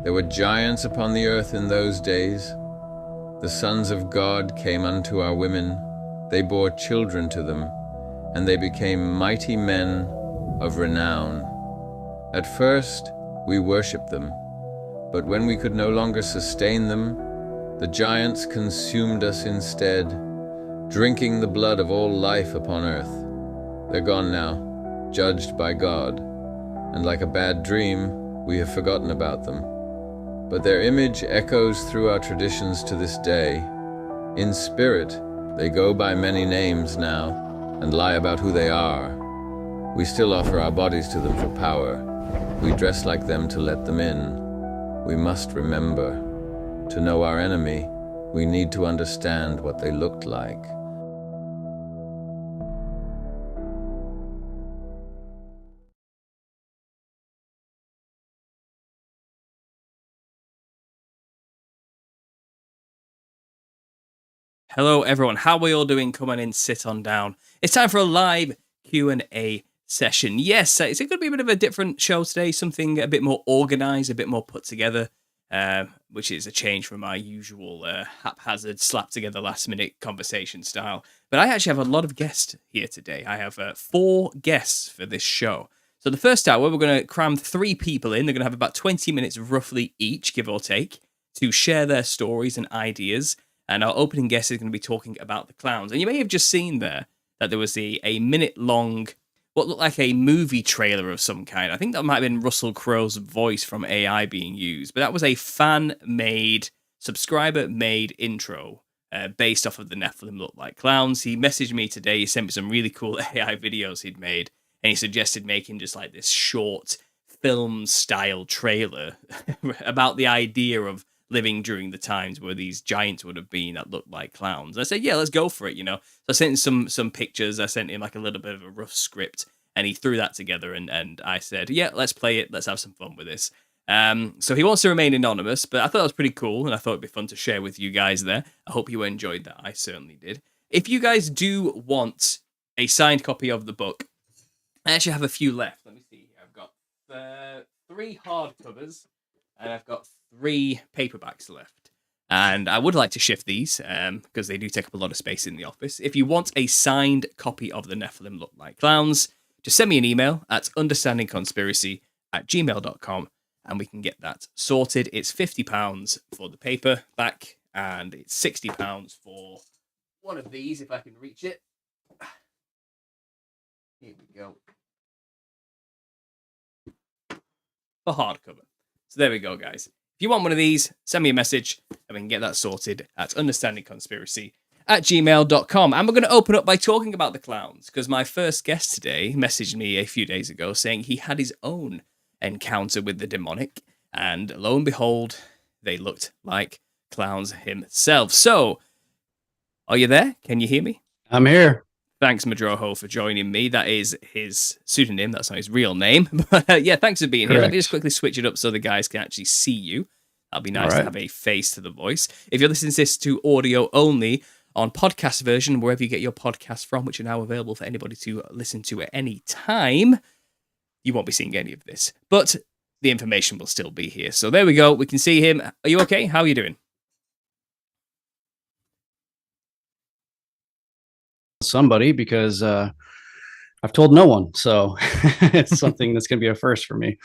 There were giants upon the earth in those days. The sons of God came unto our women. They bore children to them, and they became mighty men of renown. At first we worshipped them, but when we could no longer sustain them, the giants consumed us instead, drinking the blood of all life upon earth. They're gone now, judged by God, and like a bad dream, we have forgotten about them. But their image echoes through our traditions to this day. In spirit, they go by many names now and lie about who they are. We still offer our bodies to them for power. We dress like them to let them in. We must remember, to know our enemy, we need to understand what they looked like. Hello everyone, how are we all doing? Come on in, sit on down. It's time for a live Q&A session. Yes, it's going to be a bit of a different show today, something a bit more organised, a bit more put together, which is a change from my usual haphazard, slap-together last-minute conversation style. But I actually have a lot of guests here today. I have 4 guests for this show. So the first hour, we're going to cram 3 people in. They're going to have about 20 minutes roughly each, give or take, to share their stories and ideas. And our opening guest is going to be talking about the clowns. And you may have just seen there that there was a minute-long, what looked like a movie trailer of some kind. I think that might have been Russell Crowe's voice from AI being used. But that was a fan-made, subscriber-made intro based off of the Nephilim Look Like Clowns. He messaged me today. He sent me some really cool AI videos he'd made. And he suggested making just like this short film-style trailer about the idea of living during the times where these giants would have been that looked like clowns. I said, yeah, let's go for it, you know. So I sent him some pictures. I sent him like a little bit of a rough script, and he threw that together, and I said, yeah, let's play it. Let's have some fun with this. So he wants to remain anonymous, but I thought it was pretty cool, and I thought it'd be fun to share with you guys there. I hope you enjoyed that. I certainly did. If you guys do want a signed copy of the book, I actually have a few left. Let me see here. I've got 3 hardcovers, and I've got 3 paperbacks left. And I would like to shift these because they do take up a lot of space in the office. If you want a signed copy of the Nephilim Look Like Clowns, just send me an email at understandingconspiracy@gmail.com and we can get that sorted. It's £50 for the paperback and it's £60 for one of these if I can reach it. Here we go. For hardcover. So there we go, guys. If you want one of these, send me a message and we can get that sorted at understandingconspiracy@gmail.com. And we're going to open up by talking about the clowns because my first guest today messaged me a few days ago saying he had his own encounter with the demonic. And lo and behold, they looked like clowns himself. So, are you there? Can you hear me? I'm here. Thanks, Madroho, for joining me. That is his pseudonym. That's not his real name. But yeah, thanks for being here. Let me just quickly switch it up so the guys can actually see you. That'll be nice to have a face to the voice. If you're listening to this to audio only on podcast version, wherever you get your podcasts from, which are now available for anybody to listen to at any time, you won't be seeing any of this. But the information will still be here. So there we go. We can see him. Are you okay? How are you doing? Somebody, because I've told no one, so it's something that's gonna be a first for me.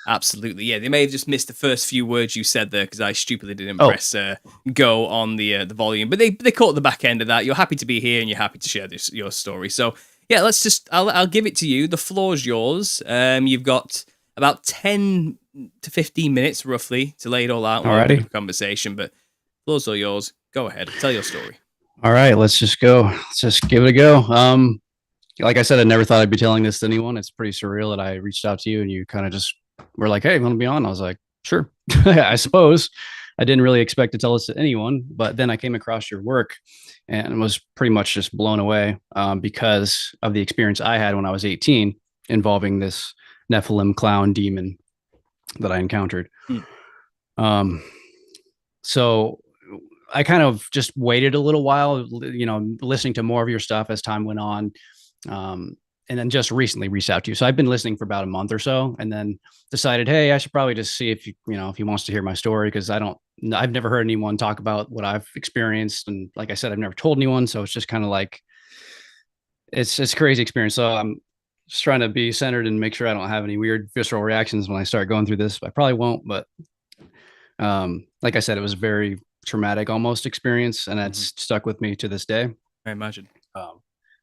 Absolutely, yeah. They may have just missed the first few words you said there because I stupidly didn't press go on the volume, but they caught the back end of that. You're happy to be here and you're happy to share your story. So yeah, I'll give it to you. The floor's yours. You've got about 10 to 15 minutes roughly to lay it all out. Alrighty. Conversation, but floor's all yours. Go ahead, tell your story. All right, let's just go. Let's just give it a go. Like I said, I never thought I'd be telling this to anyone. It's pretty surreal that I reached out to you and you kind of just were like, "Hey, you want to be on?" I was like, "Sure." I suppose I didn't really expect to tell this to anyone, but then I came across your work and was pretty much just blown away because of the experience I had when I was 18 involving this Nephilim clown demon that I encountered. So I kind of just waited a little while, listening to more of your stuff as time went on. And then just recently reached out to you. So I've been listening for about a month or so and then decided, hey, I should probably just see if if he wants to hear my story. Cause I've never heard anyone talk about what I've experienced. And like I said, I've never told anyone. So it's just kind of like, it's a crazy experience. So I'm just trying to be centered and make sure I don't have any weird visceral reactions when I start going through this. I probably won't, but like I said, it was a very traumatic almost experience and that's stuck with me to this day. I imagine.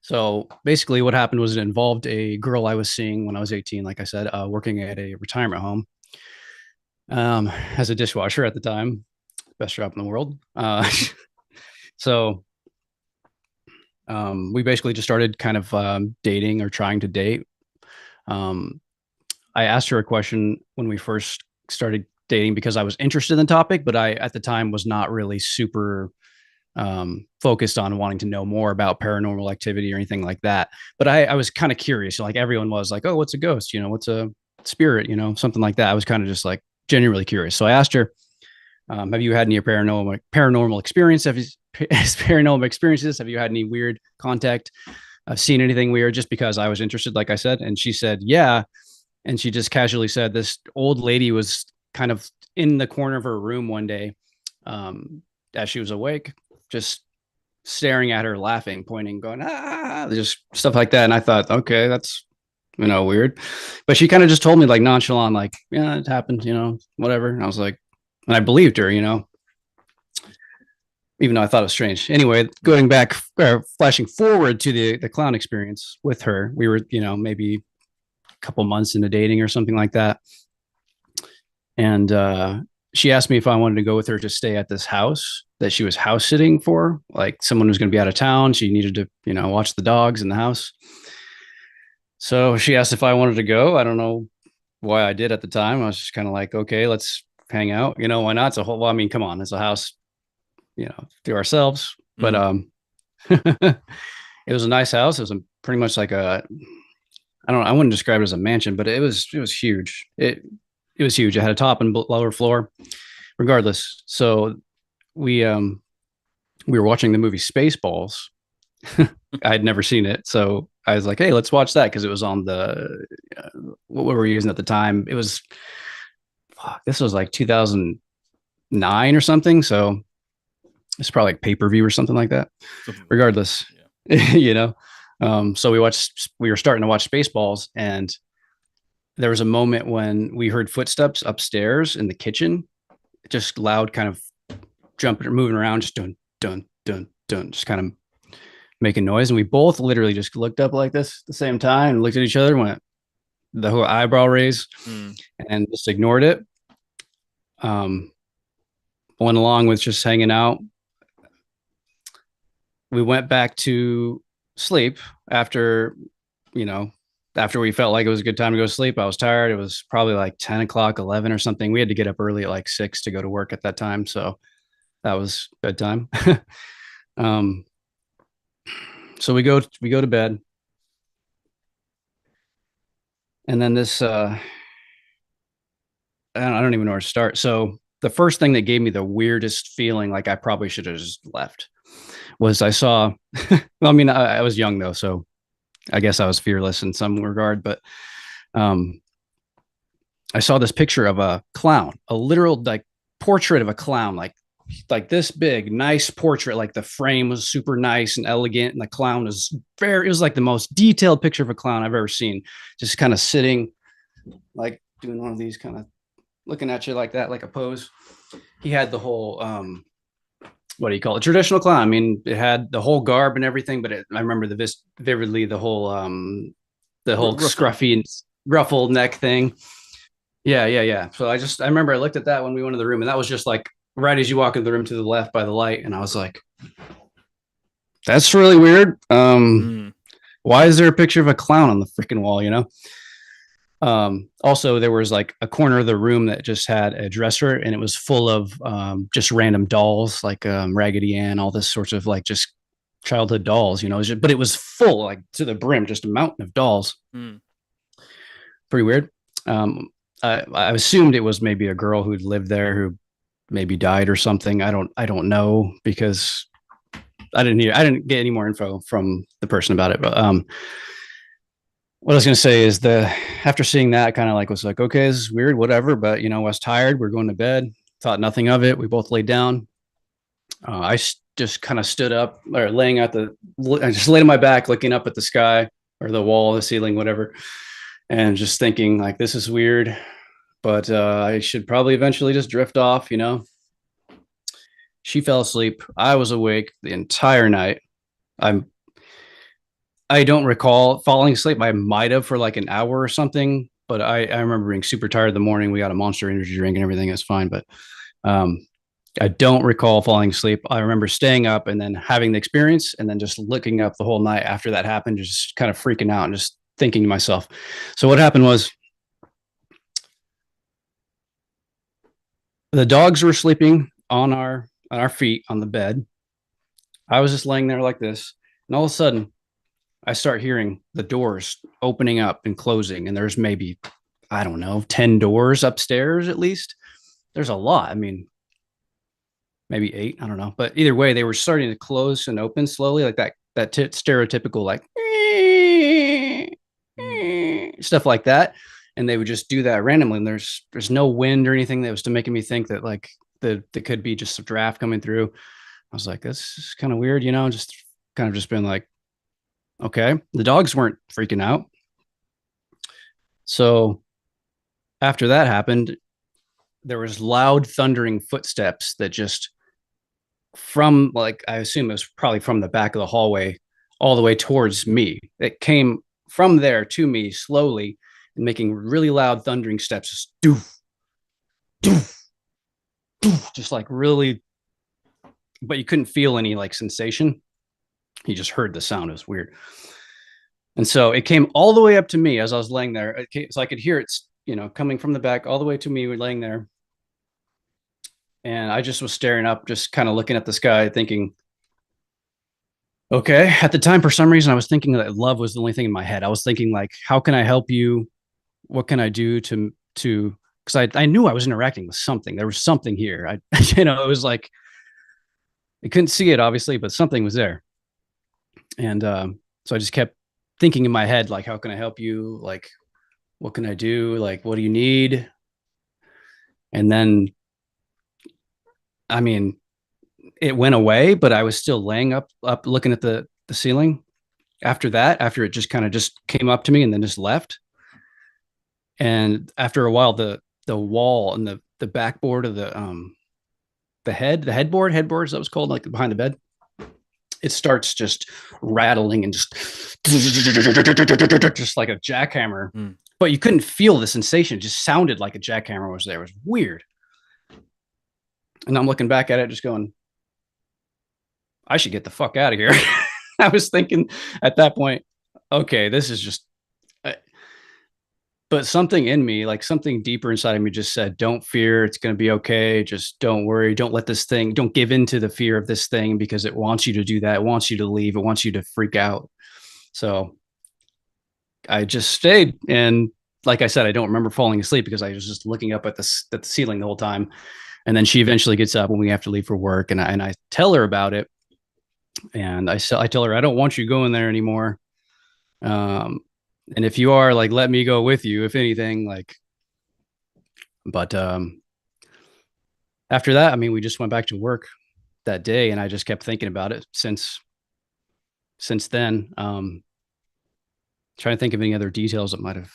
So basically what happened was it involved a girl I was seeing when I was 18, like I said, working at a retirement home as a dishwasher at the time. Best job in the world. So we basically just started kind of dating or trying to date. I asked her a question when we first started dating because I was interested in the topic, but I at the time was not really super focused on wanting to know more about paranormal activity or anything like that. But I was kind of curious, like everyone was like, "Oh, what's a ghost? What's a spirit? Something like that." I was kind of just like genuinely curious. So I asked her, have you had any paranormal experience? Paranormal experiences? Have you had any weird contact? Seen anything weird? Just because I was interested, like I said. And she said, yeah. And she just casually said this old lady was kind of in the corner of her room one day as she was awake, just staring at her, laughing, pointing, going, just stuff like that. And I thought, okay, that's, weird. But she kind of just told me like nonchalant, like, yeah, it happened, whatever. And I was like, and I believed her, even though I thought it was strange. Anyway, going back, flashing forward to the clown experience with her, we were, maybe a couple months into dating or something like that. And she asked me if I wanted to go with her to stay at this house that she was house sitting for, like someone who's going to be out of town. She needed to, watch the dogs in the house. So she asked if I wanted to go. I don't know why I did at the time. I was just kind of like, okay, let's hang out. Why not? It's a whole, well, I mean, come on, it's a house, to ourselves. But it was a nice house. It was pretty much like I wouldn't describe it as a mansion, but it was huge. It was huge. It had a top and lower floor, regardless. So we were watching the movie Spaceballs. I had never seen it, so I was like, "Hey, let's watch that," because it was on the what we were using at the time. It was this was like 2009 or something, so it's probably like pay-per-view or something like that. Regardless, yeah. So we were starting to watch Spaceballs, and there was a moment when we heard footsteps upstairs in the kitchen, just loud, kind of jumping or moving around, just dun, dun, dun, dun, just kind of making noise. And we both literally just looked up like this at the same time and looked at each other and went the whole eyebrow raise and just ignored it. Went along with just hanging out. We went back to sleep after we felt like it was a good time to go to sleep. I was tired. It was probably like 10 o'clock, 11 or something. We had to get up early at like 6 to go to work at that time. So that was bedtime. So we go to bed. And then this, I don't even know where to start. So the first thing that gave me the weirdest feeling, like I probably should have just left, was I saw, well, I mean, I was young though, so I guess I was fearless in some regard, but I saw this picture of a clown, a literal like portrait of a clown, like this big, nice portrait. Like the frame was super nice and elegant, and the clown was it was like the most detailed picture of a clown I've ever seen. Just kind of sitting, like doing one of these, kind of looking at you like that, like a pose. He had the whole what do you call it? Traditional clown. I mean, it had the whole garb and everything, but I remember vividly the whole scruffy and ruffled neck thing. Yeah. So I remember I looked at that when we went to the room, and that was just like right as you walk into the room to the left by the light, and I was like, that's really weird. Why is there a picture of a clown on the freaking wall, you know? Also, there was like a corner of the room that just had a dresser, and it was full of just random dolls, like Raggedy Ann, all this sorts of like just childhood dolls, you know. But it was full, like to the brim, just a mountain of dolls. Pretty weird. I assumed it was maybe a girl who'd lived there who maybe died or something. I don't know, because I didn't get any more info from the person about it. But what I was going to say is after seeing that, kind of like was like, okay, this is weird, whatever. But you know, I was tired. We're going to bed. Thought nothing of it. We both laid down. I just kind of stood up, or laying at I just laid on my back, looking up at the sky or the wall, the ceiling, whatever, and just thinking like, this is weird, but I should probably eventually just drift off, you know. She fell asleep. I was awake the entire night. I don't recall falling asleep. I might have for like an hour or something, but I remember being super tired in the morning. We got a Monster energy drink and everything. It's fine, but I don't recall falling asleep. I remember staying up and then having the experience, and then just looking up the whole night after that happened, just kind of freaking out and just thinking to myself. So what happened was, the dogs were sleeping on our feet on the bed. I was just laying there like this, and all of a sudden I start hearing the doors opening up and closing, and there's maybe, I don't know, 10 doors upstairs at least. There's a lot. I mean, maybe 8, I don't know. But either way, they were starting to close and open slowly, like that stereotypical like stuff like that. And they would just do that randomly, and there's no wind or anything that was to making me think that like there could be just a draft coming through. I was like, that's kind of weird, you know, just kind of just been like, okay. The dogs weren't freaking out. So after that happened, there was loud thundering footsteps that just, from like, I assume it was probably from the back of the hallway all the way towards me. It came from there to me slowly and making really loud thundering steps. Just doof, doof, doof, just like really, but you couldn't feel any like sensation. You just heard the sound. It was weird. And so it came all the way up to me as I was laying there. So I could hear it, you know, coming from the back all the way to me. We're laying there. And I just was staring up, just kind of looking at the sky, thinking, okay. At the time, for some reason, I was thinking that love was the only thing in my head. I was thinking like, how can I help you? What can I do to, because I knew I was interacting with something. There was something here. You know, it was like, I couldn't see it obviously, but something was there. And so I just kept thinking in my head, like, how can I help you? Like, what can I do? Like, what do you need? And then, I mean, it went away, but I was still laying up looking at the ceiling. After that, after it just kind of just came up to me and then just left. And after a while, the wall and the backboard of the headboard, that was called, like behind the bed, it starts just rattling and just like a jackhammer. But you couldn't feel the sensation. It just sounded like a jackhammer was there. It was weird. And I'm looking back at it, just going, I should get the fuck out of here. I was thinking at that point, okay, this is just, but something in me, like something deeper inside of me just said, don't fear. It's going to be okay. Just don't worry. Don't let this thing, don't give in to the fear of this thing because it wants you to do that. It wants you to leave. It wants you to freak out. So I just stayed. And like I said, I don't remember falling asleep because I was just looking up at the ceiling the whole time. And then she eventually gets up when we have to leave for work. And I tell her about it. And I tell her, I don't want you going there anymore. And if you are, like, let me go with you, if anything, like, but after that, I mean, we just went back to work that day and I just kept thinking about it since then. Trying to think of any other details that might have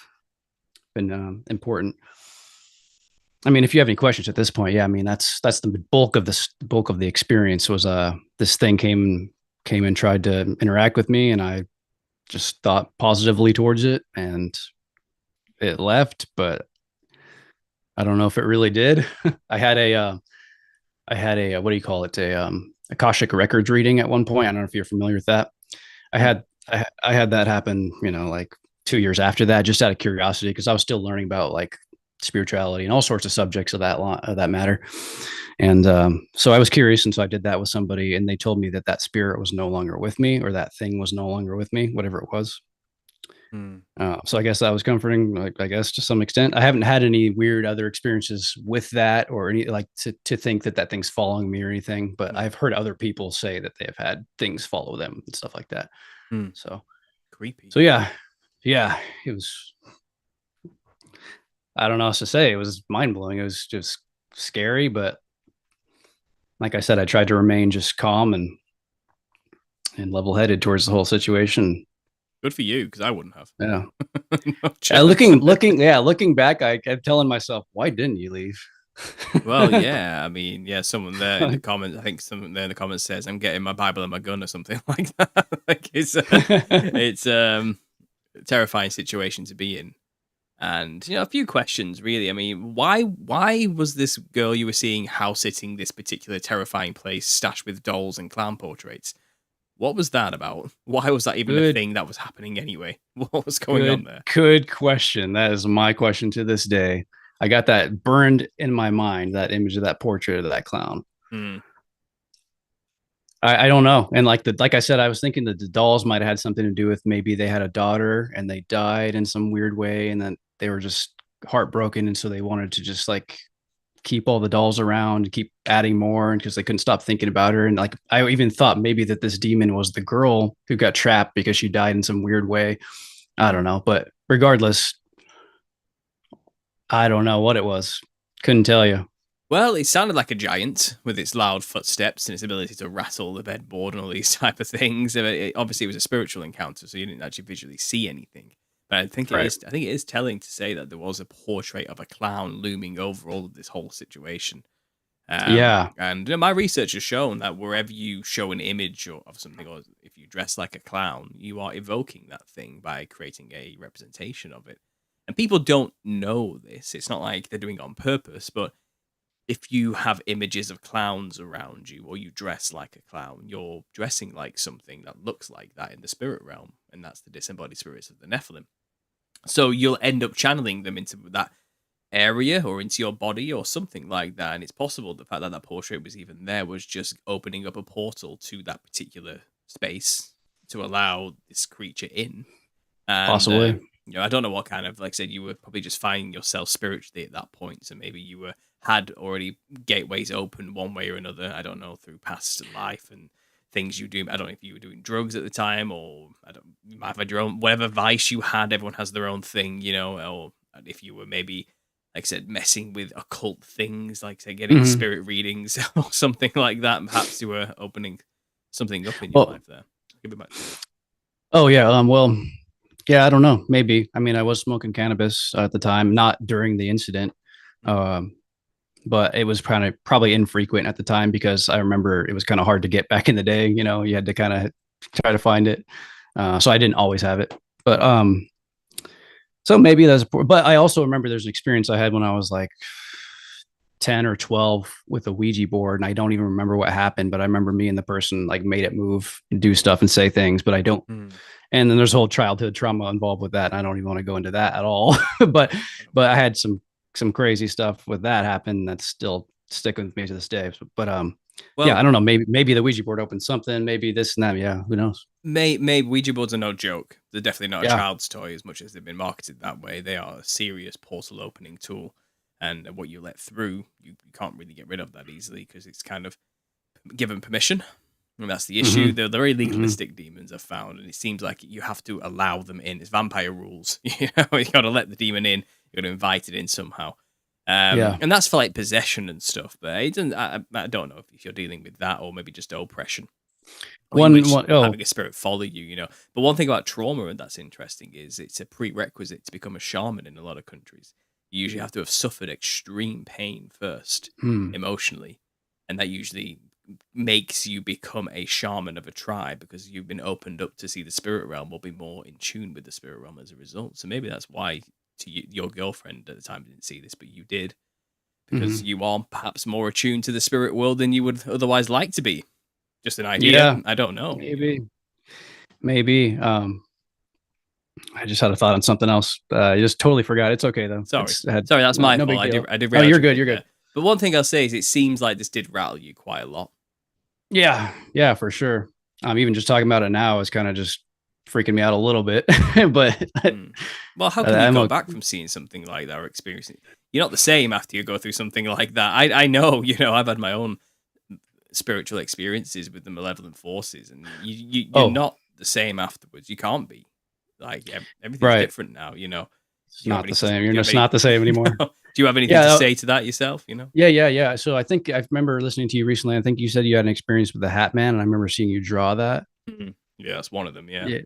been important. I mean, if you have any questions at this point, yeah, I mean, that's the bulk of the experience was, this thing came and tried to interact with me and I just thought positively towards it and it left, but I don't know if it really did. I had a, what do you call it? Akashic records reading at one point. I don't know if you're familiar with that. I had that happen, like 2 years after that, just out of curiosity, because I was still learning about like spirituality and all sorts of subjects of that matter. And so I was curious. And so I did that with somebody and they told me that spirit was no longer with me, or that thing was no longer with me, whatever it was. So I guess that was comforting, like, I guess to some extent. I haven't had any weird other experiences with that or any, like, to think that thing's following me or anything, but I've heard other people say that they have had things follow them and stuff like that. So creepy. So yeah, it was, I don't know what to say. It was mind blowing. It was just scary, but like I said, I tried to remain just calm and level headed towards the whole situation. Good for you, because I wouldn't have. Yeah. No looking back, I kept telling myself, why didn't you leave? Well, yeah, I mean, yeah, someone there in the comments, I think someone there in the comments says, I'm getting my Bible and my gun or something like that. Like it's a terrifying situation to be in. And, a few questions, really. I mean, why was this girl you were seeing house sitting this particular terrifying place stashed with dolls and clown portraits? What was that about? Why was that even a thing that was happening anyway? What was going on there? Good question. That is my question to this day. I got that burned in my mind, that image of that portrait of that clown. I don't know. And like I said, I was thinking that the dolls might have had something to do with, maybe they had a daughter and they died in some weird way. And then they were just heartbroken. And so they wanted to just like keep all the dolls around, keep adding more, and because they couldn't stop thinking about her. And like, I even thought maybe that this demon was the girl who got trapped because she died in some weird way. I don't know. But regardless, I don't know what it was. Couldn't tell you. Well, it sounded like a giant with its loud footsteps and its ability to rattle the bedboard and all these type of things. Obviously, it was a spiritual encounter, so you didn't actually visually see anything. But I think it is telling to say that there was a portrait of a clown looming over all of this whole situation. And my research has shown that wherever you show an image of something, or if you dress like a clown, you are evoking that thing by creating a representation of it. And people don't know this. It's not like they're doing it on purpose, but if you have images of clowns around you, or you dress like a clown, you're dressing like something that looks like that in the spirit realm, and that's the disembodied spirits of the Nephilim. So you'll end up channeling them into that area or into your body or something like that. And it's possible the fact that that portrait was even there was just opening up a portal to that particular space to allow this creature in. And, possibly. I don't know what kind of, like I said, you were probably just finding yourself spiritually at that point. So maybe you had already gateways open one way or another. I don't know, through past life and things you do. I don't know if you were doing drugs at the time, or you might have had your own, whatever vice you had. Everyone has their own thing, or if you were maybe, like I said, messing with occult things, like say getting spirit readings or something like that. Perhaps you were opening something up in your life there. Give it back. Oh yeah. Well, yeah, I don't know. Maybe. I mean, I was smoking cannabis at the time, not during the incident. But it was probably infrequent at the time, because I remember it was kind of hard to get back in the day. You had to kind of try to find it. So I didn't always have it, but so maybe but I also remember there's an experience I had when I was like 10 or 12 with a Ouija board, and I don't even remember what happened, but I remember me and the person like made it move and do stuff and say things, but I don't. And then there's whole childhood trauma involved with that. And I don't even want to go into that at all. but I had some crazy stuff with that happen that's still sticking with me to this day. But Well, yeah, I don't know. Maybe the Ouija board opened something. Maybe this and that. Yeah, who knows? Maybe Ouija boards are no joke. They're definitely not a Yeah. child's toy as much as they've been marketed that way. They are a serious portal opening tool. And what you let through, you can't really get rid of that easily because it's kind of given permission. And that's the issue. They're very legalistic demons, I've found. And it seems like you have to allow them in. It's vampire rules. You got to let the demon in. You got to invite it in somehow. And that's for like possession and stuff. But it doesn't, I don't know if you're dealing with that or maybe just oppression. Having a spirit follow you, But one thing about trauma, and that's interesting, is it's a prerequisite to become a shaman in a lot of countries. You usually have to have suffered extreme pain first, emotionally, and that usually makes you become a shaman of a tribe because you've been opened up to see the spirit realm or be more in tune with the spirit realm as a result. So maybe that's why your girlfriend at the time didn't see this, but you did, because you are perhaps more attuned to the spirit world than you would otherwise like to be. Just an idea. Yeah, I don't know. Maybe. I just had a thought on something else. I just totally forgot. It's okay though. Sorry, that's my fault. I did. Oh, you're good. You're good. But one thing I'll say is, it seems like this did rattle you quite a lot. Yeah, for sure. Even just talking about it now is kind of just freaking me out a little bit. But well, how can you go back from seeing something like that or experiencing it? You're not the same after you go through something like that. I know. I've had my own spiritual experiences with the malevolent forces, and you're not the same afterwards. You can't be. Like everything's different now, It's not the same. You're just not the same anymore. Do you have anything to say to that yourself? Yeah. So I think I remember listening to you recently. I think you said you had an experience with the Hat Man, and I remember seeing you draw that. Yeah, that's one of them. Yeah.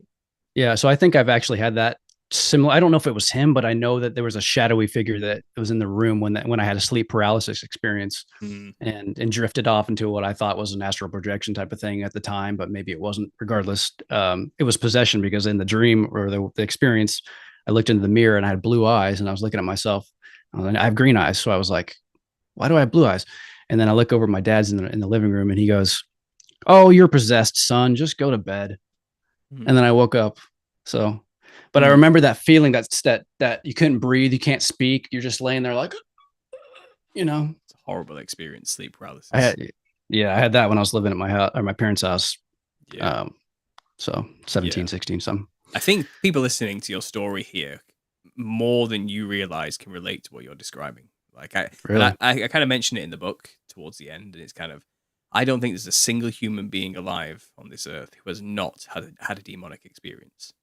Yeah. So I think I've actually had that similar. I don't know if it was him, but I know that there was a shadowy figure that was in the room when I had a sleep paralysis experience and drifted off into what I thought was an astral projection type of thing at the time, but maybe it wasn't. Regardless, it was possession, because in the dream or the experience, I looked into the mirror and I had blue eyes, and I was looking at myself. I have green eyes, so I was like, "Why do I have blue eyes?" And then I look over at my dad's in the living room, and he goes, "Oh, you're possessed, son. Just go to bed." And then I woke up. So. But I remember that feeling that you couldn't breathe, you can't speak, you're just laying there like, It's a horrible experience, sleep paralysis. I had that when I was living at my house or my parents' house. Yeah. So 17, 16, something. I think people listening to your story here, more than you realize, can relate to what you're describing. Like I kind of mentioned it in the book towards the end, and it's kind of, I don't think there's a single human being alive on this earth who has not had a demonic experience.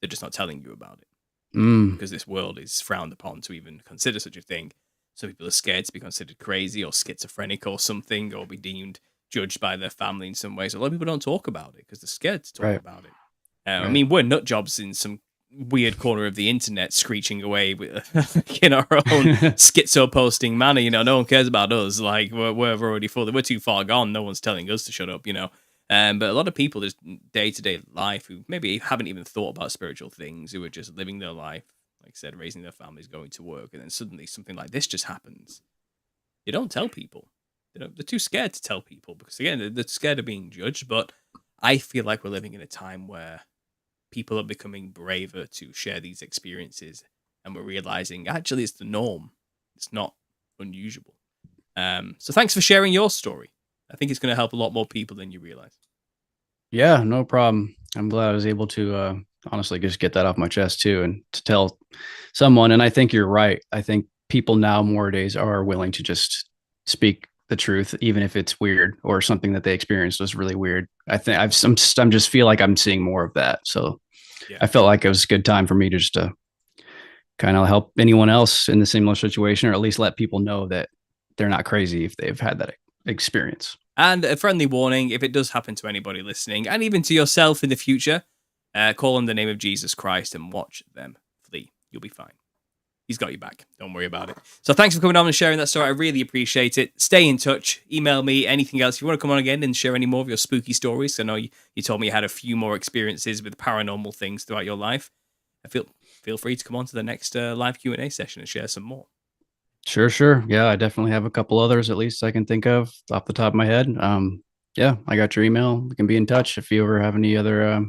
They're just not telling you about it because this world is frowned upon to even consider such a thing. Some people are scared to be considered crazy or schizophrenic or something, or be judged by their family in some way. So a lot of people don't talk about it because they're scared to talk about it. I mean, we're nut jobs in some weird corner of the internet, screeching away in our own schizo posting manner. No one cares about us. Like we're already full. We're too far gone. No one's telling us to shut up. But a lot of people, just day-to-day life, who maybe haven't even thought about spiritual things, who are just living their life, like I said, raising their families, going to work, and then suddenly something like this just happens. You don't tell people. They're too scared to tell people because, again, they're scared of being judged. But I feel like we're living in a time where people are becoming braver to share these experiences, and we're realizing, actually, it's the norm. It's not unusual. So thanks for sharing your story. I think it's going to help a lot more people than you realize. Yeah, no problem. I'm glad I was able to honestly just get that off my chest too, and to tell someone. And I think you're right. I think people now nowadays are willing to just speak the truth, even if it's weird or something that they experienced was really weird. I think I'm just feel like I'm seeing more of that. So I felt like it was a good time for me to just to kind of help anyone else in the similar situation, or at least let people know that they're not crazy if they've had that experience. And a friendly warning, if it does happen to anybody listening, and even to yourself in the future, call on the name of Jesus Christ and watch them flee. You'll be fine. He's got you back. Don't worry about it. So thanks for coming on and sharing that story. I really appreciate it. Stay in touch. Email me anything else. If you want to come on again and share any more of your spooky stories, I know you told me you had a few more experiences with paranormal things throughout your life. Feel free to come on to the next live Q&A session and share some more. Sure. Yeah, I definitely have a couple others at least I can think of off the top of my head. Yeah, I got your email. We can be in touch if you ever have any other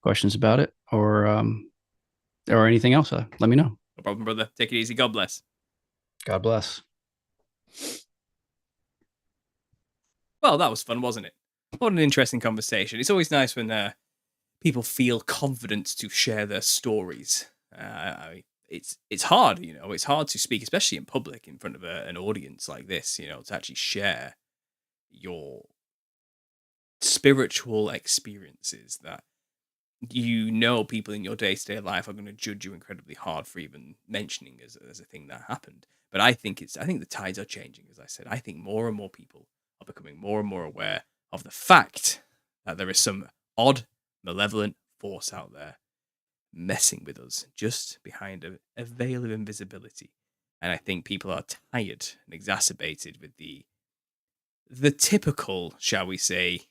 questions about it or anything else. Let me know. No problem, brother. Take it easy. God bless. God bless. Well, that was fun, wasn't it? What an interesting conversation. It's always nice when people feel confident to share their stories. It's hard, it's hard to speak, especially in public, in front of an audience like this, to actually share your spiritual experiences that people in your day-to-day life are going to judge you incredibly hard for even mentioning as a thing that happened. But I think the tides are changing. As I said, I think more and more people are becoming more and more aware of the fact that there is some odd, malevolent force out there messing with us just behind a veil of invisibility. And I think people are tired and exacerbated with the typical, shall we say,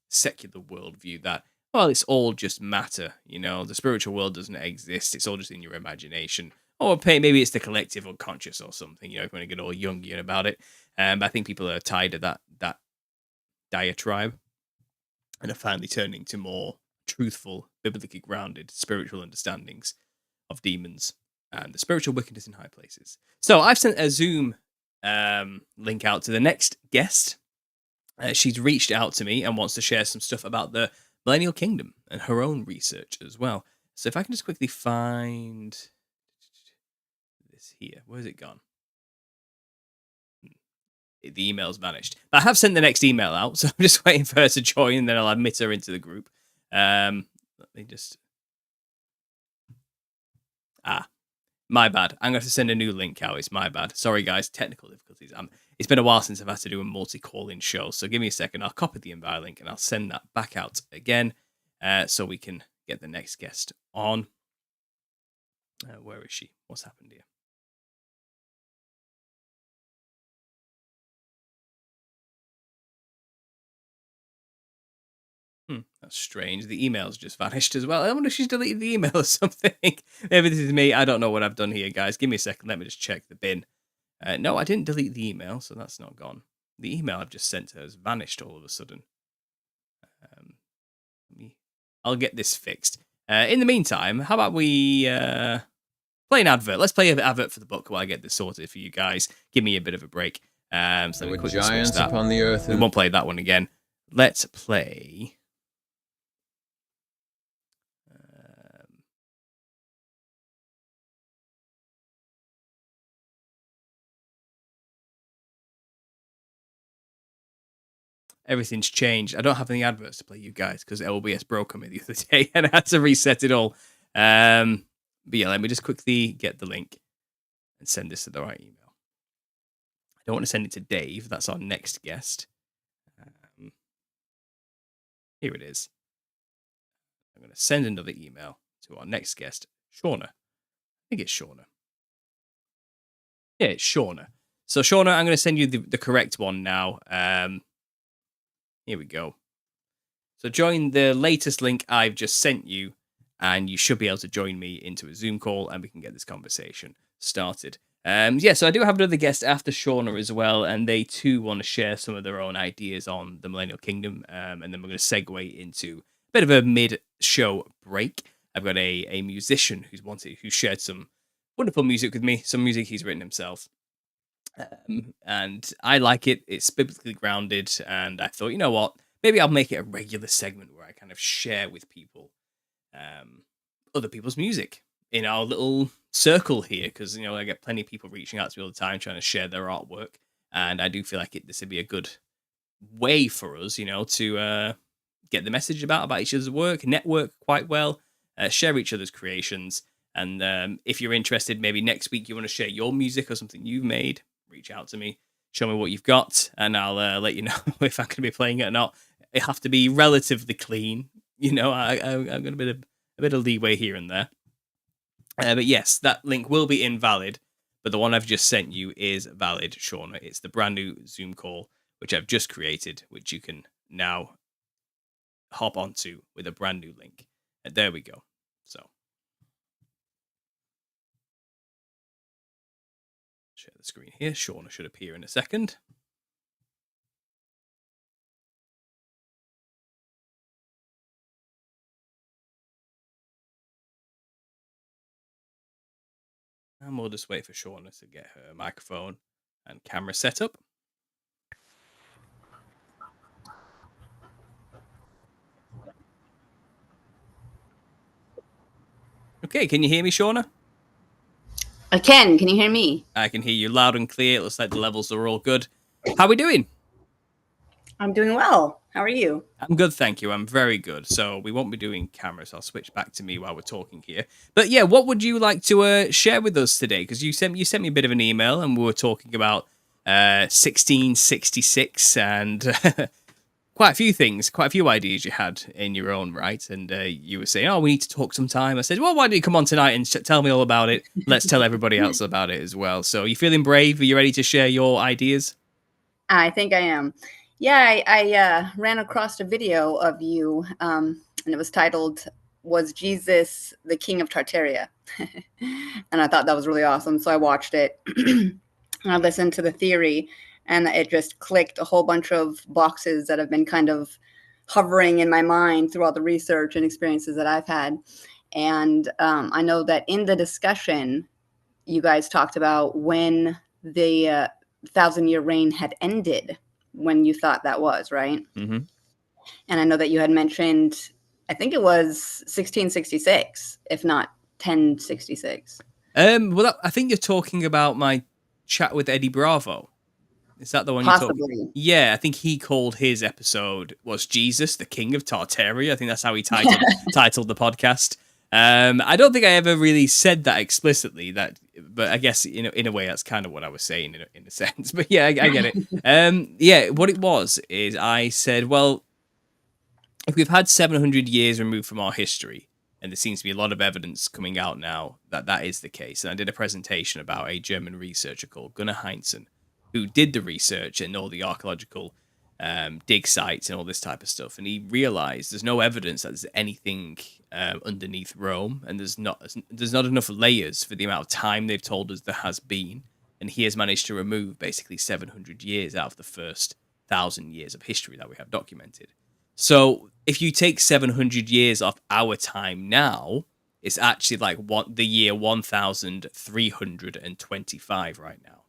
secular worldview that, well, it's all just matter, the spiritual world doesn't exist, it's all just in your imagination, or maybe it's the collective unconscious or something, if you want to get all Jungian about it. I think people are tired of that diatribe and are finally turning to more truthful, biblically grounded spiritual understandings of demons and the spiritual wickedness in high places. So I've sent a Zoom link out to the next guest. She's reached out to me and wants to share some stuff about the Millennial Kingdom and her own research as well. So if I can just quickly find this here. Where's it gone? The email's vanished. But I have sent the next email out, so I'm just waiting for her to join, and then I'll admit her into the group. Let me just... my bad. I'm going to have to send a new link out. It's my bad. Sorry, guys. Technical difficulties. It's been a while since I've had to do a multi-call-in show, so give me a second. I'll copy the invite link, and I'll send that back out again so we can get the next guest on. Where is she? What's happened here? That's strange. The email's just vanished as well. I wonder if she's deleted the email or something. Maybe this is me. I don't know what I've done here, guys. Give me a second. Let me just check the bin. No, I didn't delete the email, so that's not gone. The email I've just sent her has vanished all of a sudden. I'll get this fixed. In the meantime, how about we play an advert? Let's play an advert for the book while I get this sorted for you guys. Give me a bit of a break. So there were giants upon the earth. We won't play that one again. Let's play... Everything's changed. I don't have any adverts to play you guys because LBS broke on me the other day and I had to reset it all. But yeah, let me just quickly get the link and send this to the right email. I don't want to send it to Dave. That's our next guest. Here it is. I'm going to send another email to our next guest, Shauna. I think it's Shauna. Yeah, it's Shauna. So Shauna, I'm going to send you the correct one now. Here we go. So join the latest link I've just sent you, and you should be able to join me into a Zoom call, and we can get this conversation started. So I do have another guest after Shauna as well, and they too want to share some of their own ideas on the Millennial Kingdom, and then we're going to segue into a bit of a mid-show break. I've got a musician who shared some wonderful music with me, some music he's written himself. And I like it. It's biblically grounded, and I thought, you know what? Maybe I'll make it a regular segment where I kind of share with people other people's music in our little circle here, because I get plenty of people reaching out to me all the time trying to share their artwork, and I do feel like this would be a good way for us, to get the message about each other's work, network quite well, share each other's creations, and if you're interested, maybe next week you want to share your music or something you've made. Reach out to me, show me what you've got, and I'll let you know if I'm going to be playing it or not. It have to be relatively clean, I've got a bit of leeway here and there. But yes, that link will be invalid, but the one I've just sent you is valid, Shauna. It's the brand new Zoom call, which I've just created, which you can now hop onto with a brand new link. And there we go. So the screen here. Shauna should appear in a second. And we'll just wait for Shauna to get her microphone and camera set up. Okay, can you hear me, Shauna? I can. Can you hear me? I can hear you loud and clear. It looks like the levels are all good. How are we doing? I'm doing well. How are you? I'm good, thank you. I'm very good. So we won't be doing cameras. I'll switch back to me while we're talking here. But yeah, what would you like to share with us today? Because you sent me a bit of an email, and we were talking about 1666 and quite a few things, quite a few ideas you had in your own right. And you were saying, "Oh, we need to talk sometime." I said, "Well, why don't you come on tonight and tell me all about it? Let's tell everybody else about it as well." So, you feeling brave? Are you ready to share your ideas? I think I am. Yeah, I ran across a video of you, and it was titled, "Was Jesus the King of Tartaria?" And I thought that was really awesome. So I watched it and I listened to the theory, and it just clicked a whole bunch of boxes that have been kind of hovering in my mind through all the research and experiences that I've had. And I know that in the discussion, you guys talked about when the 1,000-year reign had ended, when you thought that was, right? Mm-hmm. And I know that you had mentioned, I think it was 1666, if not 1066. Well, I think you're talking about my chat with Eddie Bravo. Is that the one you're talking? Possibly. Yeah, I think he called his episode "Was Jesus the King of Tartaria?" I think that's how he titled the podcast. I don't think I ever really said that explicitly. But I guess in a way that's kind of what I was saying in a sense. But yeah, I get it. Yeah, what it was is I said, well, if we've had 700 years removed from our history, and there seems to be a lot of evidence coming out now that is the case, and I did a presentation about a German researcher called Gunnar Heinzen, who did the research and all the archaeological dig sites and all this type of stuff, and he realized there's no evidence that there's anything underneath Rome, and there's not enough layers for the amount of time they've told us there has been, and he has managed to remove basically 700 years out of the first 1,000 years of history that we have documented. So if you take 700 years off our time now, it's actually like the year 1325 right now.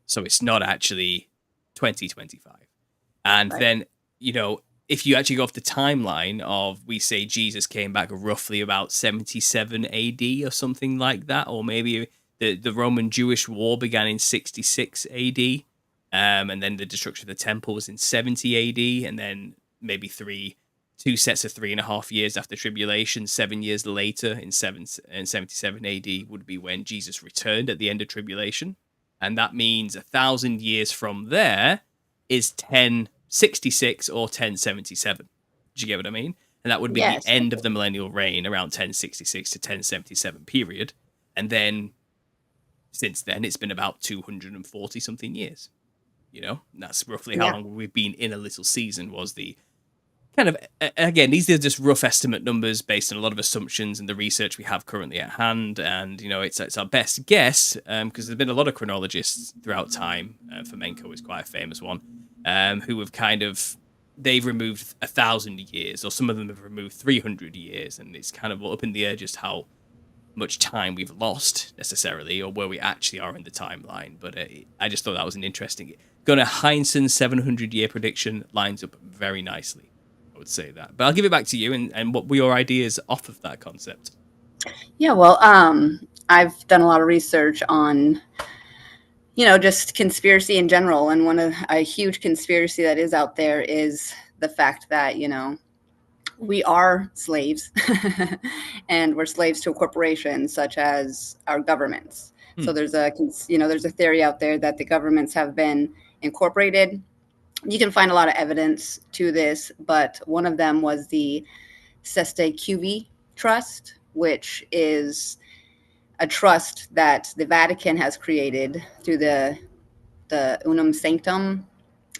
So it's not actually 2025. And right. Then, if you actually go off the timeline of, we say Jesus came back roughly about 77 AD or something like that, or maybe the Roman Jewish War began in 66 AD, and then the destruction of the temple was in 70 AD, and then maybe two sets of 3.5 years after tribulation, 7 years later in 77 AD would be when Jesus returned at the end of tribulation. And that means 1,000 years from there is 1066 or 1077. Do you get what I mean? And that would be the end of the millennial reign, around 1066 to 1077 period. And then since then, it's been about 240 something years. And that's roughly how long we've been in a little season, was the kind of, again, these are just rough estimate numbers based on a lot of assumptions and the research we have currently at hand. And, it's our best guess, because there's been a lot of chronologists throughout time. Fomenko is quite a famous one, who have they've removed 1,000 years, or some of them have removed 300 years. And it's kind of up in the air just how much time we've lost necessarily, or where we actually are in the timeline. But I just thought that was an interesting, Gunnar Heinzen's 700-year prediction lines up very nicely. I would say that, but I'll give it back to you. And what were your ideas off of that concept? Yeah, well, I've done a lot of research on, just conspiracy in general. And a huge conspiracy that is out there is the fact that, we are slaves and we're slaves to a corporation such as our governments. So there's a theory out there that the governments have been incorporated. You can find a lot of evidence to this, but one of them was the Seste Cuvi Trust, which is a trust that the Vatican has created through the Unum Sanctum,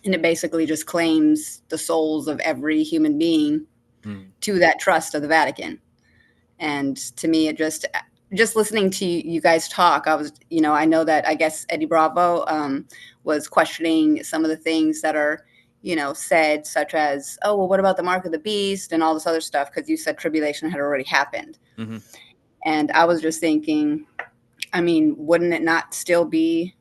and it basically just claims the souls of every human being to that trust of the Vatican. And to me, it just just listening to you guys talk, I was, I know that I guess Eddie Bravo was questioning some of the things that are, said, such as, oh, well, what about the mark of the beast and all this other stuff? Because you said tribulation had already happened. Mm-hmm. And I was just thinking, I mean, wouldn't it not still be,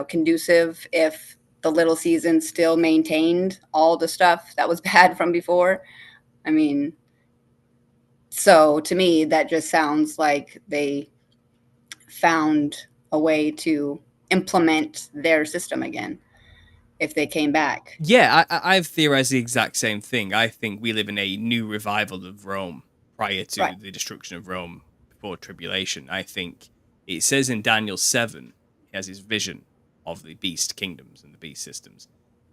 conducive if the little season still maintained all the stuff that was bad from before? I mean, so to me, that just sounds like they found a way to implement their system again if they came back. Yeah, I've theorized the exact same thing. I think we live in a new revival of Rome prior to Right. the destruction of Rome before tribulation. I think it says in Daniel 7, he has his vision of the beast kingdoms and the beast systems.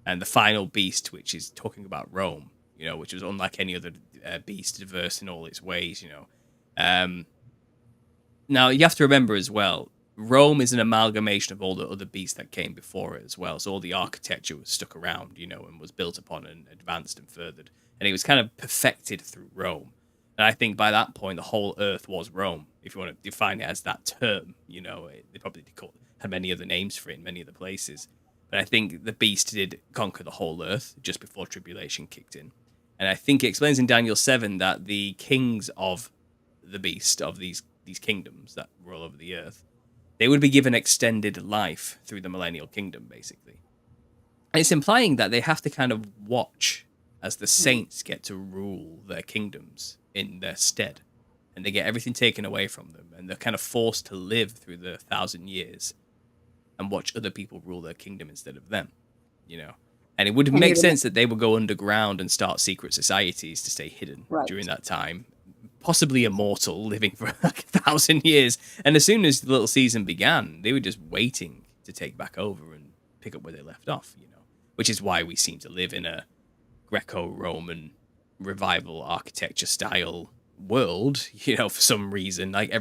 And the final beast, which is talking about Rome, which was unlike any other beast, diverse in all its ways, Now, you have to remember as well, Rome is an amalgamation of all the other beasts that came before it as well. So all the architecture was stuck around, and was built upon and advanced and furthered. And it was kind of perfected through Rome. And I think by that point, the whole earth was Rome, if you want to define it as that term. They probably had many other names for it in many other places. But I think the beast did conquer the whole earth just before tribulation kicked in. And I think it explains in Daniel 7 that the kings of the beast, of these kingdoms that rule over the earth, they would be given extended life through the Millennial Kingdom, basically. And it's implying that they have to kind of watch as the saints get to rule their kingdoms in their stead. And they get everything taken away from them. And they're kind of forced to live through the 1,000 years and watch other people rule their kingdom instead of them, And it would make sense that they would go underground and start secret societies to stay hidden during that time. Possibly immortal, living for like 1,000 years. And as soon as the little season began, they were just waiting to take back over and pick up where they left off, which is why we seem to live in a Greco-Roman revival architecture style world, for some reason. Like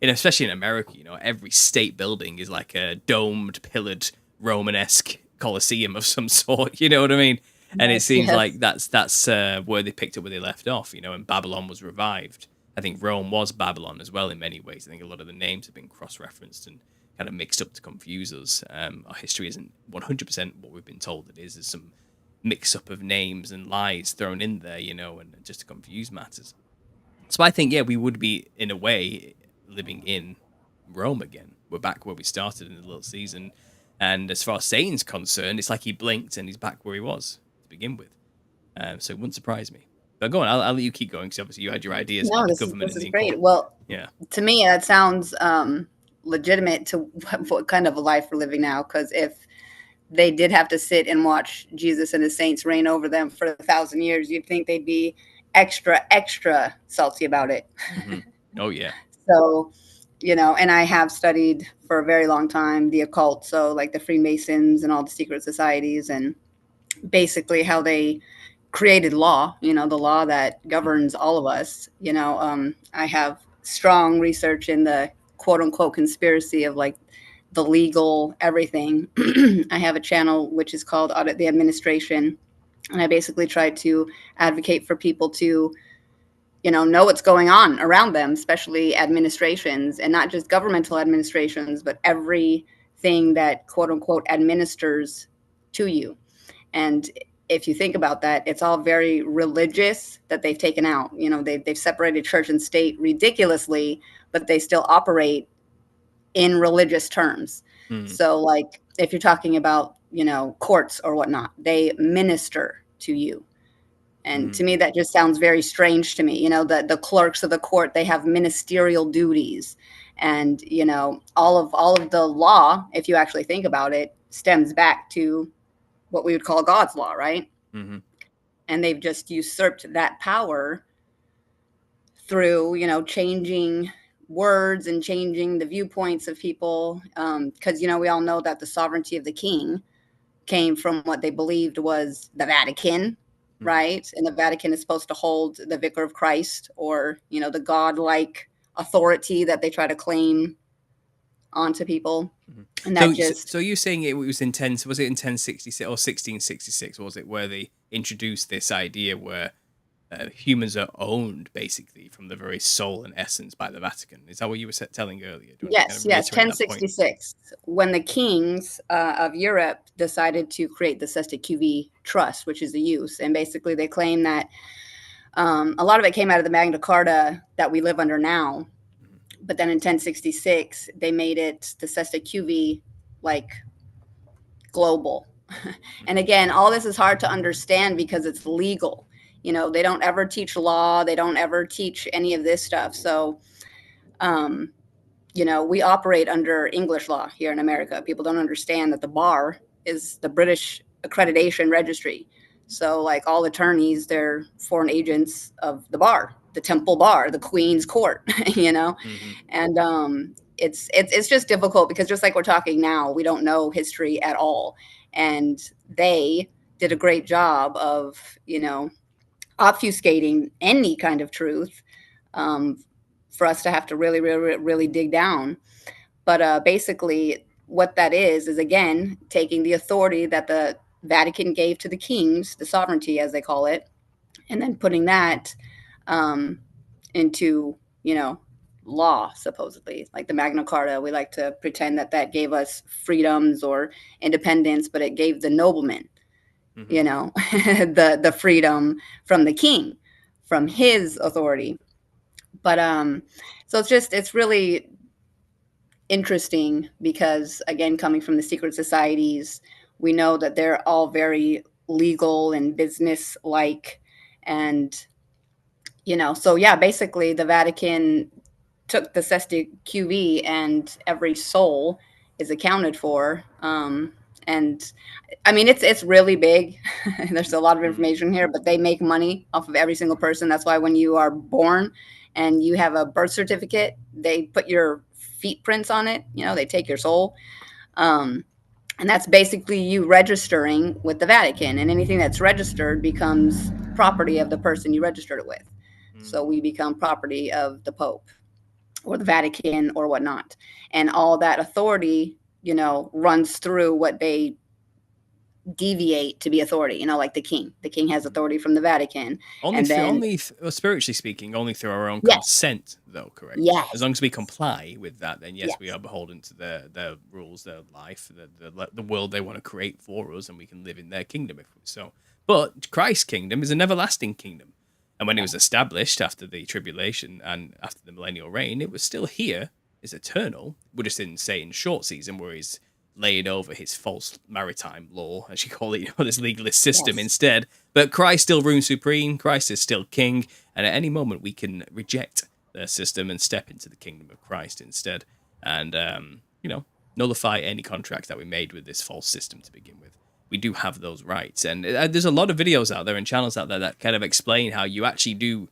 especially in America, every state building is like a domed, pillared, Romanesque Colosseum of some sort, you know what I mean? And it seems like that's where they picked up where they left off, and Babylon was revived. I think Rome was Babylon as well in many ways. I think a lot of the names have been cross-referenced and kind of mixed up to confuse us. Our history isn't 100% what we've been told it is. There's some mix-up of names and lies thrown in there, and just to confuse matters. So I think, we would be, in a way, living in Rome again. We're back where we started in the little season. And as far as Satan's concerned, it's like he blinked and he's back where he was to begin with. So it wouldn't surprise me. But go on, I'll let you keep going, because obviously you had your ideas about the government. This is great. Well, to me, that sounds legitimate to what kind of a life we're living now. Because if they did have to sit and watch Jesus and his saints reign over them for 1,000 years, you'd think they'd be extra salty about it. Mm-hmm. Oh, yeah. So, and I have studied for a very long time the occult. So like the Freemasons and all the secret societies, and basically how they created law, the law that governs all of us. I have strong research in the quote unquote conspiracy of like the legal everything. I have a channel which is called Audit the Administration. And I basically try to advocate for people to, know what's going on around them, especially administrations, and not just governmental administrations, but everything that quote unquote administers to you. And if you think about that, it's all very religious that they've taken out. They've separated church and state ridiculously, but they still operate in religious terms. So like if you're talking about, courts or whatnot, they minister to you. And to me, that just sounds very strange to me. The clerks of the court, they have ministerial duties. And, all of the law, if you actually think about it, stems back to what we would call God's law, right? Mm-hmm. And they've just usurped that power through, changing words and changing the viewpoints of people. Because, we all know that the sovereignty of the king came from what they believed was the Vatican, right? And the Vatican is supposed to hold the Vicar of Christ, or, the godlike authority that they try to claim onto people. And that so you're saying it was in 1066 or 1666, was it, where they introduced this idea where humans are owned basically from the very soul and essence by the Vatican. Is that what you were telling earlier? Do you want to kind Yes, of yes, reiterate that point? 1066, when the kings of Europe decided to create the Sesta QV Trust, which is the use. And basically they claim that a lot of it came out of the Magna Carta that we live under now. But then in 1066, they made it the Sesta QV like global. And again, all this is hard to understand because it's legal. You know, they don't ever teach law. They don't ever teach any of this stuff. So, you know, we operate under English law here in America. People don't understand that the bar is the British accreditation registry. So like all attorneys, they're foreign agents of the bar, the Temple Bar, the Queen's Court, you know? And it's just difficult because just like we're talking now, we don't know history at all. And they did a great job of, you know, obfuscating any kind of truth, for us to have to really, really, really dig down. But basically, what that is again taking the authority that the Vatican gave to the kings, the sovereignty as they call it, and then putting that into, you know, law, supposedly, like the Magna Carta. We like to pretend that that gave us freedoms or independence, but it gave the nobleman, you know, the freedom from the king, from his authority. But so it's really interesting because again, coming from the secret societies, we know that they're all very legal and business like. And you know, so yeah, basically the Vatican took the Sesta QV and every soul is accounted for. And I mean, it's really big. There's a lot of information here, but they make money off of every single person. That's why when you are born and you have a birth certificate, they put your feet prints on it. You know, they take your soul. And that's basically you registering with the Vatican, and anything that's registered becomes property of the person you registered it with. So we become property of the Pope or the Vatican or whatnot. And all that authority, you know, runs through what they deviate to be authority, you know, like the king. The king has authority from the Vatican. Spiritually speaking, only through our own Yes. consent, though, correct? Yes. As long as we comply with that, then yes, Yes. we are beholden to their rules, their life, the world they want to create for us, and we can live in their kingdom if we so. But Christ's kingdom is an everlasting kingdom. And when it was established after the tribulation and after the millennial reign, it was still here, is eternal. We just didn't say in short season where he's laid over his false maritime law, as you call it, you know, this legalist system instead. But Christ still reigns supreme. Christ is still king. And at any moment, we can reject their system and step into the kingdom of Christ instead. And, you know, nullify any contract that we made with this false system to begin with. We do have those rights. And there's a lot of videos out there and channels out there that kind of explain how you actually do,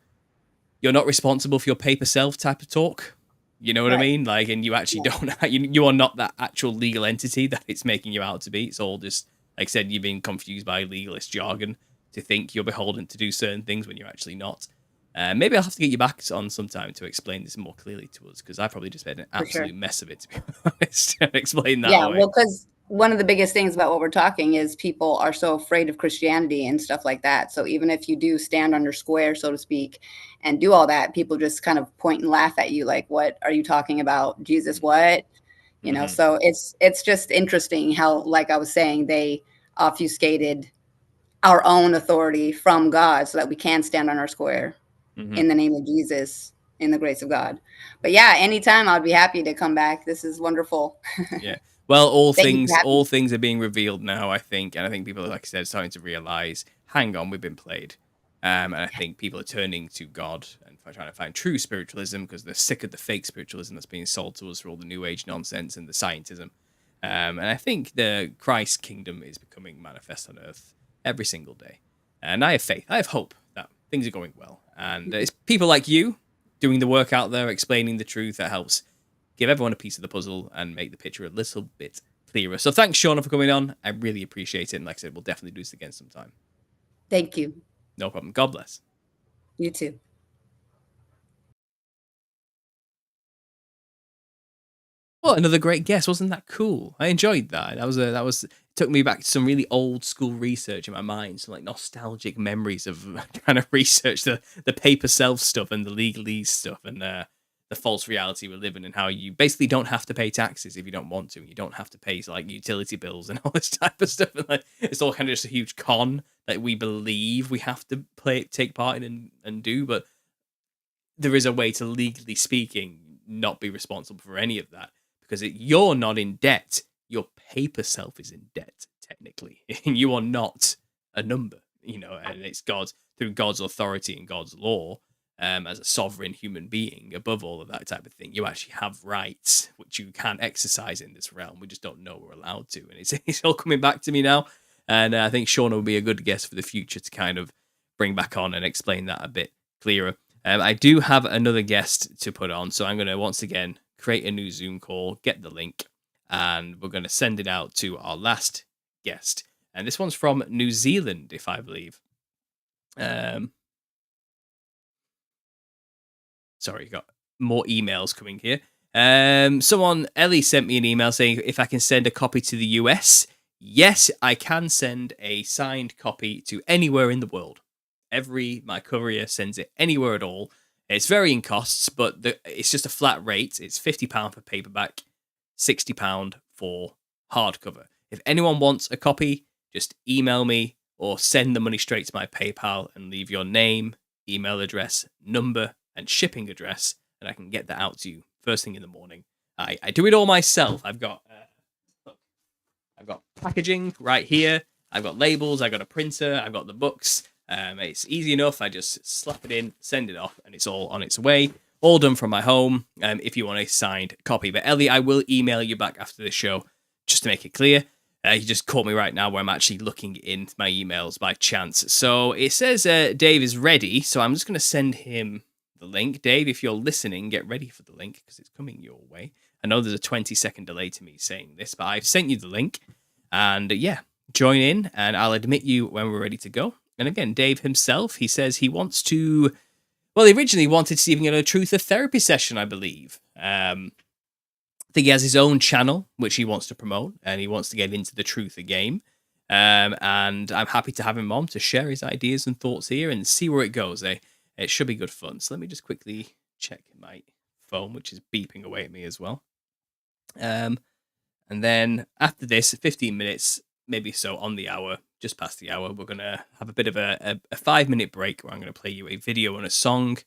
you're not responsible for your paper self type of talk. You know what I mean? Like, and you actually don't, you are not that actual legal entity that it's making you out to be. It's all just, like I said, you've been confused by legalist jargon to think you're beholden to do certain things when you're actually not. Maybe I'll have to get you back on sometime to explain this more clearly to us, because I probably just made an absolute mess of it, to be honest, and explain that away. Well, because one of the biggest things about what we're talking is people are so afraid of Christianity and stuff like that. So even if you do stand on your square, so to speak, and do all that, people just kind of point and laugh at you like, what are you talking about? Jesus, what? You know, so it's just interesting how, like I was saying, they obfuscated our own authority from God so that we can stand on our square in the name of Jesus, in the grace of God. But yeah, anytime I'd be happy to come back. This is wonderful. Yeah. Well, all things are being revealed now, I think. And I think people, like I said, starting to realize, hang on, we've been played. And I think people are turning to God and trying to find true spiritualism because they're sick of the fake spiritualism that's being sold to us for all the New Age nonsense and the scientism. And I think the Christ kingdom is becoming manifest on earth every single day. And I have faith. I have hope that things are going well. And it's people like you doing the work out there, explaining the truth that helps give everyone a piece of the puzzle and make the picture a little bit clearer. So thanks, Shauna, for coming on. I really appreciate it. And like I said, we'll definitely do this again sometime. Thank you. No problem. God bless. You too. Well, another great guess. Wasn't that cool? I enjoyed that. That took me back to some really old school research in my mind, some like nostalgic memories of trying to research the paper self stuff and the legalese stuff and the false reality we live in, and how you basically don't have to pay taxes if you don't want to. And you don't have to pay like utility bills and all this type of stuff. And like it's all kind of just a huge con that we believe we have to take part in and do, but there is a way to, legally speaking, not be responsible for any of that. Because you're not in debt, your paper self is in debt, technically. You are not a number, and it's through God's authority and God's law, as a sovereign human being, above all of that type of thing. You actually have rights, which you can't exercise in this realm. We just don't know we're allowed to. And it's all coming back to me now. And I think Shauna would be a good guest for the future to kind of bring back on and explain that a bit clearer. I do have another guest to put on, so I'm going to once again create a new Zoom call, get the link, and we're going to send it out to our last guest. And this one's from New Zealand, if I believe. Sorry, got more emails coming here. Ellie sent me an email saying if I can send a copy to the US. Yes, I can send a signed copy to anywhere in the world. My courier sends it anywhere at all. It's varying costs, but it's just a flat rate. It's £50 for paperback, £60 for hardcover. If anyone wants a copy, just email me or send the money straight to my PayPal and leave your name, email address, number, and shipping address, and I can get that out to you first thing in the morning. I do it all myself. I've got packaging right here. I've got labels. I've got a printer. I've got the books. It's easy enough. I just slap it in, send it off, and it's all on its way. All done from my home. If you want a signed copy, but Ellie, I will email you back after the show just to make it clear. You just caught me right now where I'm actually looking into my emails by chance. So it says Dave is ready, so I'm just going to send him the link. Dave, if you're listening, get ready for the link because it's coming your way. I know there's a 20-second delay to me saying this, but I've sent you the link. And join in, and I'll admit you when we're ready to go. And again, Dave himself, he says he wants to... Well, he originally wanted to even get a truth or therapy session, I believe. I think he has his own channel, which he wants to promote, and he wants to get into the truth game. And I'm happy to have him on to share his ideas and thoughts here and see where it goes. It should be good fun. So let me just quickly check my phone, which is beeping away at me as well. And then after this, 15 minutes, maybe so on the hour, just past the hour, we're going to have a bit of a 5-minute break where I'm going to play you a video and a song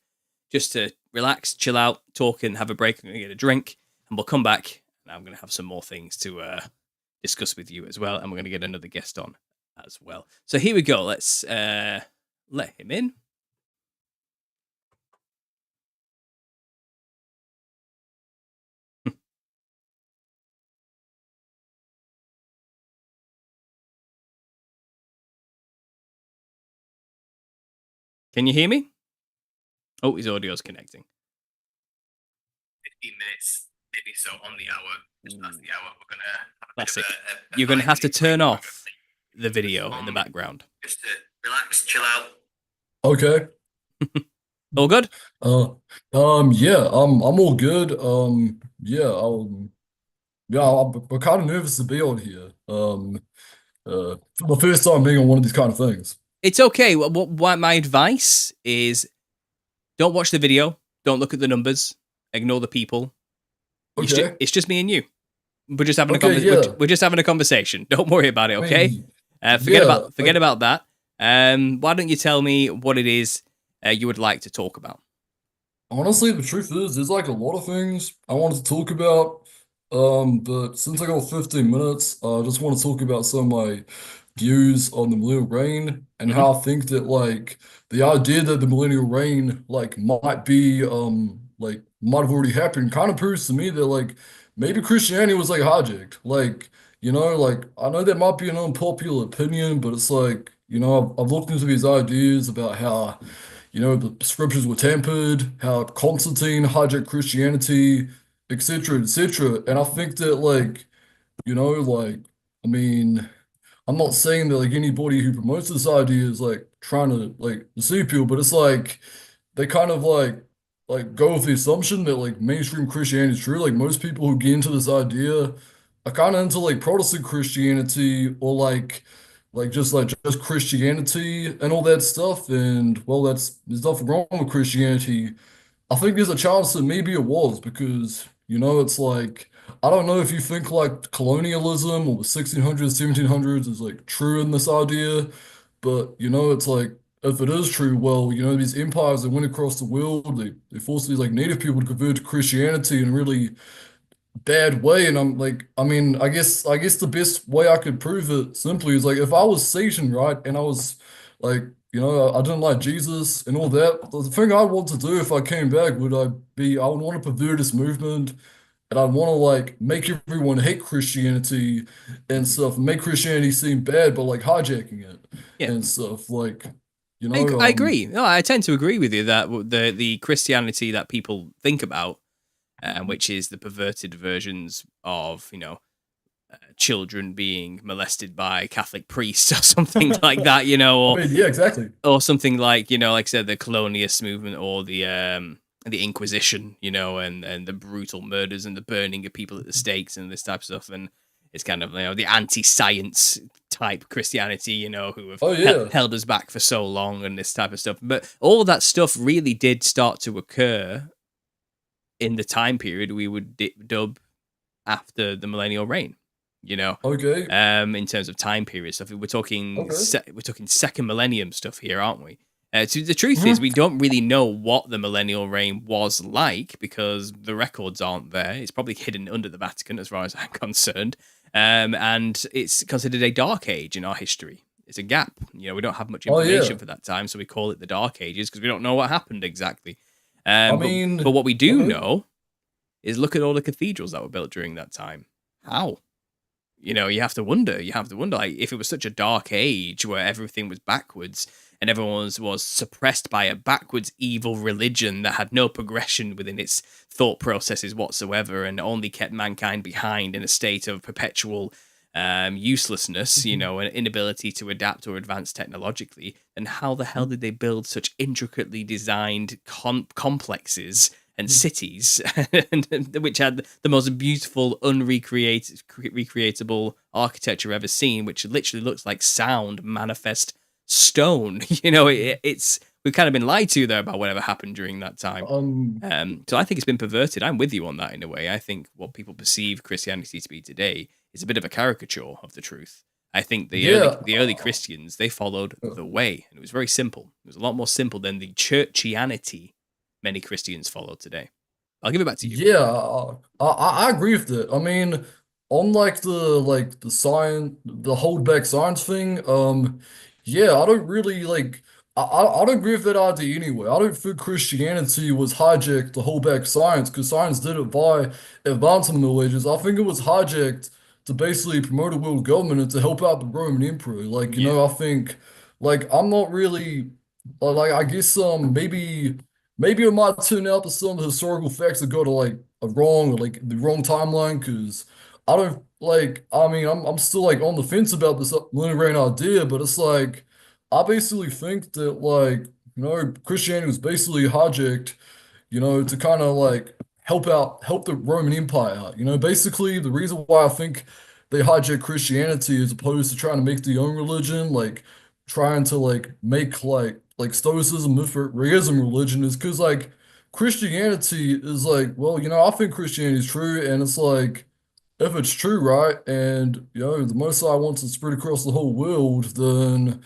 just to relax, chill out, talk and have a break. I'm going to get a drink and we'll come back and I'm going to have some more things to discuss with you as well. And we're going to get another guest on as well. So here we go. Let's let him in. Can you hear me? Oh, his audio's connecting. 15 minutes, maybe so on the hour. Just past the hour, we're going to... You're going to have to turn off the video in the background. Just to relax, chill out. Okay. All good? Yeah, I'm all good. I'm kind of nervous to be on here. For the first time being on one of these kind of things. It's okay. What my advice is, don't watch the video. Don't look at the numbers. Ignore the people. Okay. It's just me and you. We're just having we're just having a conversation. Don't worry about it, okay? Forget about that. Why don't you tell me what it is you would like to talk about? Honestly, the truth is, there's like a lot of things I wanted to talk about. But since I got 15 minutes, I just want to talk about some of my views on the millennial reign and how I think that like the idea that the millennial reign like might be might have already happened kind of proves to me that like maybe Christianity was like hijacked. Like, like I know that might be an unpopular opinion, but it's like, I've looked into these ideas about how, the scriptures were tampered, how Constantine hijacked Christianity, etc., etc. And I think that like, I mean, I'm not saying that like anybody who promotes this idea is like trying to like deceive people, but it's like they kind of like like go with the assumption that like mainstream Christianity is true. Like most people who get into this idea are kind of into like Protestant Christianity or like just Christianity and all that stuff. And well, there's nothing wrong with Christianity. I think there's a chance that maybe it was because, it's like, I don't know if you think like colonialism or the 1600s, 1700s is like true in this idea, but, it's like, if it is true, well, these empires that went across the world, they forced these like native people to convert to Christianity in a really bad way. And I'm like, I mean, I guess the best way I could prove it simply is like if I was Satan, right, and I was like, I didn't like Jesus and all that, the thing I'd want to do if I came back I would want to pervert this movement and I'd want to like make everyone hate Christianity and stuff, make Christianity seem bad, but like hijacking it Yeah. and stuff. Like, I agree. No, I tend to agree with you that the Christianity that people think about, which is the perverted versions of, children being molested by Catholic priests or something like that, or I mean, yeah, exactly. or something like, like I said, the colonialist movement or the Inquisition, and the brutal murders and the burning of people at the stakes and this type of stuff. And it's kind of, the anti-science type Christianity, who have Oh yeah. held us back for so long and this type of stuff. But all of that stuff really did start to occur in the time period we would dub after the millennial reign. Okay. In terms of time period stuff, we're talking Okay. we're talking second millennium stuff here, aren't we? The truth is, Mhm. we don't really know what the millennial reign was like because the records aren't there. It's probably hidden under the Vatican, as far as I'm concerned, and it's considered a dark age in our history. It's a gap. We don't have much Oh information yeah. for that time, so we call it the Dark Ages because we don't know what happened exactly. I But mean, what we do okay. know is look at all the cathedrals that were built during that time. How? You have to wonder. You have to wonder, like, if it was such a dark age where everything was backwards and everyone was suppressed by a backwards evil religion that had no progression within its thought processes whatsoever and only kept mankind behind in a state of perpetual uselessness, Mhm. an inability to adapt or advance technologically, then how the hell did they build such intricately designed complexes and Mhm. cities, which had the most beautiful, recreatable architecture ever seen, which literally looks like sound manifest stone. It's we've kind of been lied to there about whatever happened during that time. Um, So I think it's been perverted. I'm with you on that in a way. I think what people perceive Christianity to be today is a bit of a caricature of the truth. I think yeah. the early Christians, they followed the way, and it was very simple. It was a lot more simple than the churchianity many Christians follow today. I'll give it back to you. Yeah, I agree with that. I mean, on like the science, the hold back science thing, yeah, I don't really like I don't agree with that idea anyway. I don't think Christianity was hijacked to hold back science because science did it by advancing the Middle Ages. I think it was hijacked to basically promote a world government and to help out the Roman Emperor. Like, Yeah. I think like I'm not really like I guess maybe it might turn out that some of the historical facts have got to like a wrong or like the wrong timeline because I don't like I mean I'm still like on the fence about this Millennial Reign idea, but it's like I basically think that like Christianity was basically hijacked, to kind of like help the Roman Empire out. Basically the reason why I think they hijacked Christianity as opposed to trying to make their own religion, like trying to like make like Stoicism, Mithraism religion is because like Christianity is like, well, I think Christianity is true, and it's like if it's true, right, and the Most High wants to spread across the whole world, then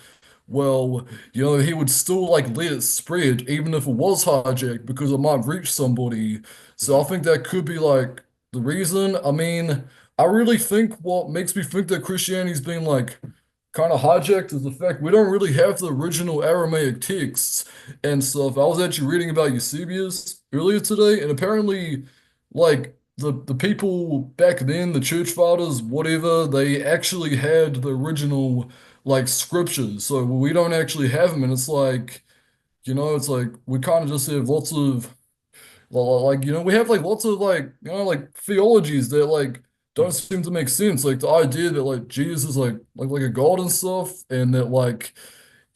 well, he would still like let it spread even if it was hijacked because it might reach somebody. So I think that could be like the reason. I mean, I really think what makes me think that Christianity's been like kind of hijacked is the fact we don't really have the original Aramaic texts and stuff. I was actually reading about Eusebius earlier today, and apparently, like the people back then, the church fathers, whatever, they actually had the original like scriptures. So we don't actually have them, and it's like we kind of just have lots of like, we have like lots of like, like theologies that like don't seem to make sense. Like the idea that like Jesus is like a god and stuff, and that like,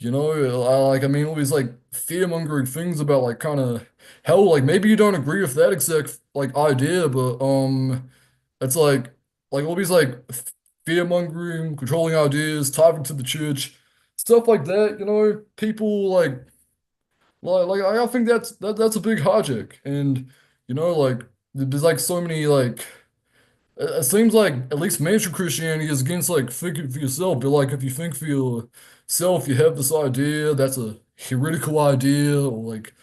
You know, I mean, all these like fear-mongering things about like kind of hell, like maybe you don't agree with that exact like idea, but it's like all these like fear-mongering, controlling ideas, tithing to the church, stuff like that. You know, people like I think that's a big hijack, and you know, like there's like so many like. It seems like at least mainstream Christianity is against like thinking for yourself. But like if you think for yourself, you have this idea that's a heretical idea or like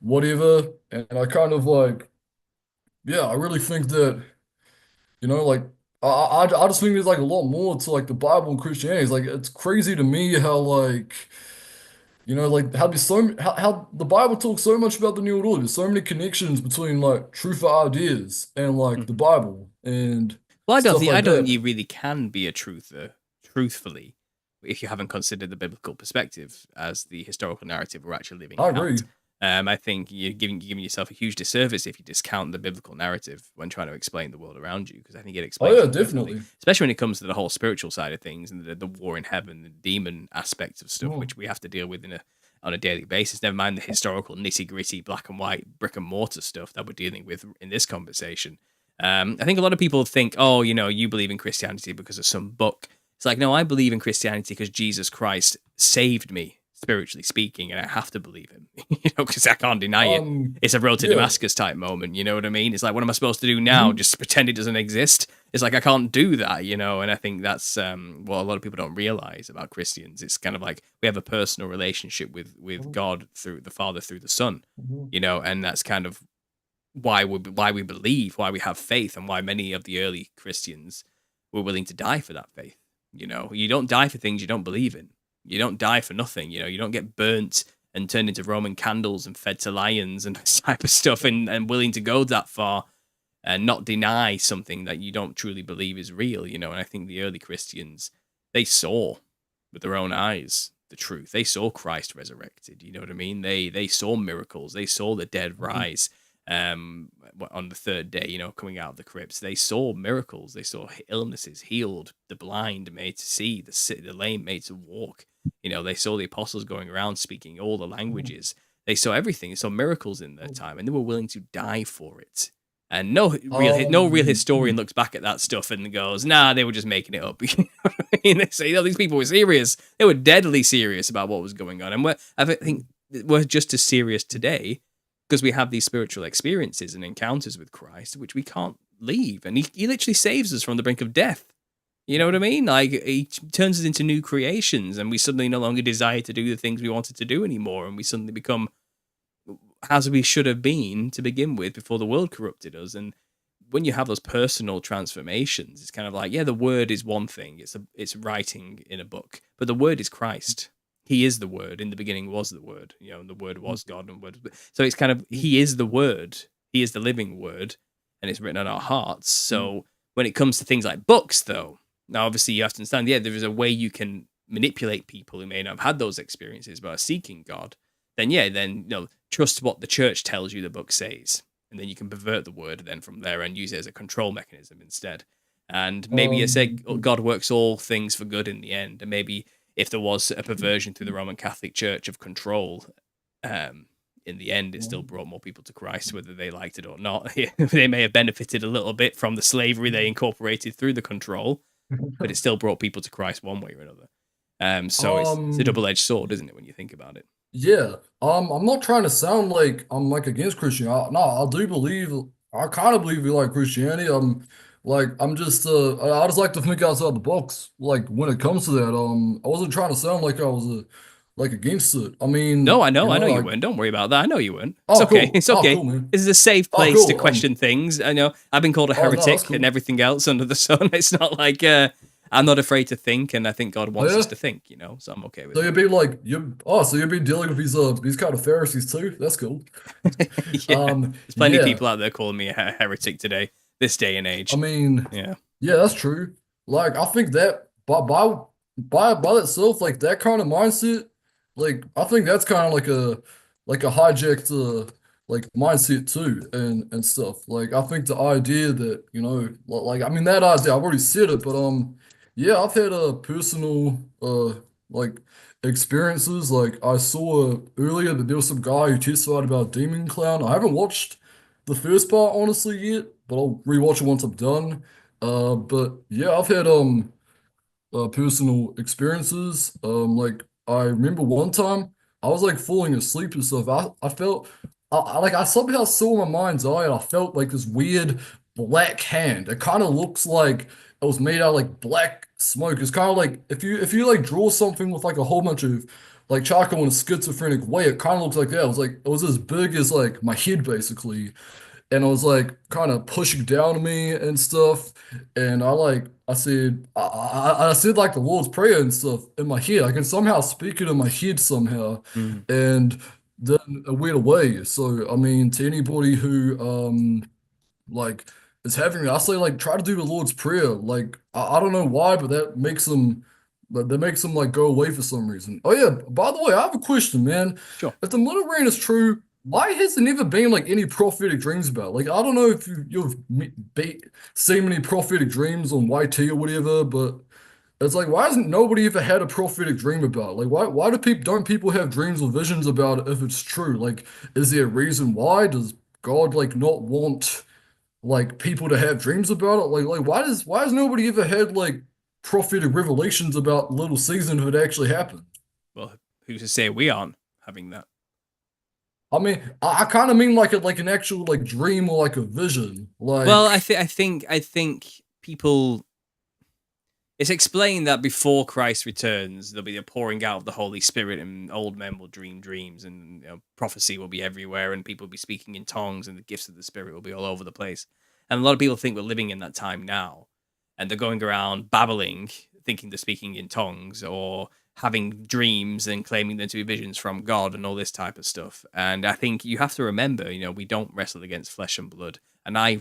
whatever. And I kind of like, yeah, I really think that, you know, like I just think there's like a lot more to like the Bible and Christianity. It's like it's crazy to me how like you know like how there's how the Bible talks so much about the New World Order. There's so many connections between like truth ideas and like the Mhm. Bible and Well, stuff I like don't think that. you really can be a truther, truthfully, if you haven't considered the biblical perspective as the historical narrative we're actually living I out. agree. I think you're giving yourself a huge disservice if you discount the biblical narrative when trying to explain the world around you, because I think it Oh explains yeah, it perfectly, definitely. especially when it comes to the whole spiritual side of things and the war in heaven, the demon aspects of stuff, Mm. which we have to deal with on a daily basis. Never mind the historical nitty gritty black and white brick and mortar stuff that we're dealing with in this conversation. I think a lot of people think, oh, you believe in Christianity because of some book. It's like, no, I believe in Christianity because Jesus Christ saved me, spiritually speaking, and I have to believe him, because I can't deny it. It's a road to Yeah. Damascus type moment, you know what I mean? It's like, what am I supposed to do now? Hmm. Just pretend it doesn't exist? It's like, I can't do that, and I think that's what a lot of people don't realize about Christians. It's kind of like we have a personal relationship with God through the Father, through the Son, Hmm. and that's kind of why we believe, why we have faith, and why many of the early Christians were willing to die for that faith. You don't die for things you don't believe in. You don't die for nothing. You don't get burnt and turned into Roman candles and fed to lions and this type of stuff, and willing to go that far and not deny something that you don't truly believe is real. And I think the early Christians, they saw with their own eyes the truth. They saw Christ resurrected. You know what I mean? They saw miracles. They saw the dead Hmm. rise on the third day, coming out of the crypts. They saw miracles. They saw illnesses healed, the blind made to see, the lame made to walk. They saw the apostles going around speaking all the languages. They saw everything. They saw miracles in their time, and they were willing to die for it. And no real historian Hmm. looks back at that stuff and goes, "Nah, they were just making it up." You know what I mean? They say, "No, these people were serious. They were deadly serious about what was going on." And I think we're just as serious today because we have these spiritual experiences and encounters with Christ, which we can't leave. And he literally saves us from the brink of death. You know what I mean? Like, he turns us into new creations, and we suddenly no longer desire to do the things we wanted to do anymore, and we suddenly become as we should have been to begin with before the world corrupted us. And when you have those personal transformations, it's kind of like, yeah, the word is one thing. It's writing in a book, but the word is Christ. He is the word. In the beginning was the word, and the word was God, and word. So it's kind of, he is the word. He is the living word, and it's written on our hearts. So when it comes to things like books, though, now obviously you have to understand, yeah, there is a way you can manipulate people who may not have had those experiences but are seeking God. Then trust what the church tells you the book says, and then you can pervert the word then from there and use it as a control mechanism instead. And maybe you say God works all things for good in the end, and maybe if there was a perversion through the Roman Catholic Church of control, in the end it still brought more people to Christ, whether they liked it or not. They may have benefited a little bit from the slavery they incorporated through the control, but it still brought people to Christ one way or another. So it's a Um, double-edged sword, isn't it, when you think about it? yeah. I'm not trying to sound like I'm like against Christianity. No, I do believe I kind of believe we like Christianity. I'm just I just like to think outside the box. Like when it comes to that, I wasn't trying to sound like I was like against it. I No, mean, I know, you I know know, you like weren't. Don't worry about that. I know you weren't. It's oh okay. cool, It's oh okay. cool, man, This is a safe oh place to cool. question things. I know I've been called a Oh no, that's heretic and cool. everything else under the sun. It's not like I'm not afraid to think, and I think God Oh wants us yeah. to think. So I'm okay with So it. you'd be like you. Oh, so you'd be dealing with these kind of Pharisees too. That's cool. Yeah, there's plenty of Yeah. people out there calling me a heretic today, this day and I age. mean, Yeah. yeah, that's true. Like, I think that by itself, like that kind of mindset, like I think that's kind of like a hijacked like mindset too, and stuff. Like, I think the idea that like I mean that idea, I've already said it, but yeah, I've had a personal like experiences. Like I saw earlier that there was some guy who testified about Demon Clown. I haven't watched the first part honestly yet, but I'll rewatch it once I'm done. But yeah, I've had personal experiences. Like I remember one time I was like falling asleep and stuff. I felt like I somehow saw in my mind's eye and I felt like this weird black hand. It kind of looks like it was made out of like black smoke. It's kind of like if you like draw something with like a whole bunch of like charcoal in a schizophrenic way, it kind of looks like that. It was as big as like my head basically, and it was like kind of pushing down on me and stuff. And I said like the Lord's Prayer and stuff in my head. I can somehow speak it in my head somehow, Mm. and then it went away. So I mean, to anybody who like is having it, I say like try to do the Lord's Prayer. Like I don't know why, but that makes them like go away for some reason. Oh yeah, by the way, I have a question, man. Sure. If the middle rain is true, why has there never been like any prophetic dreams about? Like I don't know if seen many prophetic dreams on YT or whatever, but it's like why hasn't nobody ever had a prophetic dream about it? Like why do people don't people have dreams or visions about it if it's true? Like is there a reason why? Does God like not want like people to have dreams about it? Like why has nobody ever had like prophetic revelations about Little Season if it actually happened? Well, who's to say we aren't having that? I mean, I kind of mean like an actual like dream or like a vision. Well, Like I think people. It's explained that before Christ returns, there'll be a pouring out of the Holy Spirit, and old men will dream dreams, and prophecy will be everywhere, and people will be speaking in tongues, and the gifts of the Spirit will be all over the place. And a lot of people think we're living in that time now, and they're going around babbling, thinking they're speaking in tongues, or having dreams and claiming them to be visions from God, and all this type of stuff. And I think you have to remember, we don't wrestle against flesh and blood, and I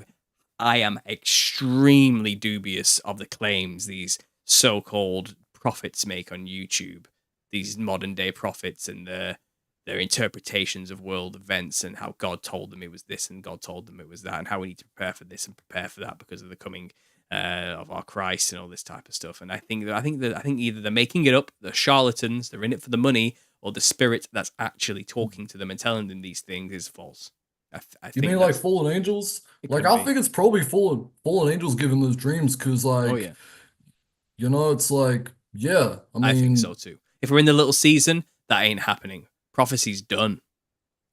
am extremely dubious of the claims these so-called prophets make on YouTube, these modern day prophets and their interpretations of world events and how God told them it was this and God told them it was that and how we need to prepare for this and prepare for that because of the coming of our Christ and all this type of stuff. And I think either they're making it up, they're charlatans, they're in it for the money, or the spirit that's actually talking to them and telling them these things is false. I you think mean like fallen angels? it Like could I be. think it's probably fallen angels giving those dreams because Oh like yeah. it's like yeah. I I think so mean too. If we're in the little season, that ain't happening. Prophecy's done.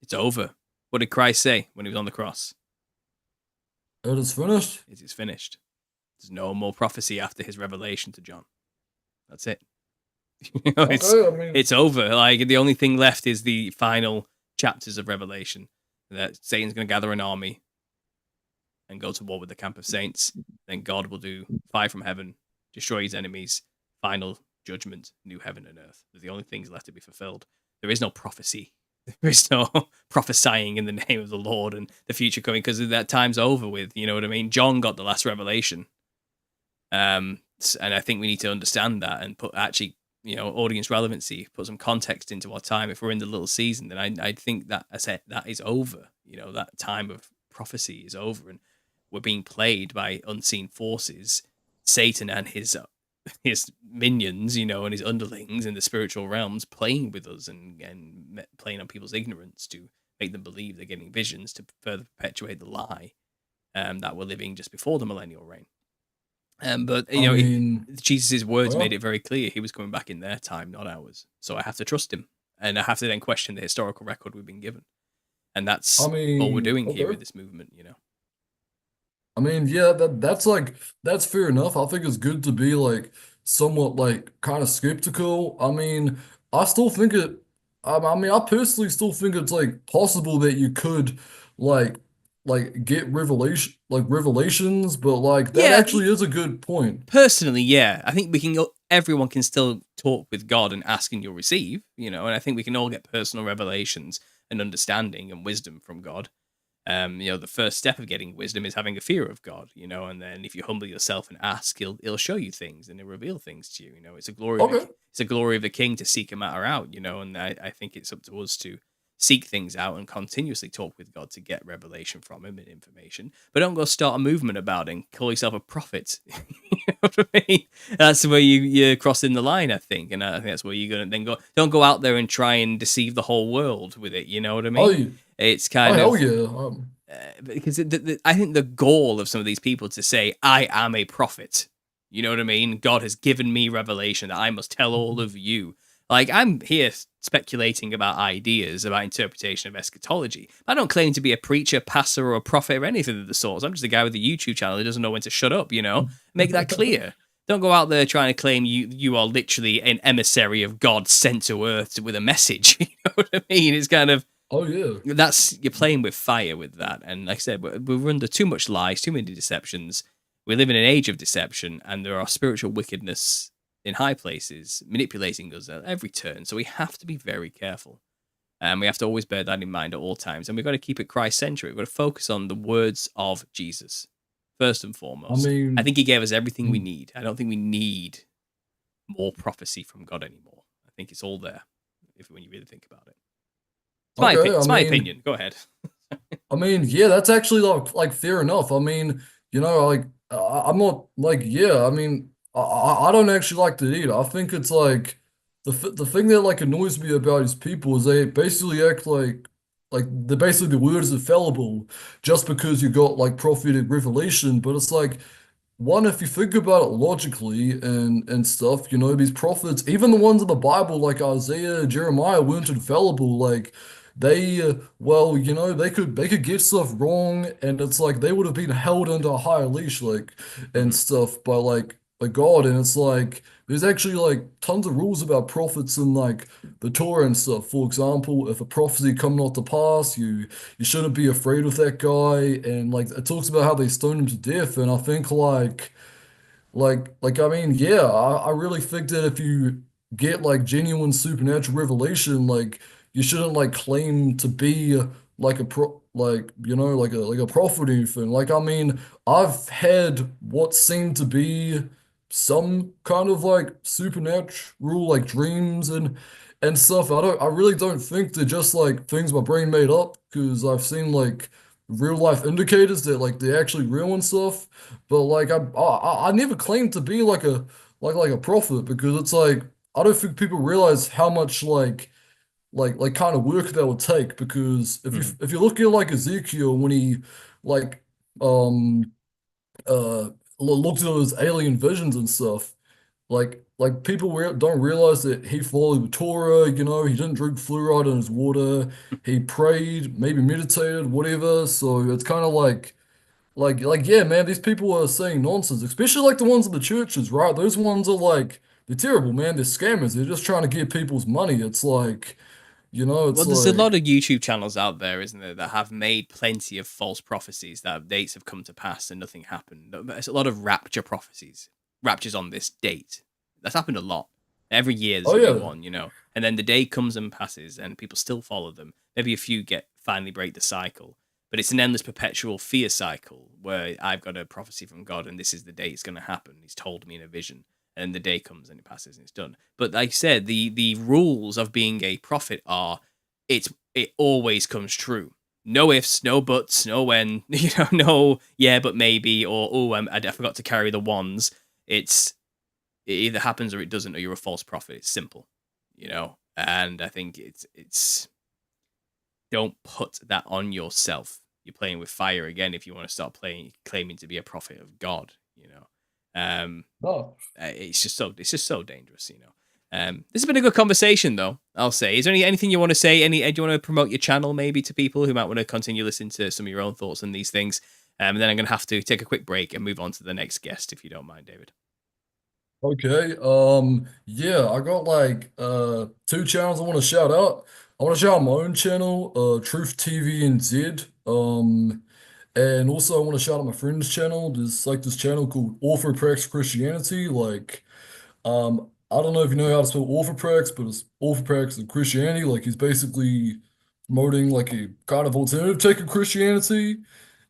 It's over. What did Christ say when he was on the cross? it is finished. It is finished. There's no more prophecy after his revelation to John. That's it. Okay, I mean It's over. Like the only thing left is the final chapters of Revelation. That Satan's going to gather an army and go to war with the camp of saints. Then God will do fire from heaven, destroy his enemies, final judgment, new heaven and earth. They're the only things left to be fulfilled. There is no prophecy. There is no prophesying in the name of the Lord and the future coming because that time's over with. You know what I mean? John got the last revelation. And I think we need to understand that and put actually, audience relevancy, put some context into our time. If we're in the little season, then I think that that is over. That time of prophecy is over, and we're being played by unseen forces, Satan and his minions, and his underlings in the spiritual realms, playing with us and playing on people's ignorance to make them believe they're getting visions to further perpetuate the lie that we're living just before the millennial reign. But I mean Jesus' words made well, it very clear he was coming back in their time, not ours. So I have to trust him, and I have to then question the historical record we've been given, and I that's all we're mean doing here with okay. this movement. I mean, yeah, that's fair enough. I think it's good to be like somewhat like kind of skeptical. I mean, I still think it. I mean, I personally still think it's like possible that you could like get revelations, but like that Yeah, actually is a good point. personally, yeah, I think everyone can still talk with God and ask and you'll receive. And I think we can all get personal revelations and understanding and wisdom from God. The first step of getting wisdom is having a fear of God, and then if you humble yourself and ask, he'll show you things and he'll reveal things to you. It's a glory Okay. it's a glory of the king to seek a matter out, and I think it's up to us to seek things out and continuously talk with God to get revelation from him and information, but don't go start a movement about it and call yourself a prophet. You know what I mean? That's where you're crossing the line, I think. And I think that's where you're going to then go. Don't go out there and try and deceive the whole world with it. You know what I mean? Oh, yeah. It's Oh, kind hell of, yeah. because I think the goal of some of these people to say, I am a prophet. You know what I mean? God has given me revelation that I must tell all of you. Like, I'm here speculating about ideas, about interpretation of eschatology. I don't claim to be a preacher, pastor, or a prophet, or anything of the sort. I'm just a guy with a YouTube channel who doesn't know when to shut up, you know? Make that clear. Don't go out there trying to claim you are literally an emissary of God sent to earth with a message. You know what I mean? It's kind of... Oh, yeah. You're playing with fire with that. And like I said, we're under too much lies, too many deceptions. We live in an age of deception, and there are spiritual wickedness in high places, manipulating us at every turn. So we have to be very careful. And we have to always bear that in mind at all times. And we've got to keep it Christ-centric. We've got to focus on the words of Jesus, first and foremost. I think he gave us everything we need. I don't think we need more prophecy from God anymore. I think it's all there, when you really think about it. It's my opinion. Go ahead. I mean, yeah, that's actually like fair enough. I mean, like I'm not like, yeah, I mean, I don't actually like that either. I think it's like the thing that like annoys me about these people is they basically act like they're basically the word is infallible just because you got like prophetic revelation. But it's like, one, if you think about it logically and stuff, these prophets, even the ones in the Bible like Isaiah, Jeremiah, weren't infallible. Like they, well, they could get stuff wrong, and it's like they would have been held under a higher leash, like and stuff by like God. And it's like there's actually like tons of rules about prophets and like the Torah and stuff. For example, if a prophecy come not to pass, you shouldn't be afraid of that guy. And like it talks about how they stoned him to death. And I think I mean, yeah, I really think that if you get like genuine supernatural revelation, like you shouldn't like claim to be like a pro like like a prophet or anything. Like I mean, I've had what seemed to be some kind of like supernatural like dreams and stuff. I really don't think they're just like things my brain made up, because I've seen like real life indicators that like they're actually real and stuff. But like I never claimed to be like a prophet, because it's like I don't think people realize how much like kind of work that would take. Because if you look at like Ezekiel when he like um looked at those alien visions and stuff, like people don't realize that he followed the Torah. He didn't drink fluoride in his water. He prayed, maybe meditated, whatever. So it's kind of like yeah, man, these people are saying nonsense, especially like the ones in the churches, right? Those ones are like they're terrible, man. They're scammers. They're just trying to get people's money. It's like, it's Well, there's a lot like, of YouTube channels out there, isn't there, that have made plenty of false prophecies that dates have come to pass and nothing happened. There's a lot of rapture prophecies. Rapture's on this date. That's happened a lot. Every year there's oh a new yeah, one, and then the day comes and passes and people still follow them. Maybe a few finally break the cycle, but it's an endless perpetual fear cycle where I've got a prophecy from God and this is the day it's going to happen. He's told me in a vision. And the day comes and it passes and it's done. But like I said, the rules of being a prophet are it always comes true. No ifs, no buts, no when, no yeah, but maybe, or oh, I forgot to carry the wands. It either happens or it doesn't, or you're a false prophet. It's simple, And I think it's don't put that on yourself. You're playing with fire again if you want to start claiming to be a prophet of God, no. It's just so dangerous, This has been a good conversation, though. I'll say. Is there anything you want to say? Do you want to promote your channel maybe to people who might want to continue listening to some of your own thoughts on these things? And then I'm going to have to take a quick break and move on to the next guest, if you don't mind, David. Okay. Yeah, I got like two channels I want to shout out. I want to shout out my own channel, Truth TV and Z. And also I want to shout out my friend's channel. There's like this channel called Orthoprax Christianity. Like, I don't know if you know how to spell Orthoprax, but it's Orthoprax of Christianity. Like he's basically promoting like a kind of alternative take of Christianity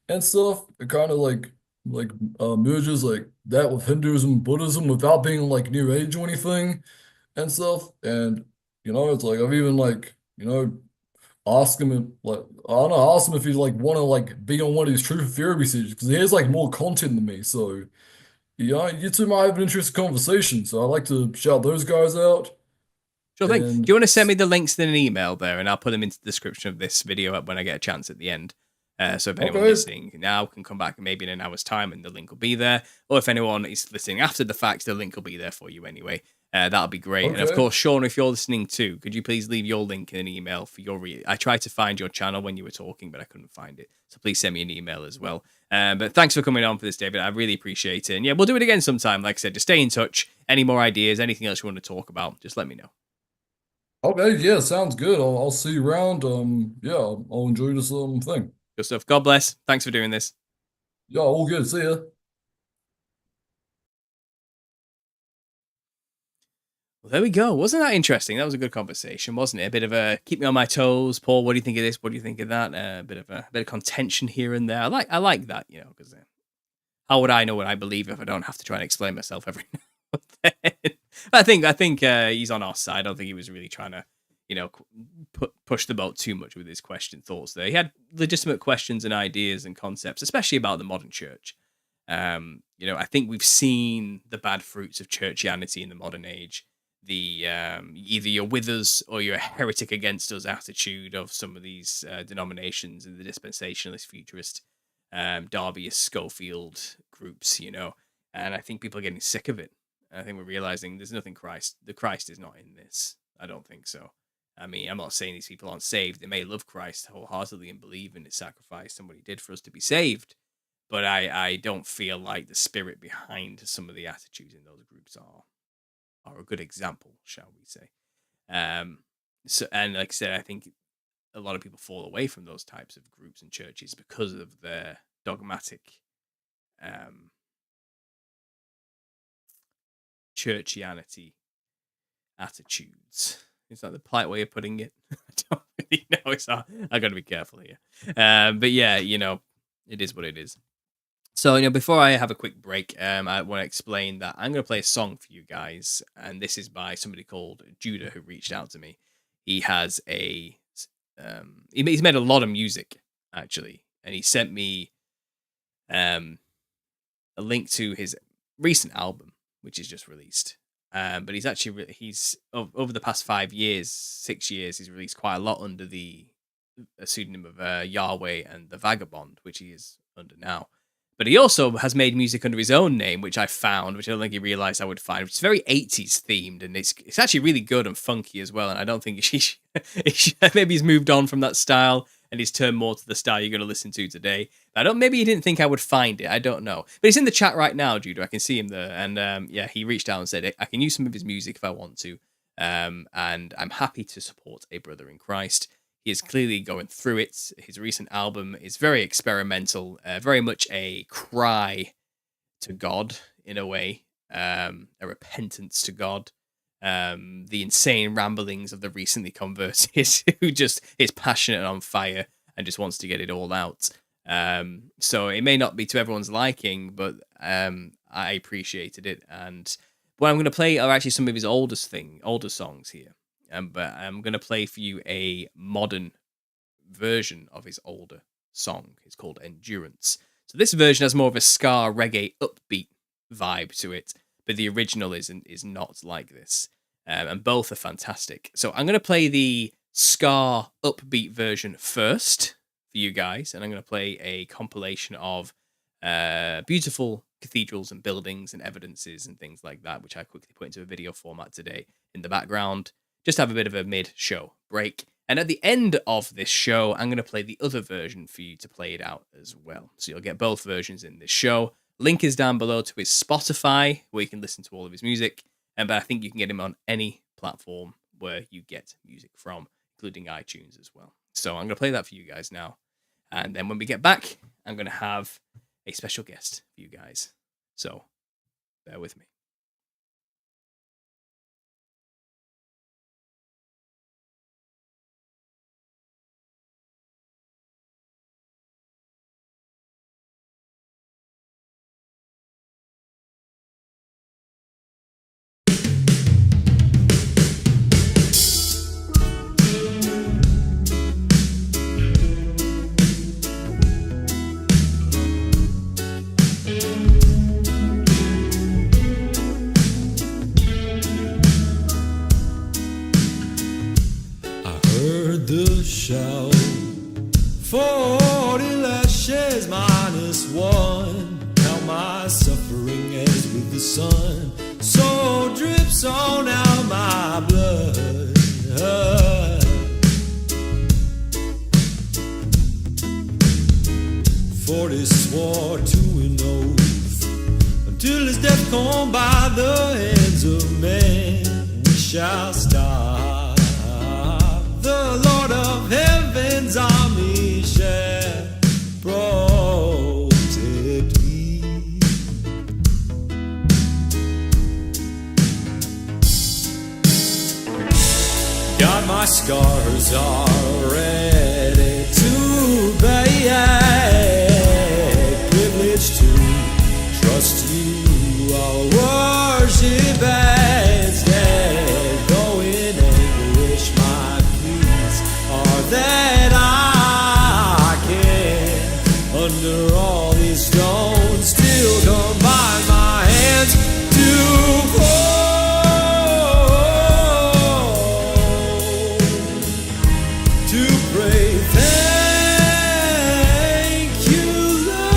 and stuff. It kind of like merges like that with Hinduism and Buddhism without being like New Age or anything and stuff. And it's like I've even like ask him if, like, I don't know, ask him if he'd like want to like be on one of these Truth or Fury series because he has like more content than me. So yeah, you two might have an interesting conversation. So I'd like to shout those guys out. Sure thing. Do And you want to send me the links in an email there, and I'll put them into the description of this video when I get a chance at the end. So if anyone okay, listening now can come back maybe in an hour's time, and the link will be there. Or if anyone is listening after the fact, the link will be there for you anyway. That'll be great. And of okay, course, Sean, if you're listening too, could you please leave your link in an email for your I tried to find your channel when you were talking, but I couldn't find it. So please send me an email as well. But thanks for coming on for this, David. I really appreciate it. And yeah, we'll do it again sometime. Like I said, just stay in touch. Any more ideas, anything else you want to talk about, just let me know. okay, yeah, sounds good. I'll see you around. Yeah, I'll enjoy this thing. Good stuff. God bless. Thanks for doing this. Yeah, all good. See ya. Well, there we go. Wasn't that interesting? That was a good conversation, wasn't it? A bit of a keep me on my toes, Paul. What do you think of this? What do you think of that? A bit of contention here and there. I like that, because how would I know what I believe if I don't have to try and explain myself every now and then? I think he's on our side. I don't think he was really trying to, push the boat too much with his thoughts there. He had legitimate questions and ideas and concepts, especially about the modern church. I think we've seen the bad fruits of churchianity in the modern age. The either you're with us or you're a heretic against us attitude of some of these denominations in the dispensationalist, futurist, Darby, Schofield groups, and I think people are getting sick of it. I think we're realizing there's nothing the Christ is not in this. I don't think so. I mean, I'm not saying these people aren't saved. They may love Christ wholeheartedly and believe in his sacrifice and what he did for us to be saved. But I don't feel like the spirit behind some of the attitudes in those groups are a good example, shall we say. So, and like I said, I think a lot of people fall away from those types of groups and churches because of their dogmatic churchianity attitudes. Is that the polite way of putting it? I don't really know. I got to be careful here. But yeah, it is what it is. So, before I have a quick break, I want to explain that I'm going to play a song for you guys, and this is by somebody called Judah who reached out to me. He has he's made a lot of music, actually, and he sent me a link to his recent album, which is just released. But he's over the past 6 years, he's released quite a lot under the pseudonym of Yahweh and the Vagabond, which he is under now. But he also has made music under his own name, which I found, which I don't think he realized I would find, which is very 80s themed, and it's actually really good and funky as well. And I don't think maybe he's moved on from that style and he's turned more to the style you're going to listen to today. Maybe he didn't think I would find it. I don't know. But he's in the chat right now, Judah. I can see him there. And yeah, he reached out and said, I can use some of his music if I want to. And I'm happy to support a brother in Christ. He is clearly going through it. His recent album is very experimental, very much a cry to God in a way, a repentance to God. The insane ramblings of the recently converted who just is passionate and on fire and just wants to get it all out. So it may not be to everyone's liking, but I appreciated it. And what I'm going to play are actually some of his older songs here. But I'm going to play for you a modern version of his older song. It's called Endurance. So this version has more of a ska reggae upbeat vibe to it, but the original is not like this. And both are fantastic. So I'm going to play the ska upbeat version first for you guys, and I'm going to play a compilation of beautiful cathedrals and buildings and evidences and things like that, which I quickly put into a video format today in the background. Just have a bit of a mid-show break. And at the end of this show, I'm going to play the other version for you to play it out as well. So you'll get both versions in this show. Link is down below to his Spotify, where you can listen to all of his music. But I think you can get him on any platform where you get music from, including iTunes as well. So I'm going to play that for you guys now. And then when we get back, I'm going to have a special guest for you guys. So bear with me. heard the shout. 40 lashes -1. Now my suffering ends with the sun. So drips on out my blood. 40 swore to an oath, until his death come by the hands of men, we shall stop. The Lord of Heaven's army shall protect me. God, my scars are ready to bear. Privilege to trust you, I'll worship instead. Though in anguish my pleas are that I can, under all these stones, still combine my hands to pray. Thank you, Lord.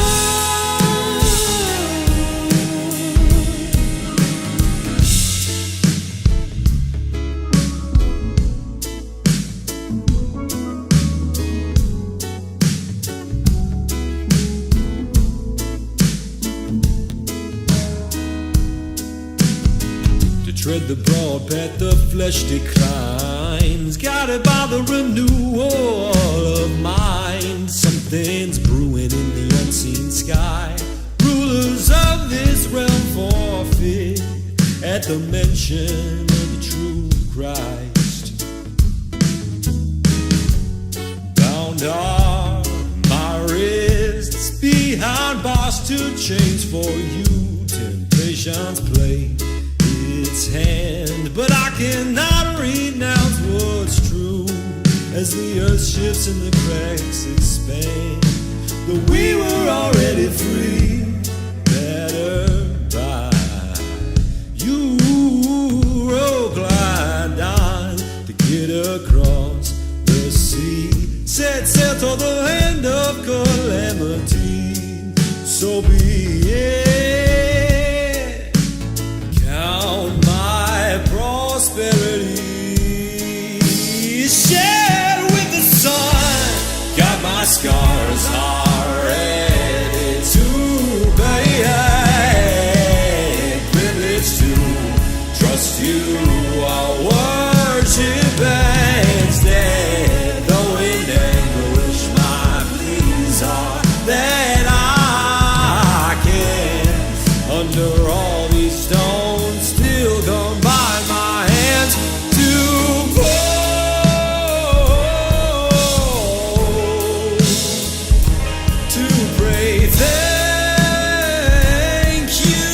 To tread the broad path the flesh declines, guided by the renewal of mind. Something's brewing in the unseen sky. Rulers of this realm forfeit at the mention of the true Christ. Bound are my wrists behind bars to chains for you. Temptations play its hand, but I cannot renounce what's true. As the earth shifts and the cracks expand, though we were already free, better by you roll glide on to get across the sea. Set sail toward the land of calamity. So be it. Count my prosperity, shared with the sun. Got my scars are ready to bear. Privilege to trust you, I'll worship instead. Though in anguish my pleas are that I can, under all these stones, still combine my hands to pray. Thank you,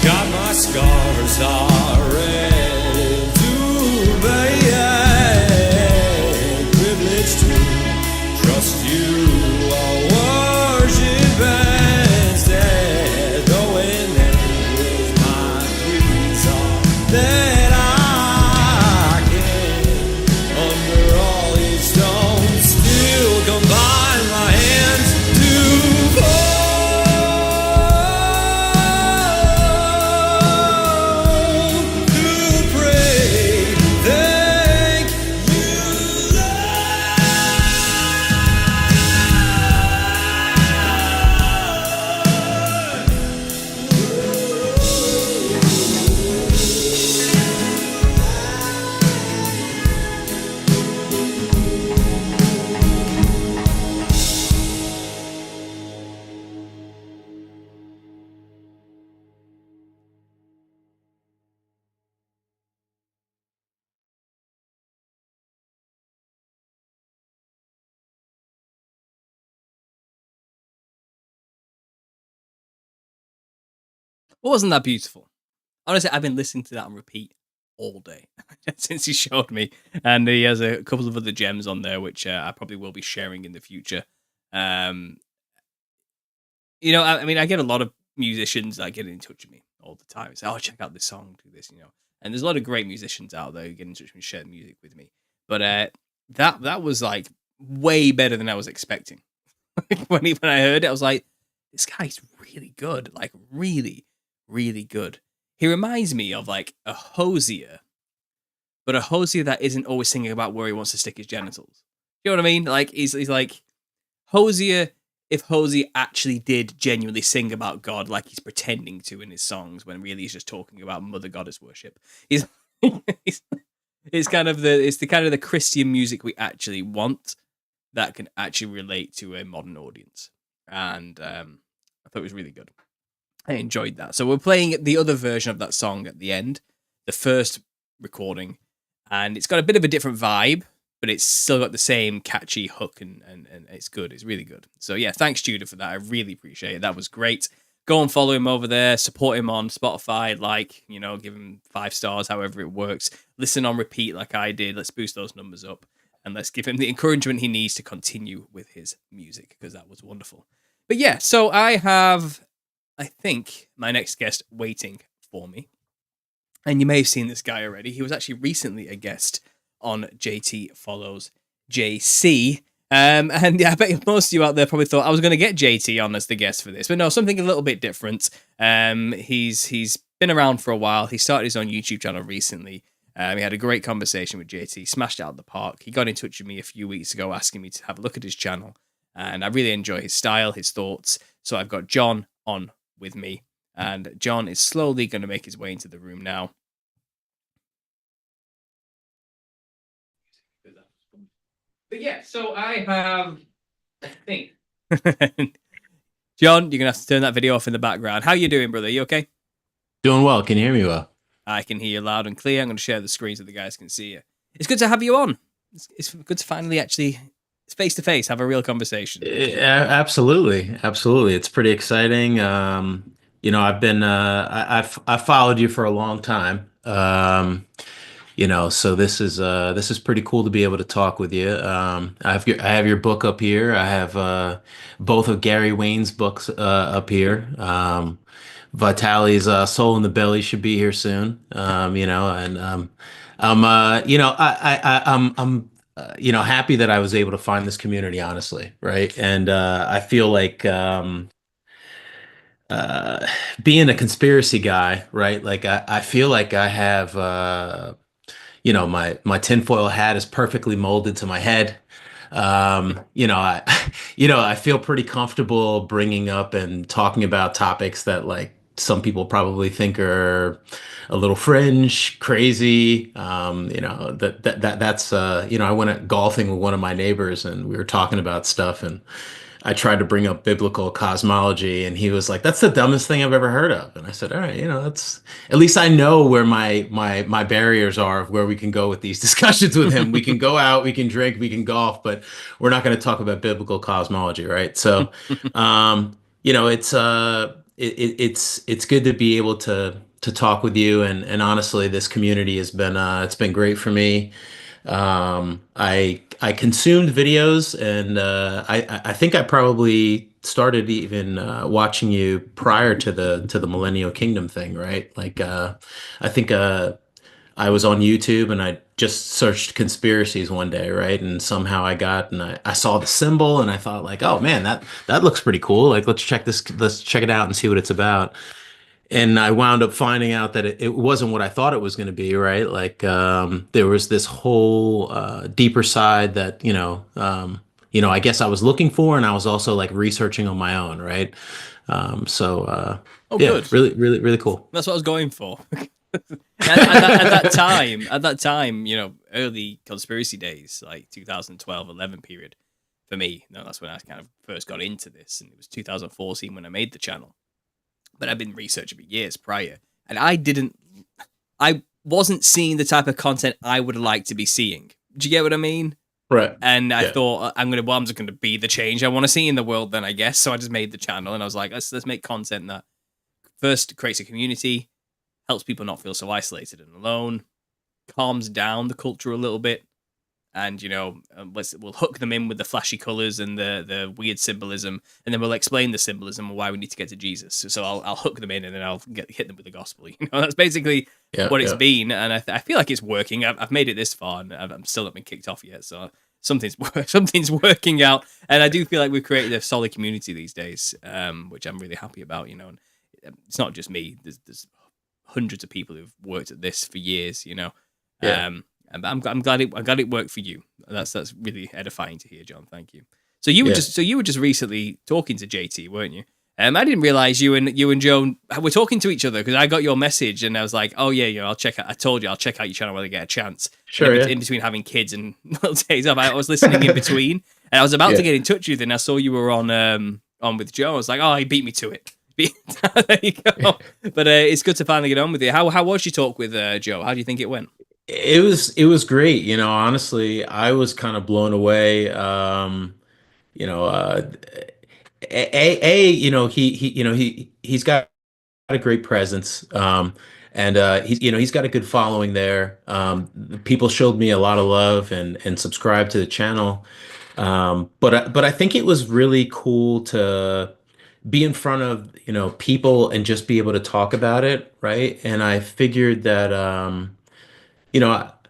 God, my scars are ready to bear. Privilege to trust you, I'll worship instead. Though in anguish my pleas are that I can, under all these stones, still combine my hands to pour. Wasn't that beautiful? Honestly, I've been listening to that on repeat all day since he showed me. And he has a couple of other gems on there, which I probably will be sharing in the future. I mean, I get a lot of musicians that get in touch with me all the time. Say, "Oh, check out this song, do this," And there's a lot of great musicians out there who get in touch with me and share music with me. But that was like way better than I was expecting. when I heard it, I was like, this guy's really good. Like, really, really good. He reminds me of like a Hosier, but a Hosier that isn't always singing about where he wants to stick his genitals. You know what I mean? Like, he's like Hosier if Hosier actually did genuinely sing about God like he's pretending to in his songs, when really he's just talking about Mother Goddess worship. It's kind of the Christian music we actually want that can actually relate to a modern audience. And I thought it was really good. I enjoyed that. So we're playing the other version of that song at the end, the first recording, and it's got a bit of a different vibe, but it's still got the same catchy hook, and it's good. It's really good. So yeah, thanks, Judah, for that. I really appreciate it. That was great. Go and follow him over there. Support him on Spotify. Give him 5 stars, however it works. Listen on repeat like I did. Let's boost those numbers up. And let's give him the encouragement he needs to continue with his music, because that was wonderful. But yeah, so I have, I think, my next guest waiting for me. And you may have seen this guy already. He was actually recently a guest on JT Follows JC. And yeah, I bet most of you out there probably thought I was going to get JT on as the guest for this. But no, something a little bit different. He's been around for a while. He started his own YouTube channel recently. We had a great conversation with JT, smashed it out of the park. He got in touch with me a few weeks ago asking me to have a look at his channel. And I really enjoy his style, his thoughts. So I've got John on with me. And John is slowly going to make his way into the room now. But yeah, so I have, I think. John, you're going to have to turn that video off in the background. How you doing, brother? You okay? Doing well. Can you hear me well? I can hear you loud and clear. I'm going to share the screen so the guys can see you. It's good to have you on. It's good to finally actually, face to face, have a real conversation. Absolutely. It's pretty exciting. I've been, I've followed you for a long time. So this is pretty cool to be able to talk with you. I have your book up here. I have both of Gary Wayne's books up here. Vitali's Soul in the Belly should be here soon. I'm happy that I was able to find this community, honestly, right? And I feel like being a conspiracy guy, right? Like I feel like I have my tinfoil hat is perfectly molded to my head. I feel pretty comfortable bringing up and talking about topics that like some people probably think are a little fringe, crazy. I went golfing with one of my neighbors and we were talking about stuff, and I tried to bring up biblical cosmology, and he was like, "That's the dumbest thing I've ever heard of." And I said, "All right, that's at least I know where my barriers are of where we can go with these discussions with him. We can go out, we can drink, we can golf, but we're not going to talk about biblical cosmology, right?" So, it's good to be able to talk with you, and honestly, this community has been it's been great for me. I consumed videos, and I think I probably started even watching you prior to the Millennial Kingdom thing, right? Like I think I was on YouTube and I just searched conspiracies one day, right? And somehow I saw the symbol and I thought like, oh man, that looks pretty cool. Like let's check it out and see what it's about. And I wound up finding out that it wasn't what I thought it was going to be, right? Like there was this whole deeper side that I guess I was looking for, and I was also like researching on my own, right? Good. Really, really, really cool. That's what I was going for. at that time, early conspiracy days, like 2012-11 period, for me, that's when I kind of first got into this, and it was 2014 when I made the channel. But I've been researching for years prior, and I wasn't seeing the type of content I would like to be seeing. Do you get what I mean? Right. And I thought I'm just going to be the change I want to see in the world then, I guess. So I just made the channel, and I was like, let's make content that first creates a community, helps people not feel so isolated and alone, calms down the culture a little bit, and we'll hook them in with the flashy colors and the weird symbolism, and then we'll explain the symbolism and why we need to get to Jesus. So I'll hook them in, and then I'll hit them with the gospel. That's basically what it's been, and I feel like it's working. I've made it this far, and I'm still not been kicked off yet. So something's working out, and I do feel like we've created a solid community these days, which I'm really happy about. And it's not just me. There's hundreds of people who've worked at this for years. I'm glad it worked for you. That's really edifying to hear, John. Thank you. So you were just recently talking to JT, weren't you? I didn't realize you and Joan were talking to each other, because I got your message and I was like, oh yeah, I'll check out. I told you I'll check out your channel when I get a chance. Sure. In between having kids and little days off, I was listening in between, and I was about to get in touch with you, and I saw you were on with Joe. I was like, oh, he beat me to it. There you go. But it's good to finally get on with you. How was your talk with Joe? How do you think it went? It was great. Honestly, I was kind of blown away. He's got a great presence. And he's got a good following there. People showed me a lot of love and subscribed to the channel. But I think it was really cool to be in front of, people and just be able to talk about it, right? And I figured that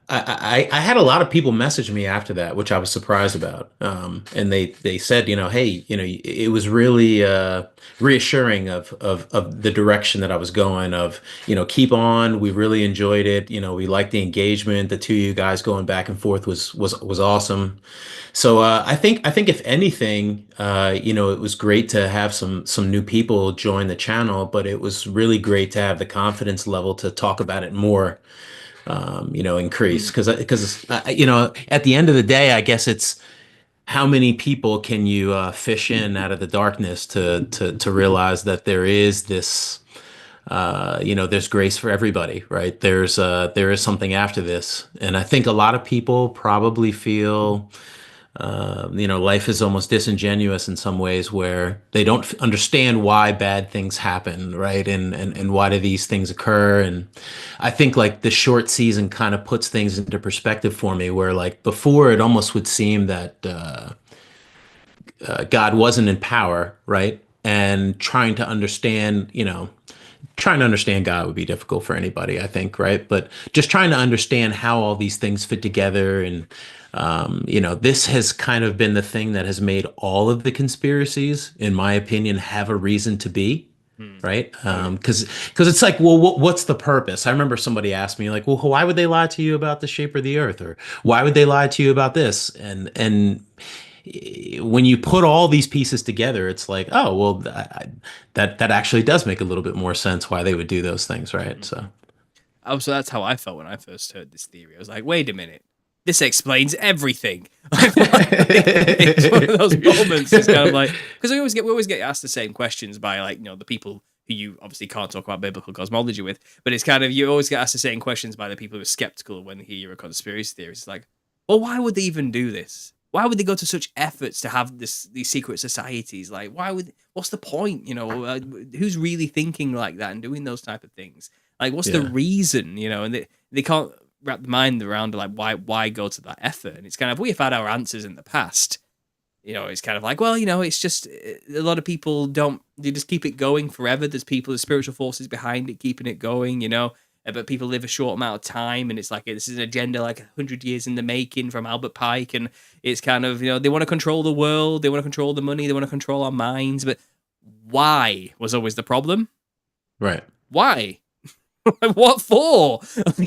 I had a lot of people message me after that, which I was surprised about. And they said, hey, it was really reassuring of the direction that I was going, of, keep on. We really enjoyed it. We liked the engagement. The two of you guys going back and forth was awesome. So I think if anything, it was great to have some new people join the channel, but it was really great to have the confidence level to talk about it more. Increase, because at the end of the day, I guess it's how many people can you fish in out of the darkness to realize that there is this, there's grace for everybody, right? There is something after this, and I think a lot of people probably feel, life is almost disingenuous in some ways, where they don't understand why bad things happen, right? And why do these things occur? And I think like the short season kind of puts things into perspective for me, where like before it almost would seem that God wasn't in power, right? And trying to understand God would be difficult for anybody, I think, right? But just trying to understand how all these things fit together, and this has kind of been the thing that has made all of the conspiracies, in my opinion, have a reason to be, right? Because it's like, well, what's the purpose? I remember somebody asked me, like, well, why would they lie to you about the shape of the earth, or why would they lie to you about this? And when you put all these pieces together, it's like, oh, well, that actually does make a little bit more sense why they would do those things, right? So that's how I felt when I first heard this theory. I was like, wait a minute. This explains everything. It's one of those moments. It's kind of like, because we always get asked the same questions by, like, the people who you obviously can't talk about biblical cosmology with, but it's kind of, you always get asked the same questions by the people who are skeptical when they hear you're a conspiracy theorist. It's like, well, why would they even do this? Why would they go to such efforts to have these secret societies? Like, what's the point? Who's really thinking like that and doing those type of things? Like, what's the reason? And they can't wrap their mind around, like, why go to that effort? And it's kind of, we have had our answers in the past. It's kind of like, well, it's just a lot of people they just keep it going forever. There's spiritual forces behind it, keeping it going, but people live a short amount of time, and it's like, this is an agenda like 100 years in the making from Albert Pike, and it's kind of, they want to control the world, they want to control the money, they want to control our minds, but why was always the problem? Right. Why? What for?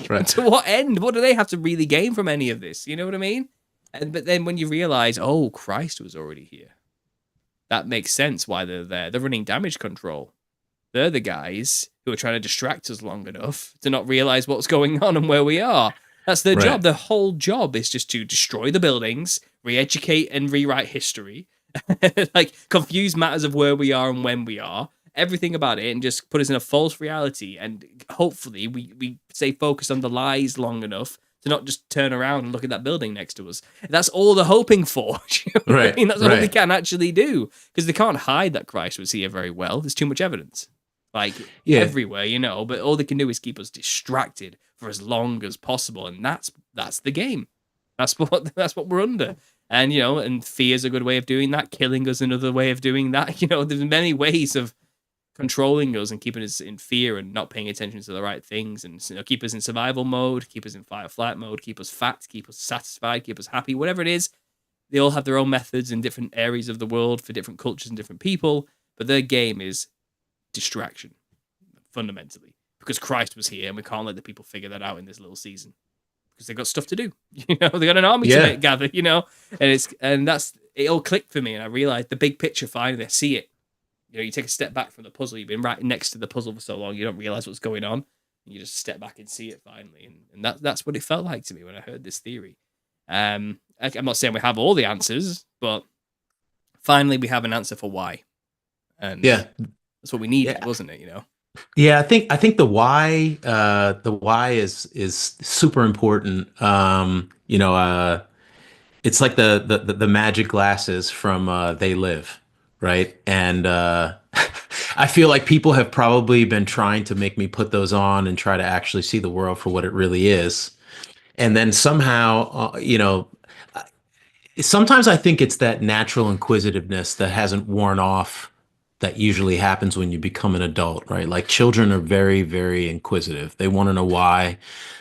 Right. To what end? What do they have to really gain from any of this? You know what I mean? But then when you realize, oh, Christ was already here, that makes sense why they're there. They're running damage control. They're the guys who are trying to distract us long enough to not realize what's going on and where we are. That's their job. Their whole job is just to destroy the buildings, re-educate and rewrite history, like confuse matters of where we are and when we are, everything about it, and just put us in a false reality. And hopefully we stay focused on the lies long enough to not just turn around and look at that building next to us. That's all they're hoping for. Right. I mean, that's all they can actually do, because they can't hide that Christ was here very well. There's too much evidence. like Yeah. everywhere, you know, but all they can do is keep us distracted for as long as possible. And that's the game. That's what we're under. And, you know, and fear is a good way of doing that. Killing us another way of doing that. You know, there's many ways of controlling us and keeping us in fear and not paying attention to the right things, and, you know, keep us in survival mode, keep us in fight or flight mode, keep us fat, keep us satisfied, keep us happy, whatever it is. They all have their own methods in different areas of the world for different cultures and different people, but their game is distraction, fundamentally, because Christ was here and we can't let the people figure that out in this little season because they've got stuff to do. You know, they got an army to gather, you know, and it all clicked for me, and I realized the big picture finally. I see it. You know, you take a step back from the puzzle. You've been right next to the puzzle for so long, you don't realize what's going on. You just step back and see it finally, and that's what it felt like to me when I heard this theory. I'm not saying we have all the answers, but finally we have an answer for why, and that's what we needed, wasn't it? You know. Yeah, I think the why is super important. You know, it's like the magic glasses from They Live. Right. And I feel like people have probably been trying to make me put those on and try to actually see the world for what it really is. And then somehow, you know, sometimes I think it's that natural inquisitiveness that hasn't worn off that usually happens when you become an adult, right? Like children are very, very inquisitive. They want to know why.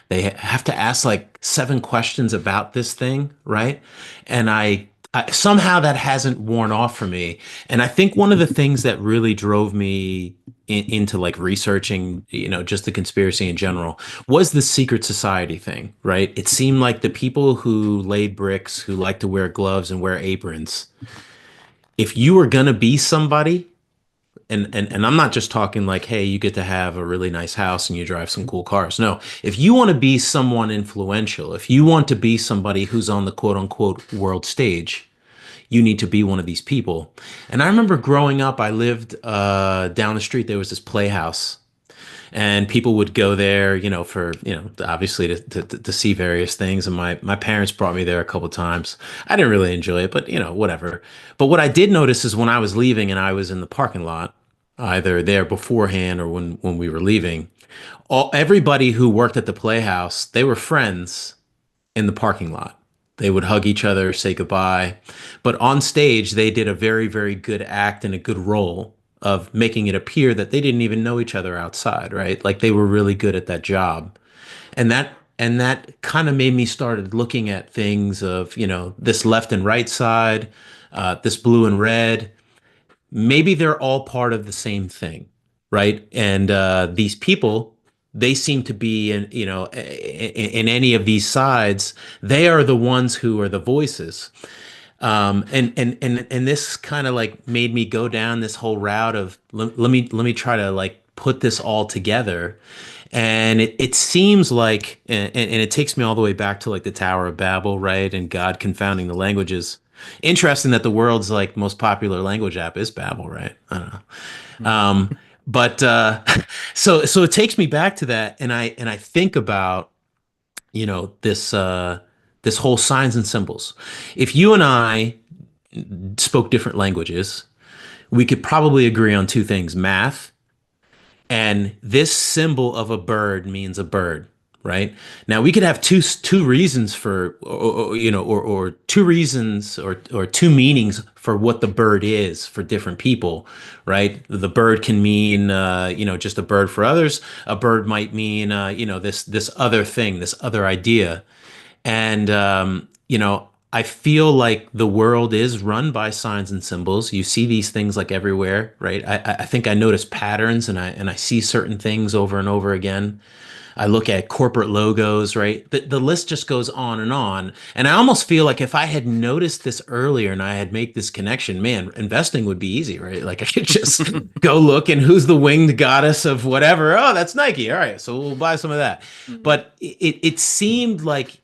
They have to ask like 7 questions about this thing, right? And I somehow that hasn't worn off for me. And I think one of the things that really drove me into like researching, you know, just the conspiracy in general was the secret society thing, right? It seemed like the people who laid bricks, who like to wear gloves and wear aprons, if you were going to be somebody, and I'm not just talking like, hey, you get to have a really nice house and you drive some cool cars. No, if you want to be someone influential, if you want to be somebody who's on the quote unquote world stage, you need to be one of these people. And I remember growing up, I lived down the street. There was this playhouse, and people would go there, you know, for, you know, obviously to see various things. And my parents brought me there a couple of times. I didn't really enjoy it, but, you know, whatever. But what I did notice is when I was leaving and I was in the parking lot, either there beforehand or when we were leaving, everybody who worked at the playhouse, they were friends in the parking lot. They would hug each other, say goodbye. But on stage, they did a very, very good act and a good role of making it appear that they didn't even know each other outside, right? Like they were really good at that job. And that kind of made me started looking at things of, you know, this left and right side, this blue and red. Maybe they're all part of the same thing, right? And these people, they seem to be in, you know, in any of these sides, they are the ones who are the voices. And this kind of like made me go down this whole route of let me try to like put this all together. And it seems like, and it takes me all the way back to like the Tower of Babel, right? And God confounding the languages. Interesting that the world's like most popular language app is Babel, right? I don't know. But so it takes me back to that, and I think about, you know, this whole signs and symbols. If you and I spoke different languages, we could probably agree on 2 things: math, and this symbol of a bird means a bird. Right now, we could have two reasons for, you know, or 2 reasons or 2 meanings for what the bird is for different people. Right, the bird can mean, you know, just a bird for others. A bird might mean, you know, this other thing, this other idea. And you know, I feel like the world is run by signs and symbols. You see these things like everywhere, right? I think I notice patterns, and I see certain things over and over again. I look at corporate logos, right? The list just goes on. And I almost feel like if I had noticed this earlier and I had made this connection, man, investing would be easy, right? Like I could just go look and who's the winged goddess of whatever. Oh, that's Nike. All right, so we'll buy some of that. But it seemed like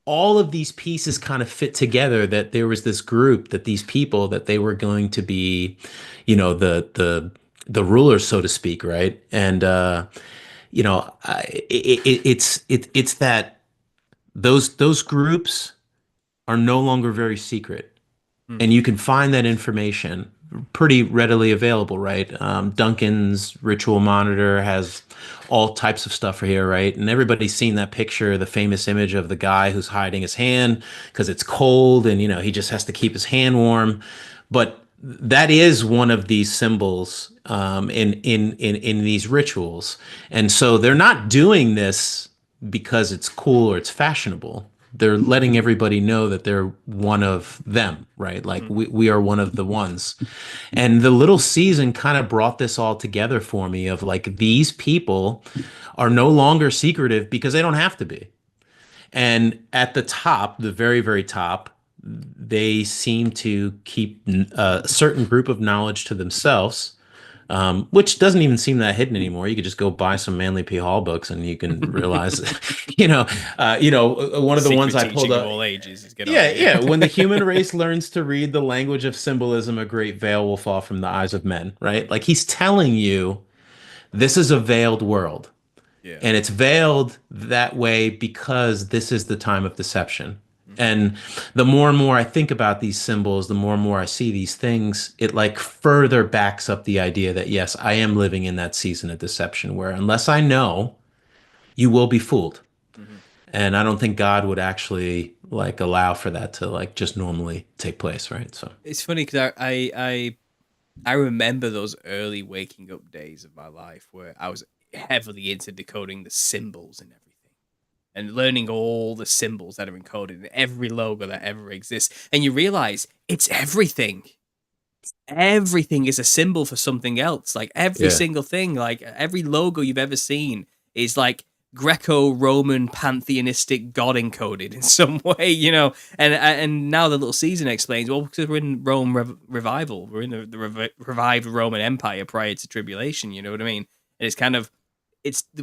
all of these pieces kind of fit together, that there was this group, that these people, that they were going to be, you know, the rulers, so to speak, right? And you know, it's that those groups are no longer very secret, and you can find that information pretty readily available, right? Duncan's Ritual Monitor has all types of stuff for here, right? And everybody's seen that picture, the famous image of the guy who's hiding his hand because it's cold and, he just has to keep his hand warm. But that is one of these symbols in these rituals. And so they're not doing this because it's cool or it's fashionable. They're letting everybody know that they're one of them, right? Like we are one of the ones. And the little season kind of brought this all together for me of like, these people are no longer secretive because they don't have to be. And at the top, the very, very top, they seem to keep a certain group of knowledge to themselves, which doesn't even seem that hidden anymore. You could just go buy some Manly P. Hall books, and you can realize, one of the ones I pulled up. All ages is Yeah. When the human race learns to read the language of symbolism, a great veil will fall from the eyes of men. Right? Like he's telling you, this is a veiled world, and it's veiled that way because this is the time of deception. And the more and more I think about these symbols, the more and more I see these things, it like further backs up the idea that, yes, I am living in that season of deception where unless I know, you will be fooled. And I don't think God would actually like allow for that to like just normally take place, right? So it's funny because I remember those early waking up days of my life where I was heavily into decoding the symbols and everything. And learning all the symbols that are encoded in every logo that ever exists. And you realize it's everything. Everything is a symbol for something else. Like every single thing, like every logo you've ever seen is like Greco-Roman pantheistic god encoded in some way, And now the little season explains, well, because we're in Rome revival. We're in the revived Roman Empire prior to tribulation, you know what I mean? And it's kind of,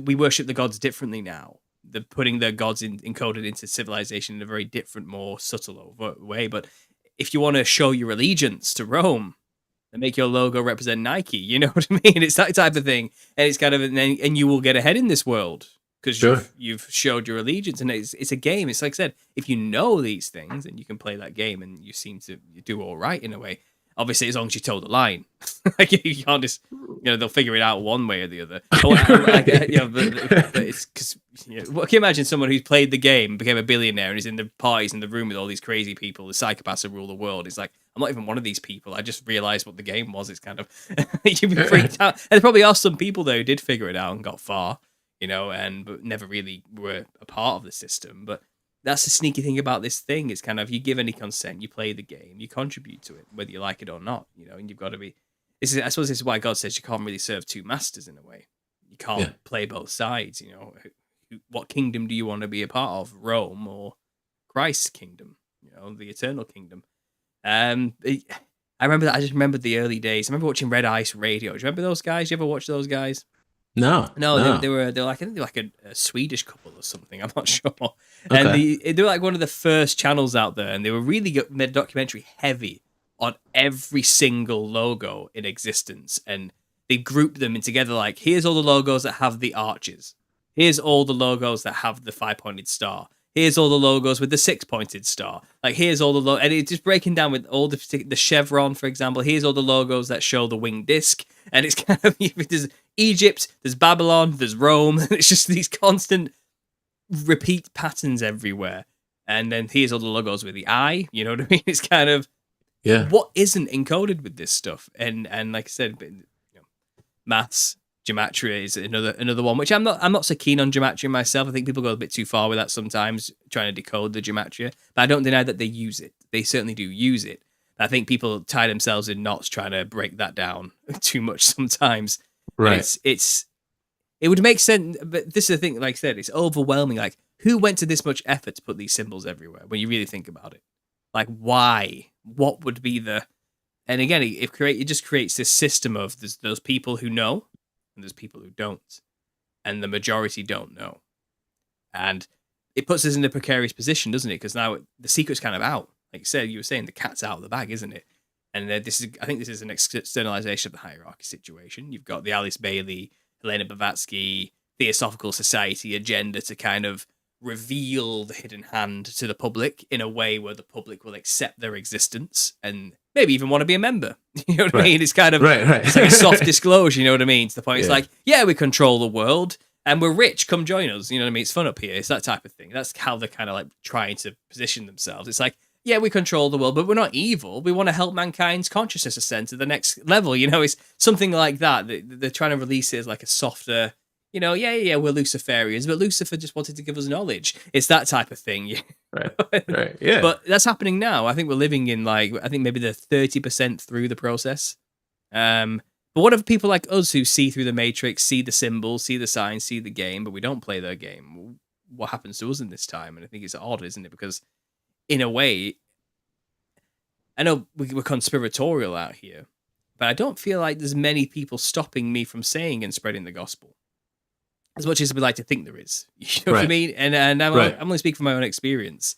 we worship the gods differently now. They're putting their gods encoded into civilization in a very different, more subtle way. But if you want to show your allegiance to Rome, then make your logo represent Nike. You know what I mean? It's that type of thing, and it's kind of, and you will get ahead in this world because you've showed your allegiance, and it's a game. It's like I said, if you know these things, then you can play that game, and you seem to do all right in a way. Obviously, as long as you toe the line, like you can't just, they'll figure it out one way or the other. But it's because, can you imagine someone who's played the game, became a billionaire, and is in the parties in the room with all these crazy people, the psychopaths who rule the world? It's like, I'm not even one of these people. I just realized what the game was. It's kind of, you'd be freaked out. And there probably are some people though who did figure it out and got far, but never really were a part of the system. But that's the sneaky thing about this thing. It's kind of, you give any consent, you play the game, you contribute to it, whether you like it or not, and you've got to be, I suppose this is why God says you can't really serve two masters in a way. You can't play both sides, What kingdom do you want to be a part of? Rome or Christ's kingdom, the eternal kingdom. I just remembered the early days. I remember watching Red Ice Radio. Do you remember those guys? You ever watch those guys? No. They were like, I think they're like a Swedish couple or something. I'm not sure. And they were like one of the first channels out there, and they were really made documentary heavy on every single logo in existence, and they grouped them in together. Like, here's all the logos that have the arches. Here's all the logos that have the 5-pointed star. Here's all the logos with the 6-pointed star. Like, here's all the and it's just breaking down with all the chevron, for example. Here's all the logos that show the winged disc, and it's kind of, there's Egypt, there's Babylon, there's Rome. It's just these constant repeat patterns everywhere. And then here's all the logos with the eye. You know what I mean? It's kind of, what isn't encoded with this stuff? And like I said, maths, gematria is another one, which I'm not so keen on gematria myself. I think people go a bit too far with that sometimes, trying to decode the gematria. But I don't deny that they use it. They certainly do use it. I think people tie themselves in knots trying to break that down too much sometimes. Right. It would make sense, but this is the thing, like I said, it's overwhelming. Like, who went to this much effort to put these symbols everywhere when you really think about it? Like, why? What would be the... And again, it just creates this system of there's those people who know, and there's people who don't. And the majority don't know. And it puts us in a precarious position, doesn't it? Because now the secret's kind of out. Like you were saying, the cat's out of the bag, isn't it? And I think this is an externalization of the hierarchy situation. You've got the Alice Bailey, Helena Blavatsky, Theosophical Society agenda to kind of reveal the hidden hand to the public in a way where the public will accept their existence and maybe even want to be a member. You know what I Right. mean? It's kind of Right. it's like a soft disclosure. You know what I mean? To the point, it's Yeah. like, yeah, we control the world and we're rich. Come join us. You know what I mean? It's fun up here. It's that type of thing. That's how they're kind of like trying to position themselves. It's like, yeah, we control the world, but we're not evil. We want to help mankind's consciousness ascend to the next level. You know, it's something like that. They're trying to release it as like a softer, you know, yeah, we're Luciferians, but Lucifer just wanted to give us knowledge. It's that type of thing. Right. Yeah. But that's happening now. I think we're living in I think maybe they're 30% through the process. But what of people like us who see through the matrix, see the symbols, see the signs, see the game, but we don't play their game? What happens to us in this time? And I think it's odd, isn't it? Because in a way, I know we're conspiratorial out here, but I don't feel like there's many people stopping me from saying and spreading the gospel as much as we like to think there is. You know what I mean? And I'm only speaking from my own experience.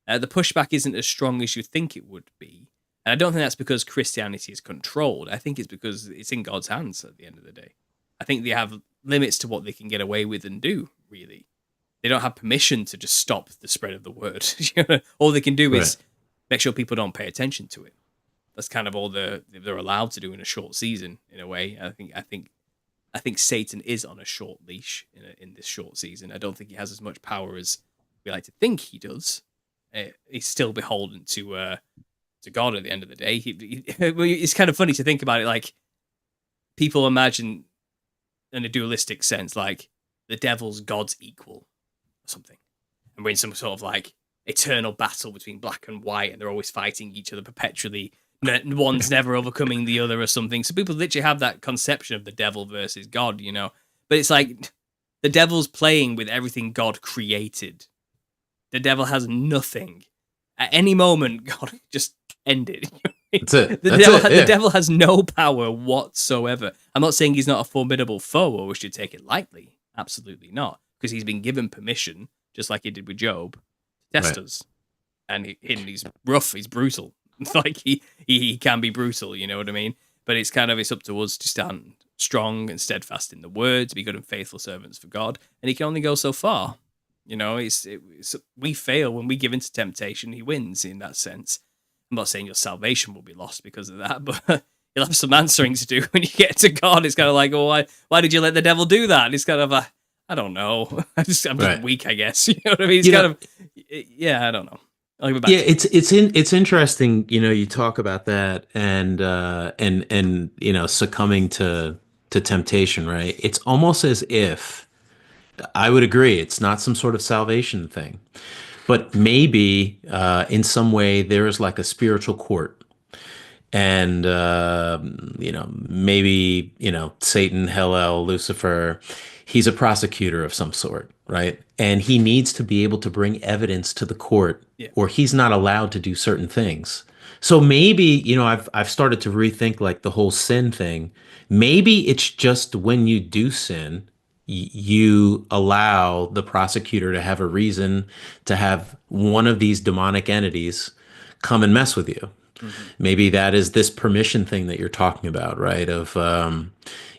The pushback isn't as strong as you think it would be. And I don't think that's because Christianity is controlled. I think it's because it's in God's hands at the end of the day. I think they have limits to what they can get away with and do, really. They don't have permission to just stop the spread of the word. All they can do is make sure people don't pay attention to it. That's kind of all they're allowed to do in a short season, in a way. I think Satan is on a short leash in this short season. I don't think he has as much power as we like to think he does. He's still beholden to God at the end of the day. It's kind of funny to think about it. Like, people imagine in a dualistic sense, like the devil's God's equal or something, and we're in some sort of like eternal battle between black and white, and they're always fighting each other perpetually. One's never overcoming the other or something. So people literally have that conception of the devil versus God, you know. But it's like the devil's playing with everything God created. The devil has nothing. At any moment, God just ended. That's it. The devil has no power whatsoever. I'm not saying he's not a formidable foe or we should take it lightly. Absolutely not. Because he's been given permission, just like he did with Job, to test us. And he's rough, he's brutal. Like he can be brutal, you know what I mean? But it's up to us to stand strong and steadfast in the word, to be good and faithful servants for God. And he can only go so far. You know, we fail when we give into temptation. He wins in that sense. I'm not saying your salvation will be lost because of that, but you'll have some answering to do when you get to God. It's kind of like, oh, why did you let the devil do that? And it's kind of I don't know. I'm just weak, I guess. You know what I mean? It's I don't know. It's interesting. You know, you talk about that and you know, succumbing to temptation, right? It's almost as if, I would agree, it's not some sort of salvation thing, but maybe in some way there is like a spiritual court, and you know, maybe, you know, Satan, Hellel, Lucifer, he's a prosecutor of some sort, right? And he needs to be able to bring evidence to the court, or he's not allowed to do certain things. So maybe, you know, I've started to rethink like the whole sin thing. Maybe it's just when you do sin, you allow the prosecutor to have a reason to have one of these demonic entities come and mess with you. Mm-hmm. Maybe that is this permission thing that you're talking about, right? Of,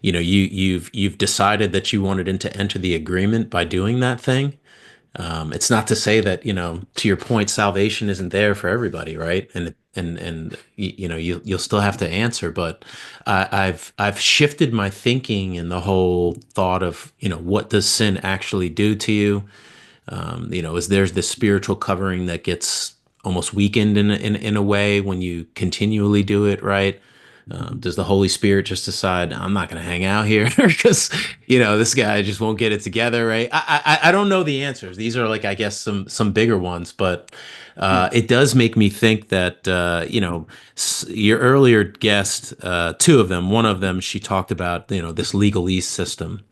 you know, you've decided that you wanted to enter the agreement by doing that thing. It's not to say that, you know, to your point, salvation isn't there for everybody, right? And you know, you'll still have to answer, but I've shifted my thinking in the whole thought of, you know, what does sin actually do to you? You know, there's this spiritual covering that gets almost weakened in a way when you continually do it, right? Does the Holy Spirit just decide, I'm not going to hang out here because, you know, this guy just won't get it together, right? I don't know the answers. These are like, I guess, some bigger ones, but it does make me think that, you know, your earlier guest, two of them, one of them, she talked about, you know, this legalese system,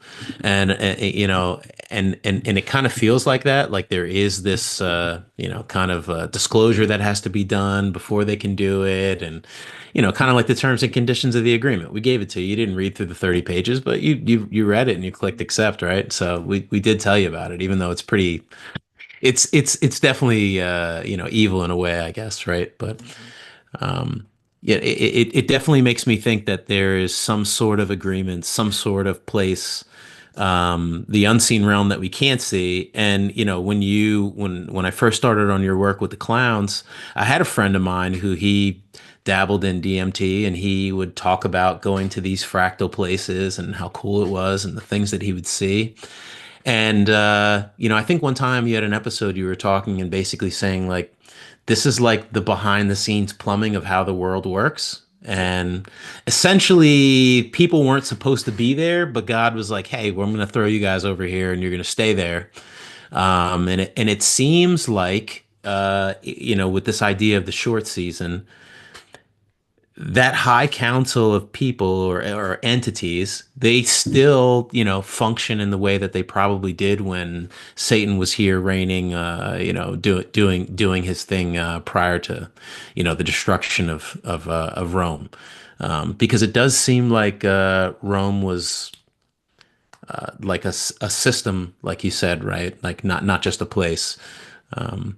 and you know, and it kind of feels like that, like there is this, you know, kind of disclosure that has to be done before they can do it, and you know, kind of like the terms and conditions of the agreement. We gave it to you. You didn't read through the 30 pages, but you read it and you clicked accept, right? So we did tell you about it, even though it's pretty. It's definitely you know, evil in a way, I guess, right? But yeah, it definitely makes me think that there is some sort of agreement, some sort of place, the unseen realm that we can't see. And you know, when I first started on your work with the clowns, I had a friend of mine who he dabbled in DMT, and he would talk about going to these fractal places and how cool it was and the things that he would see. And I think one time you had an episode you were talking and basically saying like, this is like the behind the scenes plumbing of how the world works. And essentially, people weren't supposed to be there, but God was like, "Hey, well, I'm going to throw you guys over here, and you're going to stay there." And it seems like, with this idea of the short season, that high council of people or entities, they still, function in the way that they probably did when Satan was here reigning, doing his thing prior to, the destruction of Rome, because it does seem like Rome was like a system, like you said, right? Like not just a place. Mhm.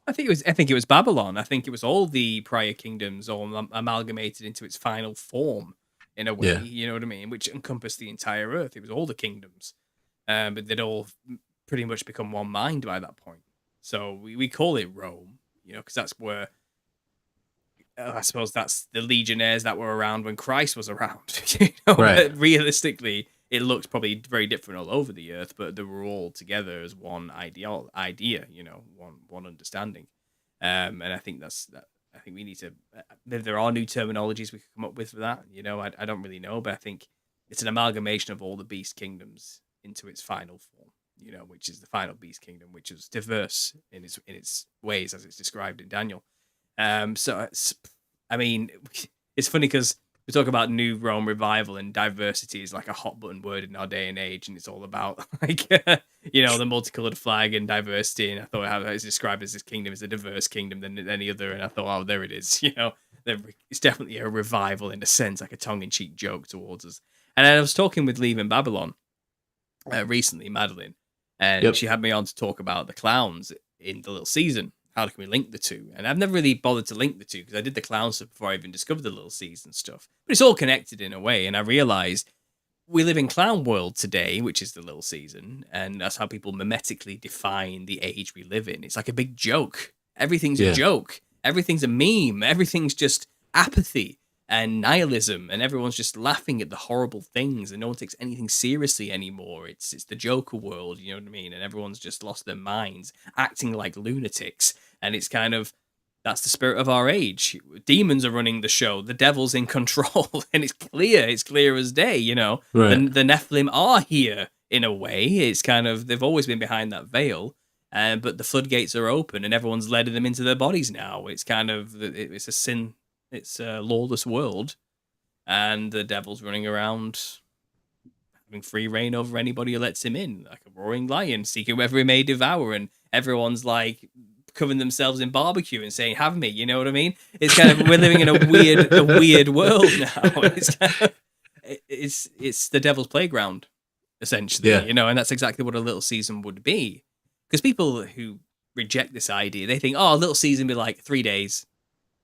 I think it was Babylon. I think it was all the prior kingdoms all amalgamated into its final form in a way. Yeah. You know what I mean? Which encompassed the entire earth. It was all the kingdoms, but they'd all pretty much become one mind by that point. So we call it Rome, because that's where I suppose that's the legionnaires that were around when Christ was around. Right. But realistically, it looked probably very different all over the earth, but they were all together as one idea, one understanding. And I think I think we need to. There are new terminologies we could come up with for that. I don't really know, but I think it's an amalgamation of all the beast kingdoms into its final form. Which is the final beast kingdom, which is diverse in its ways as it's described in Daniel. It's funny because we talk about New Rome revival, and diversity is like a hot button word in our day and age, and it's all about the multicolored flag and diversity. And I thought how it's described as this kingdom is a diverse kingdom than any other, and I thought, oh, there it is. It's definitely a revival in a sense, like a tongue-in-cheek joke towards us. And I was talking with Leaving Babylon recently, Madeline, and Yep. she had me on to talk about the clowns in the Little Season. How can we link the two? And I've never really bothered to link the two because I did the clown stuff before I even discovered the Little Season stuff. But it's all connected in a way. And I realized we live in clown world today, which is the Little Season. And that's how people mimetically define the age we live in. It's like a big joke. Everything's Yeah. a joke. Everything's a meme. Everything's just apathy and nihilism. And everyone's just laughing at the horrible things. And no one takes anything seriously anymore. It's the Joker world, you know what I mean? And everyone's just lost their minds, acting like lunatics. And it's kind of, that's the spirit of our age. Demons are running the show. The devil's in control. And it's clear as day, Right. The Nephilim are here in a way. It's kind of, they've always been behind that veil. But the floodgates are open and everyone's letting them into their bodies now. It's kind of, it's a sin. It's a lawless world, and the devil's running around having free reign over anybody who lets him in, like a roaring lion, seeking whoever he may devour, and everyone's like covering themselves in barbecue and saying, "Have me," you know what I mean? It's kind of, we're living in a weird world now. It's kind of, it's the devil's playground, essentially, Yeah. and that's exactly what a Little Season would be. Because people who reject this idea, they think, oh, a Little Season be like 3 days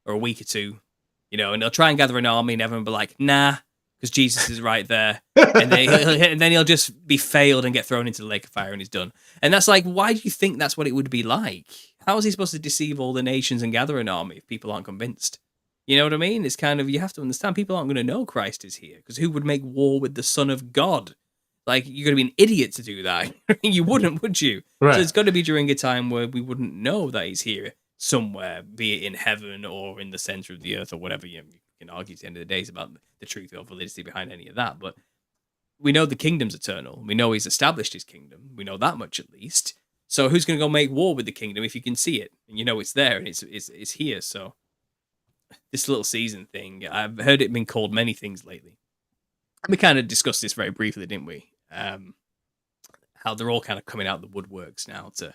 or a week or two. And they'll try and gather an army, and everyone will be like, nah, because Jesus is right there. And then he'll just be failed and get thrown into the lake of fire, and he's done. And that's like, why do you think that's what it would be like? How is he supposed to deceive all the nations and gather an army if people aren't convinced? You know what I mean? It's kind of, you have to understand, people aren't going to know Christ is here, because who would make war with the Son of God? Like, you're going to be an idiot to do that. You wouldn't, would you? Right. So it's got to be during a time where we wouldn't know that he's here somewhere, be it in heaven or in the center of the earth or whatever. You can argue at the end of the day about the truth or validity behind any of that, but we know the kingdom's eternal. We know he's established his kingdom. We know that much at least. So who's going to go make war with the kingdom if you can see it and it's there and it's here? So this Little Season thing, I've heard it been called many things lately. We kind of discussed this very briefly, didn't we? How they're all kind of coming out the woodworks now to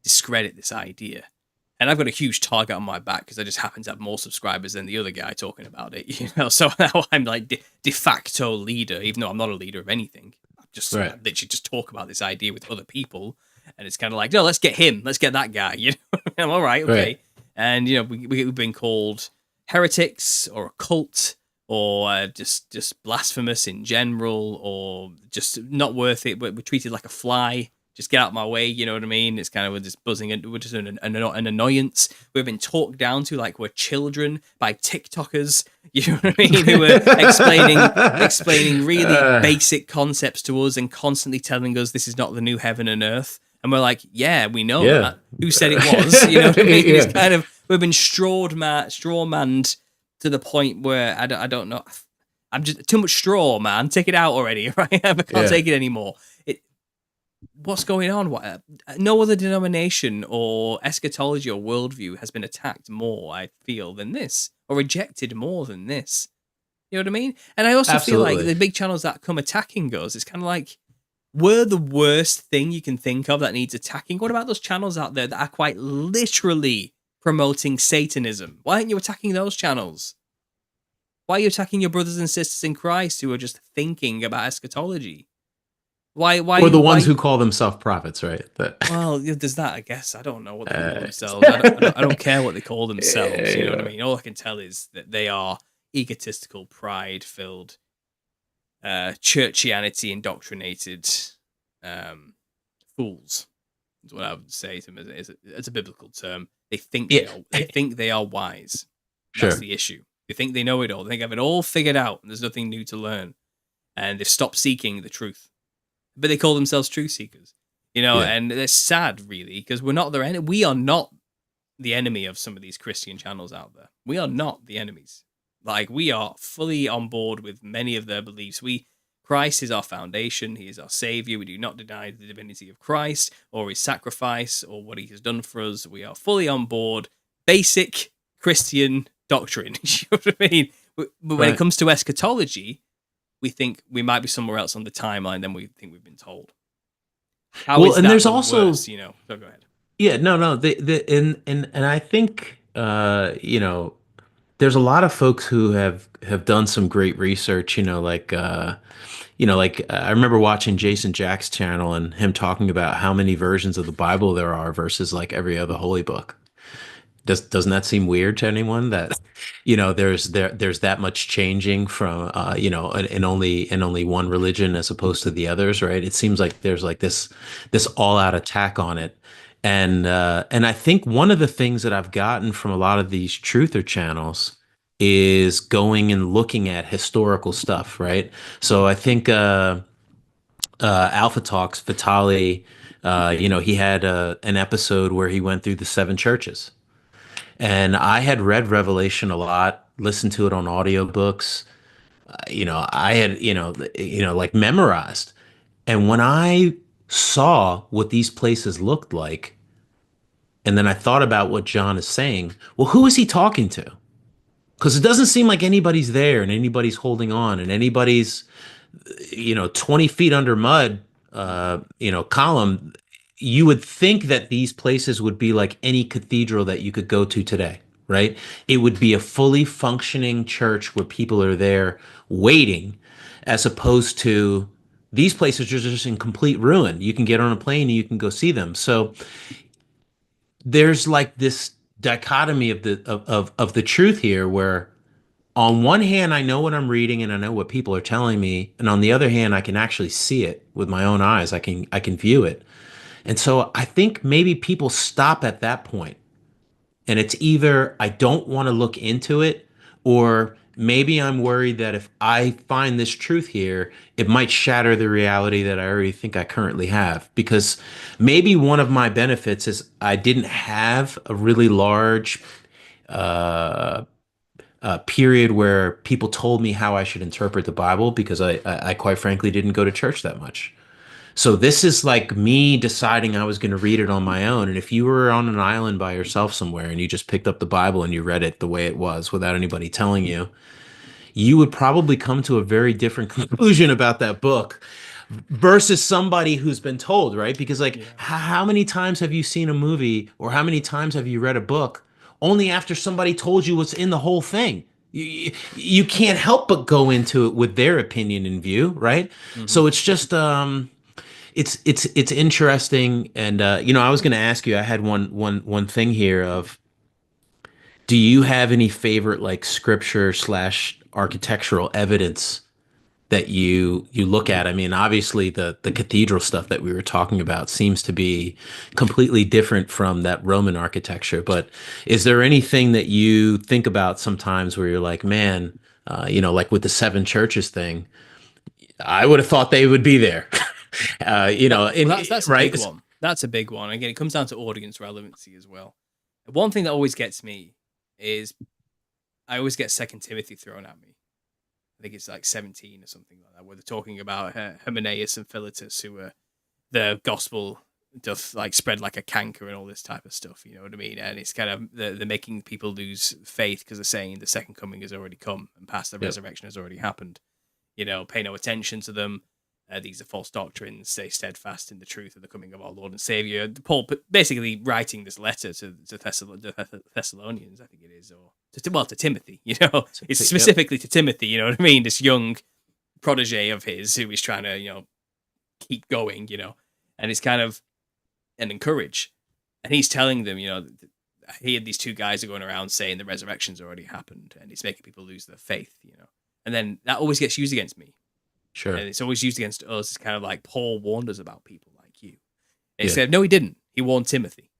discredit this idea. And I've got a huge target on my back because I just happen to have more subscribers than the other guy talking about it, So now I'm like de facto leader, even though I'm not a leader of anything. I literally just talk about this idea with other people, and it's kind of like, no, let's get him, let's get that guy. I'm all right, okay. Right. And we've been called heretics or a cult or just blasphemous in general, or just not worth it. But we're treated like a fly Just get out of my way, you know what I mean? It's kind of, we're just buzzing, and we're just an annoyance. We've been talked down to like we're children by TikTokers, you know what I mean? Who are explaining really basic concepts to us and constantly telling us this is not the new heaven and earth. And we're like, yeah, we know that. Who said it was? You know what I mean? It's kind of, we've been straw-manned to the point where I don't know. I'm just too much straw, man. Take it out already, right? I can't take it anymore. What's going on? No other denomination or eschatology or worldview has been attacked more, I feel, than this, or rejected more than this. You know what I mean? And I also feel like the big channels that come attacking us, it's kind of like, we're the worst thing you can think of that needs attacking. What about those channels out there that are quite literally promoting Satanism? Why aren't you attacking those channels? Why are you attacking your brothers and sisters in Christ who are just thinking about eschatology? Why? Or the ones who call themselves prophets, right? Well, there's that, I guess. I don't know what they call themselves. I don't care what they call themselves. You know what I mean? All I can tell is that they are egotistical, pride-filled, churchianity indoctrinated fools. Is what I would say to them as a biblical term. They think they are wise. That's the issue. They think they know it all. They think they have it all figured out, and there's nothing new to learn. And they've stopped seeking the truth. But they call themselves truth seekers, you know, and it's sad, really, because we're not their enemy. We are not the enemy of some of these Christian channels out there. We are not the enemies. Like, we are fully on board with many of their beliefs. Christ is our foundation. He is our savior. We do not deny the divinity of Christ or his sacrifice or what he has done for us. We are fully on board. Basic Christian doctrine. You know what I mean? But when it comes to eschatology, we think we might be somewhere else on the timeline than we think we've been told. How is that there's also worse, you know? So go ahead. Yeah, no, and I think you know, there's a lot of folks who have done some great research. I remember watching Jason Jack's channel and him talking about how many versions of the Bible there are versus like every other holy book. Doesn't that seem weird to anyone that, you know, there's that much changing from, in only one religion as opposed to the others, right? It seems like there's like this all out attack on it. And I think one of the things that I've gotten from a lot of these truther channels is going and looking at historical stuff, right? So I think Alpha Talks, Vitali, he had an episode where he went through the 7 churches. And I had read Revelation a lot, listened to it on audiobooks. I had, like memorized. And when I saw what these places looked like, and then I thought about what John is saying, well, who is he talking to? Because it doesn't seem like anybody's there and anybody's holding on and anybody's, 20 feet under mud, column. You would think that these places would be like any cathedral that you could go to today, right? It would be a fully functioning church where people are there waiting, as opposed to these places are just in complete ruin. You can get on a plane and you can go see them. So there's like this dichotomy of the truth here, where on one hand, I know what I'm reading and I know what people are telling me, and on the other hand, I can actually see it with my own eyes. I can view it. And so I think maybe people stop at that point, and it's either I don't want to look into it, or maybe I'm worried that if I find this truth here, it might shatter the reality that I already think I currently have. Because maybe one of my benefits is I didn't have a really large period where people told me how I should interpret the Bible, because I quite frankly didn't go to church that much. So this is like me deciding I was going to read it on my own. And if you were on an island by yourself somewhere and you just picked up the Bible and you read it the way it was without anybody telling you, you would probably come to a very different conclusion about that book versus somebody who's been told, right? Because how many times have you seen a movie, or how many times have you read a book only after somebody told you what's in the whole thing? You can't help but go into it with their opinion in view, right? Mm-hmm. So it's just it's interesting. And I was going to ask you, I had one thing here of, do you have any favorite like scripture / architectural evidence that you look at? I mean, obviously the cathedral stuff that we were talking about seems to be completely different from that Roman architecture. But is there anything that you think about sometimes where you're like, man, like with the seven churches thing, I would have thought they would be there. That's a right? big one. That's a big one. Again, it comes down to audience relevancy as well. One thing that always gets me is I always get 2 Timothy thrown at me. I think it's like 17 or something like that, where they're talking about Hymenaeus and Philetus, who are the gospel doth like spread like a canker and all this type of stuff. You know what I mean? And it's kind of they're making people lose faith because they're saying the second coming has already come and past the resurrection has already happened. Pay no attention to them. These are false doctrines. Stay steadfast in the truth of the coming of our Lord and Savior. Paul basically writing this letter to Thessalonians, I think it is, or to Timothy. It's specifically to Timothy. You know what I mean? This young protege of his who is trying to keep going. And it's kind of and encourage. And he's telling them, he and these two guys are going around saying the resurrection's already happened, and it's making people lose their faith. And then that always gets used against me. Sure. And it's always used against us. It's kind of like Paul warned us about people like you. And he said, no, he didn't. He warned Timothy.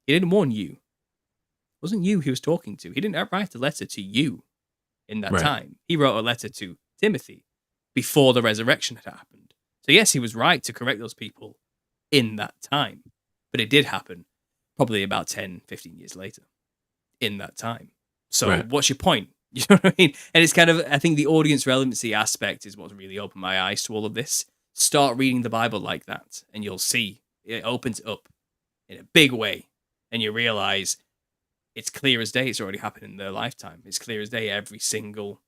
He didn't warn you. It wasn't you he was talking to. He didn't write a letter to you in that time. He wrote a letter to Timothy before the resurrection had happened. So yes, he was right to correct those people in that time. But it did happen probably about 10, 15 years later in that time. So what's your point? You know what I mean? And it's kind of, I think the audience relevancy aspect is what's really opened my eyes to all of this. Start reading the Bible like that, and you'll see it opens up in a big way. And you realize it's clear as day. It's already happened in their lifetime. It's clear as day. Every single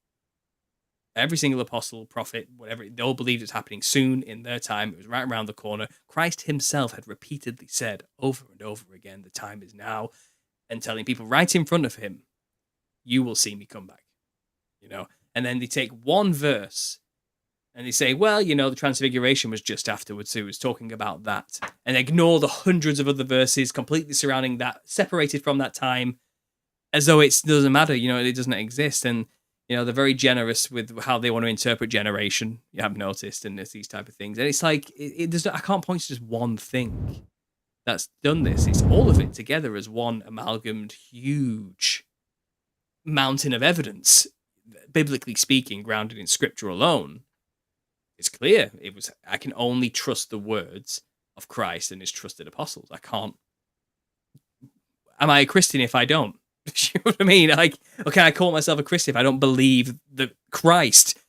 apostle, prophet, whatever, they all believed it's happening soon in their time. It was right around the corner. Christ himself had repeatedly said over and over again, the time is now, and telling people right in front of him, you will see me come back, and then they take one verse and they say, well, the transfiguration was just afterwards. So it was talking about that, and ignore the hundreds of other verses completely surrounding that, separated from that time, as though it doesn't matter, it doesn't exist. And, they're very generous with how they want to interpret generation. You have noticed, and there's these type of things. And it's like, I can't point to just one thing that's done this. It's all of it together as one amalgamated huge mountain of evidence, biblically speaking, grounded in scripture alone. It's clear. I can only trust the words of Christ and his trusted apostles. I can't. Am I a Christian if I don't? You know what I mean? Like, okay, I call myself a Christian if I don't believe that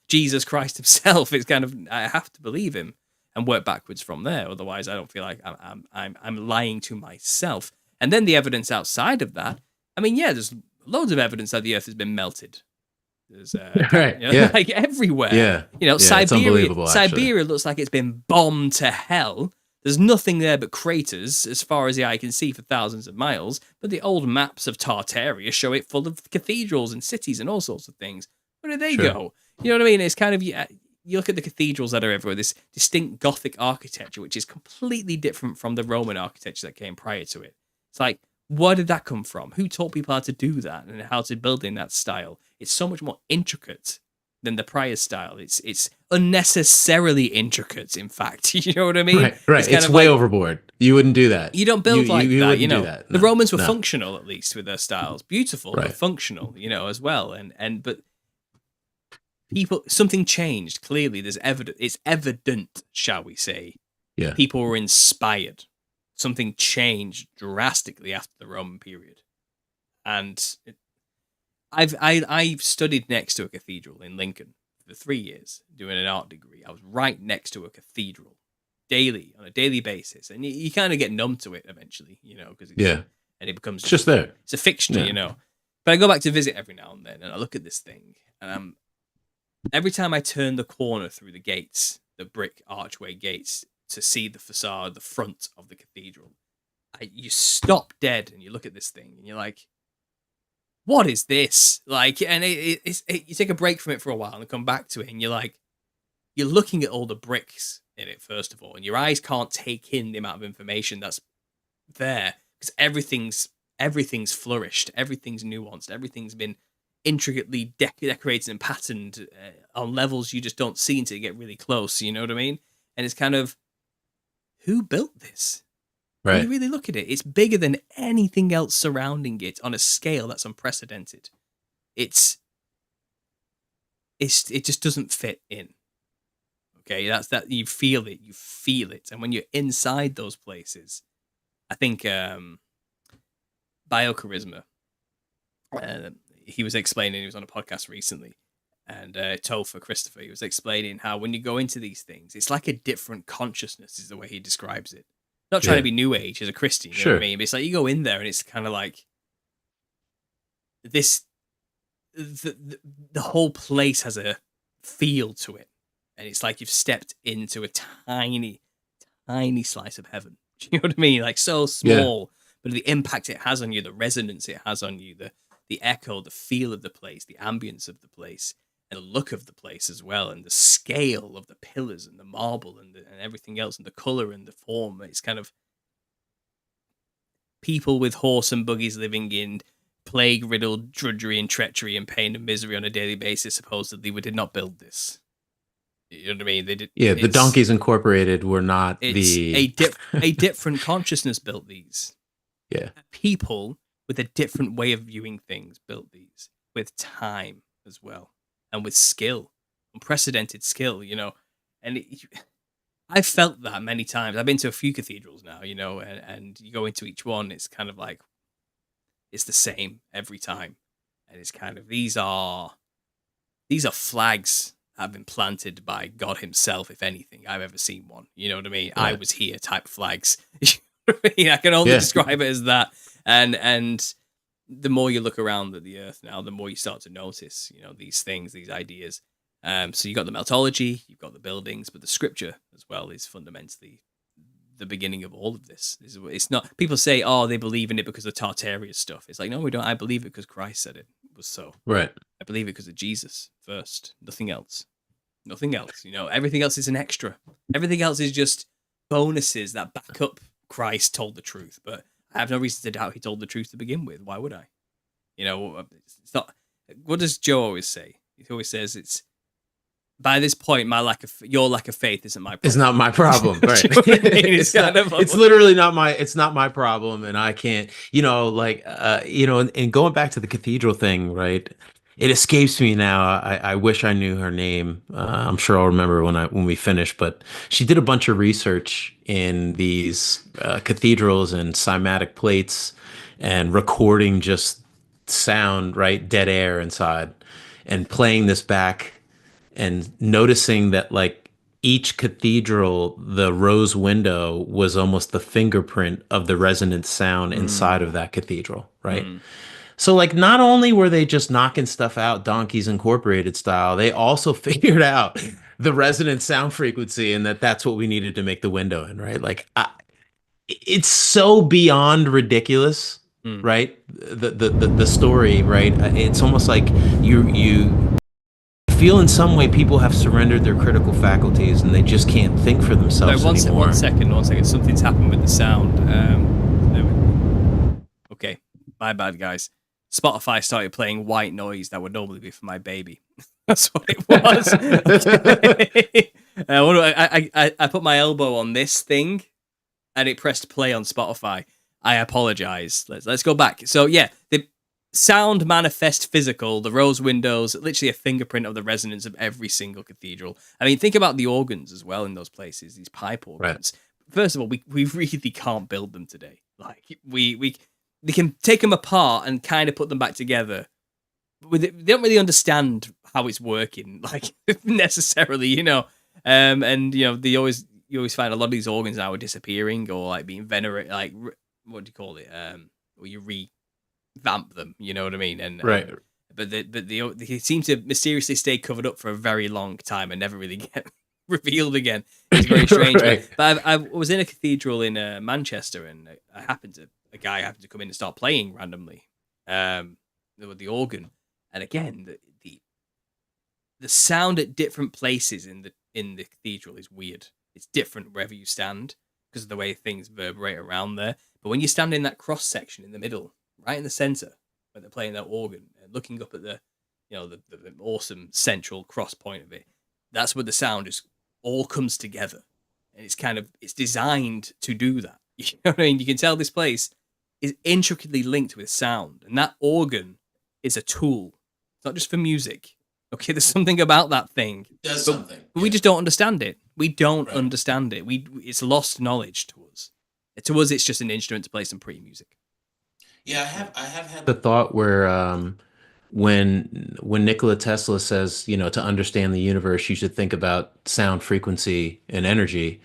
Jesus Christ himself. It's kind of, I have to believe him and work backwards from there. Otherwise, I don't feel like I'm lying to myself. And then the evidence outside of that. I mean, there's loads of evidence that the earth has been melted. There's like everywhere. Siberia looks like it's been bombed to hell. There's nothing there but craters as far as the eye can see for thousands of miles. But the old maps of Tartaria show it full of cathedrals and cities and all sorts of things. Where do they go? You know what I mean? It's kind of, you look at the cathedrals that are everywhere, this distinct Gothic architecture, which is completely different from the Roman architecture that came prior to it. It's like, where did that come from? Who taught people how to do that and how to build in that style? It's so much more intricate than the prior style. It's unnecessarily intricate, in fact. You know what I mean? Right. It's way overboard. You wouldn't do that. You don't build like that, do that. No, the Romans were functional, at least, with their styles. Beautiful, right. But functional, as well. But people, something changed. Clearly, there's evidence. It's evident, shall we say. Yeah. People were inspired. Something changed drastically after the Roman period. And I've studied next to a cathedral in Lincoln for 3 years, doing an art degree. I was right next to a cathedral on a daily basis. And you kind of get numb to it eventually, because and it becomes just there. It's a fixture, But I go back to visit every now and then, and I look at this thing, and every time I turn the corner through the gates, the brick archway gates, to see the facade, the front of the cathedral, you stop dead and you look at this thing and you're like, what is this? Like, and you take a break from it for a while and come back to it, and you're like, you're looking at all the bricks in it, first of all, and your eyes can't take in the amount of information that's there, because everything's flourished, everything's nuanced, everything's been intricately decorated and patterned on levels you just don't see until you get really close. You know what I mean? And it's kind of, who built this? When Right. you really look at it, it's bigger than anything else surrounding it on a scale that's unprecedented. It just doesn't fit in. Okay, that's that. You feel it, and when you're inside those places, I think Biocharisma, he was explaining. He was on a podcast recently, and Topher Christopher, he was explaining how when you go into these things, it's like a different consciousness. Is the way he describes it. Not trying to be New Age as a Christian, you know what I mean? But it's like you go in there and it's kind of like this. The whole place has a feel to it, and it's like you've stepped into a tiny, tiny slice of heaven. Do you know what I mean? Like so small, but the impact it has on you, the resonance it has on you, the echo, the feel of the place, the ambience of the place, and the look of the place as well, and the scale of the pillars and the marble and everything else, and the color and the form. It's kind of people with horse and buggies living in plague-riddled drudgery and treachery and pain and misery on a daily basis. Supposedly, we did not build this. You know what I mean? They did. Yeah, the Donkeys Incorporated were not a different consciousness built these. Yeah, people with a different way of viewing things built these with time as well. And with skill, unprecedented skill, you know, and I've felt that many times. I've been to a few cathedrals now, you know, and you go into each one, it's kind of like, it's the same every time. And it's kind of, these are flags that have been planted by God himself, if anything, I've ever seen one. You know what I mean? Right. I was here type flags. You know what I mean? I can only describe it as that. And the more you look around at the earth now, the more you start to notice, you know, these things, these ideas. So you got the meltology, you've got the buildings, but the scripture as well is fundamentally the beginning of all of this. It's not, people say, oh, they believe in it because of Tartaria stuff. It's like, no, we don't. I believe it because Christ said it was so. Right. I believe it because of Jesus first. Nothing else. Nothing else. You know, everything else is an extra. Everything else is just bonuses that back up Christ told the truth. But I have no reason to doubt he told the truth to begin with. Why would I? You know, it's not. What does Joe always say? He always says it's, by this point, your lack of faith isn't my problem. It's not my problem, right? It's literally not my. It's not my problem, and I can't. You know, like you know, and going back to the cathedral thing, right? It escapes me now. I wish I knew her name. I'm sure I'll remember when we finish. But she did a bunch of research in these cathedrals and cymatic plates, and recording just sound, right, dead air inside, and playing this back, and noticing that like each cathedral, the rose window was almost the fingerprint of the resonant sound inside of that cathedral, right? So like, not only were they just knocking stuff out Donkeys Incorporated style, they also figured out the resonant sound frequency, and that's what we needed to make the window in, right? Like, it's so beyond ridiculous, right? The story, right? It's almost like you feel in some way people have surrendered their critical faculties and they just can't think for themselves anymore. One second. Something's happened with the sound. Okay, my bad, guys. Spotify started playing white noise that would normally be for my baby. That's what it was. I put my elbow on this thing and it pressed play on Spotify. I apologize. Let's go back. So yeah, the sound manifest physical, the rose windows, literally a fingerprint of the resonance of every single cathedral. I mean, think about the organs as well in those places, these pipe organs. Right. First of all, we really can't build them today. Like we can take them apart and kind of put them back together. They don't really understand how it's working, like necessarily, you know. And you know, you always find a lot of these organs now are disappearing or like being venerated, like what do you call it? Or you revamp them, you know what I mean? And right. But they seem to mysteriously stay covered up for a very long time and never really get revealed again. It's very strange. Right. But I was in a cathedral in Manchester, and a guy happened to come in and start playing randomly with the organ. And again, the sound at different places in the cathedral is weird. It's different wherever you stand because of the way things reverberate around there. But when you stand in that cross section in the middle, right in the center, where they're playing that organ, and looking up at the the awesome central cross point of it. That's where the sound is all comes together, and it's designed to do that. You know what I mean? You can tell this place is intricately linked with sound, and that organ is a tool. It's not just for music. Okay, there's something about that thing. It does something. But we just don't understand it. We don't understand it. It's lost knowledge to us. To us, it's just an instrument to play some pretty music. Yeah, I have had the thought where when Nikola Tesla says, to understand the universe, you should think about sound, frequency, and energy.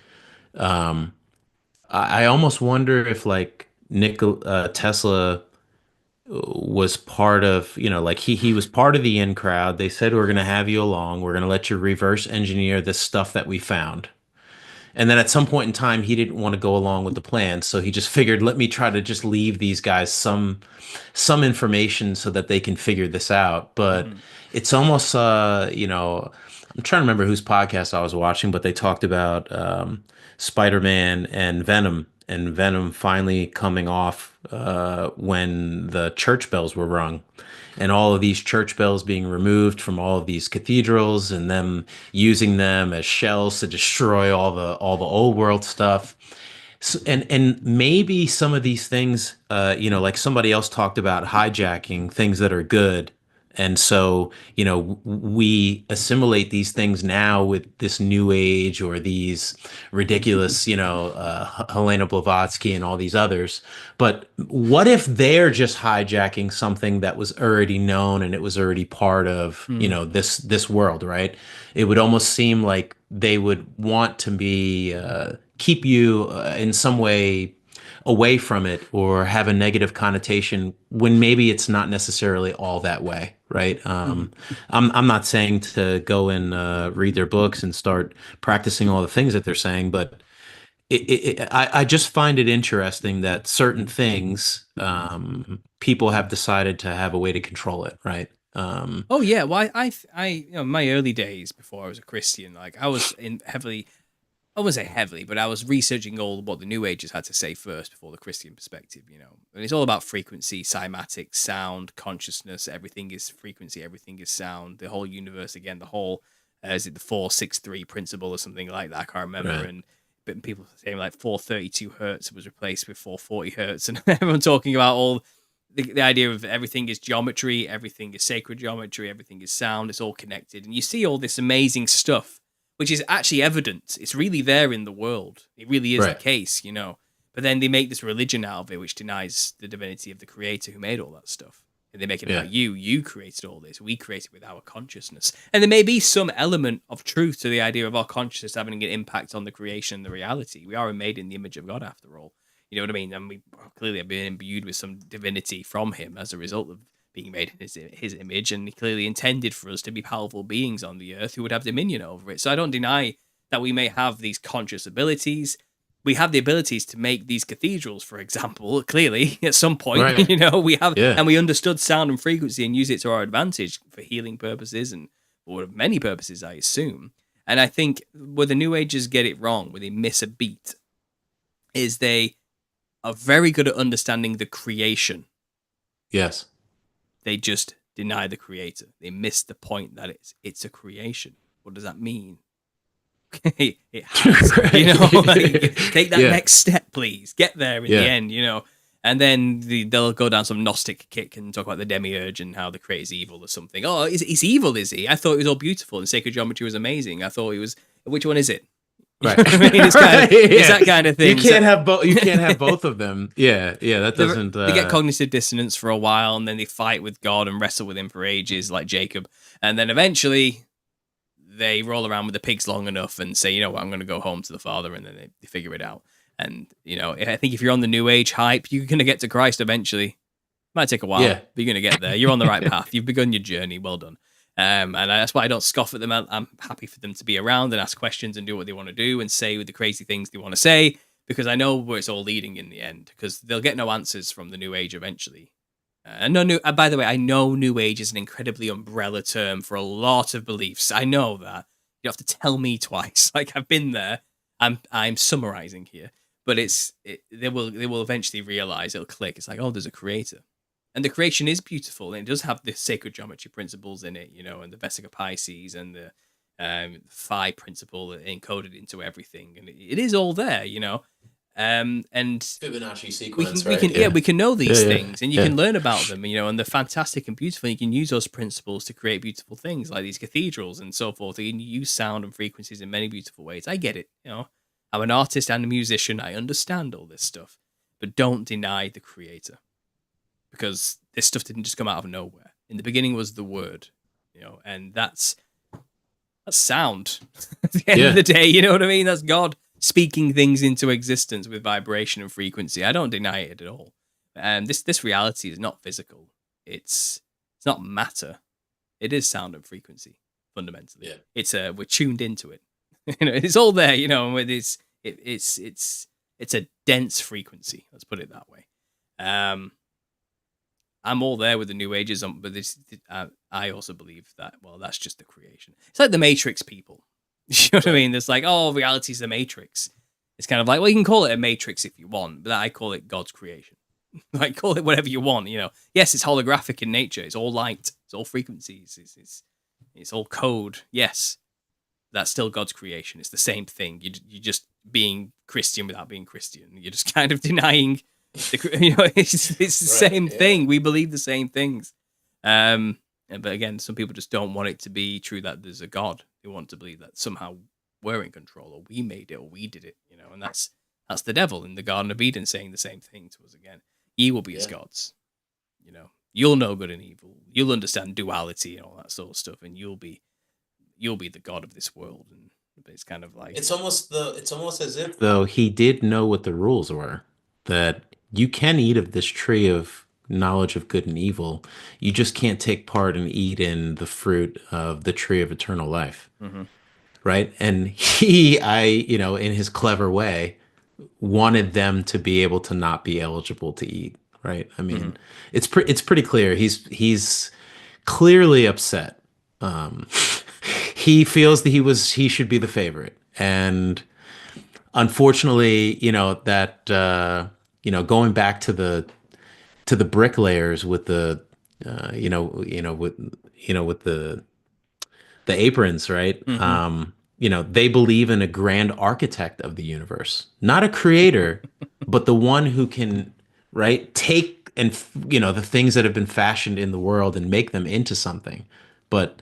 I almost wonder if like Nikola Tesla was part of, like he was part of the in crowd. They said, we're going to have you along. We're going to let you reverse engineer this stuff that we found. And then at some point in time, he didn't want to go along with the plan. So he just figured, let me try to just leave these guys some information so that they can figure this out. But it's almost, I'm trying to remember whose podcast I was watching, but they talked about Spider-Man and Venom finally coming off when the church bells were rung. And all of these church bells being removed from all of these cathedrals and them using them as shells to destroy all the old world stuff. So, and maybe some of these things, like somebody else talked about hijacking things that are good. And so, we assimilate these things now with this new age or these ridiculous, Helena Blavatsky and all these others. But what if they're just hijacking something that was already known and it was already part of, this world, right? It would almost seem like they would want to be, keep you in some way away from it or have a negative connotation when maybe it's not necessarily all that way, right? I'm not saying to go and read their books and start practicing all the things that they're saying, but I just find it interesting that certain things people have decided to have a way to control it, right? Oh yeah, well, I my early days before I was a Christian, like I was I wouldn't say heavily, but I was researching all what the New Agers had to say first before the Christian perspective, And it's all about frequency, cymatics, sound, consciousness. Everything is frequency, everything is sound. The whole universe, again, the whole, is it the 463 principle or something like that? I can't remember. Right. But people saying like 432 hertz was replaced with 440 hertz. And everyone talking about all the idea of everything is geometry, everything is sacred geometry, everything is sound. It's all connected. And you see all this amazing stuff, which is actually evident. It's really there in the world. It really is the case, But then they make this religion out of it, which denies the divinity of the creator who made all that stuff. And they make it about you. You created all this. We created with our consciousness. And there may be some element of truth to the idea of our consciousness having an impact on the creation and the reality. We are made in the image of God, after all. You know what I mean? And we clearly have been imbued with some divinity from him as a result of being made in his image, and he clearly intended for us to be powerful beings on the earth who would have dominion over it. So I don't deny that we may have these conscious abilities. We have the abilities to make these cathedrals, for example, clearly at some point, we have, and we understood sound and frequency and use it to our advantage for healing purposes and for many purposes, I assume. And I think where the New Agers get it wrong, where they miss a beat, is they are very good at understanding the creation. Yes. They just deny the creator. They miss the point that it's a creation. What does that mean? Okay, it has, take that next step, please. Get there in the end, And then they'll go down some Gnostic kick and talk about the demiurge and how the creator's evil or something. Oh, he's evil, is he? I thought it was all beautiful and sacred geometry was amazing. I thought it was. Which one is it? Right. I mean, it's that kind of thing. You can't have both. You can't have both of them. Yeah. That doesn't. They get cognitive dissonance for a while, and then they fight with God and wrestle with him for ages, like Jacob, and then eventually they roll around with the pigs long enough and say, you know what, I'm going to go home to the Father, and then they figure it out. And I think if you're on the New Age hype, you're going to get to Christ eventually. Might take a while, but you're going to get there. You're on the right path. You've begun your journey. Well done. And that's why I don't scoff at them. I'm happy for them to be around and ask questions and do what they want to do and say the crazy things they want to say, because I know where it's all leading in the end, because they'll get no answers from the New Age eventually. By the way, I know New Age is an incredibly umbrella term for a lot of beliefs. I know that. You have to tell me twice. Like, I've been there. I'm summarizing here, but they will eventually realize, it'll click. It's like, oh, there's a creator. And the creation is beautiful, and it does have the sacred geometry principles in it, and the Vesica Pisces and the Phi principle encoded into everything, and it is all there, and Fibonacci we sequence, can, we right? can, yeah, we can know these things, and you yeah. can learn about them, and they're fantastic and beautiful. You can use those principles to create beautiful things like these cathedrals and so forth. You can use sound and frequencies in many beautiful ways. I get it, I'm an artist and a musician. I understand all this stuff, but don't deny the creator, because this stuff didn't just come out of nowhere. In the beginning was the word, and that's sound. At the end of the day, you know what I mean? That's God speaking things into existence with vibration and frequency. I don't deny it at all. And this reality is not physical. It's not matter. It is sound and frequency fundamentally. Yeah. It's we're tuned into it. It's all there. It's a dense frequency. Let's put it that way. I'm all there with the New Ages, but I also believe that, well, that's just the creation. It's like the Matrix people. You know what I mean? It's like, oh, reality's the Matrix. It's kind of like, well, you can call it a Matrix if you want, but I call it God's creation. Like, call it whatever you want, Yes, it's holographic in nature. It's all light. It's all frequencies. It's all code. Yes, that's still God's creation. It's the same thing. You're just being Christian without being Christian. You're just kind of denying it's the same thing. We believe the same things. But again, some people just don't want it to be true that there's a God. They want to believe that somehow we're in control, or we made it, or we did it, and that's the devil in the Garden of Eden saying the same thing to us again. Ye will be as gods. You'll know good and evil. You'll understand duality and all that sort of stuff, and you'll be the God of this world. And it's kind of like It's almost as if though he did know what the rules were, that you can eat of this tree of knowledge of good and evil. You just can't take part and eat in the fruit of the tree of eternal life. Mm-hmm. Right. And in his clever way, wanted them to be able to not be eligible to eat. Right. I mean, it's pretty clear. He's clearly upset. He feels that he should be the favorite. And unfortunately, going back to the bricklayers with the with the aprons, right? They believe in a grand architect of the universe, not a creator, but the one who can, right, take and the things that have been fashioned in the world and make them into something. But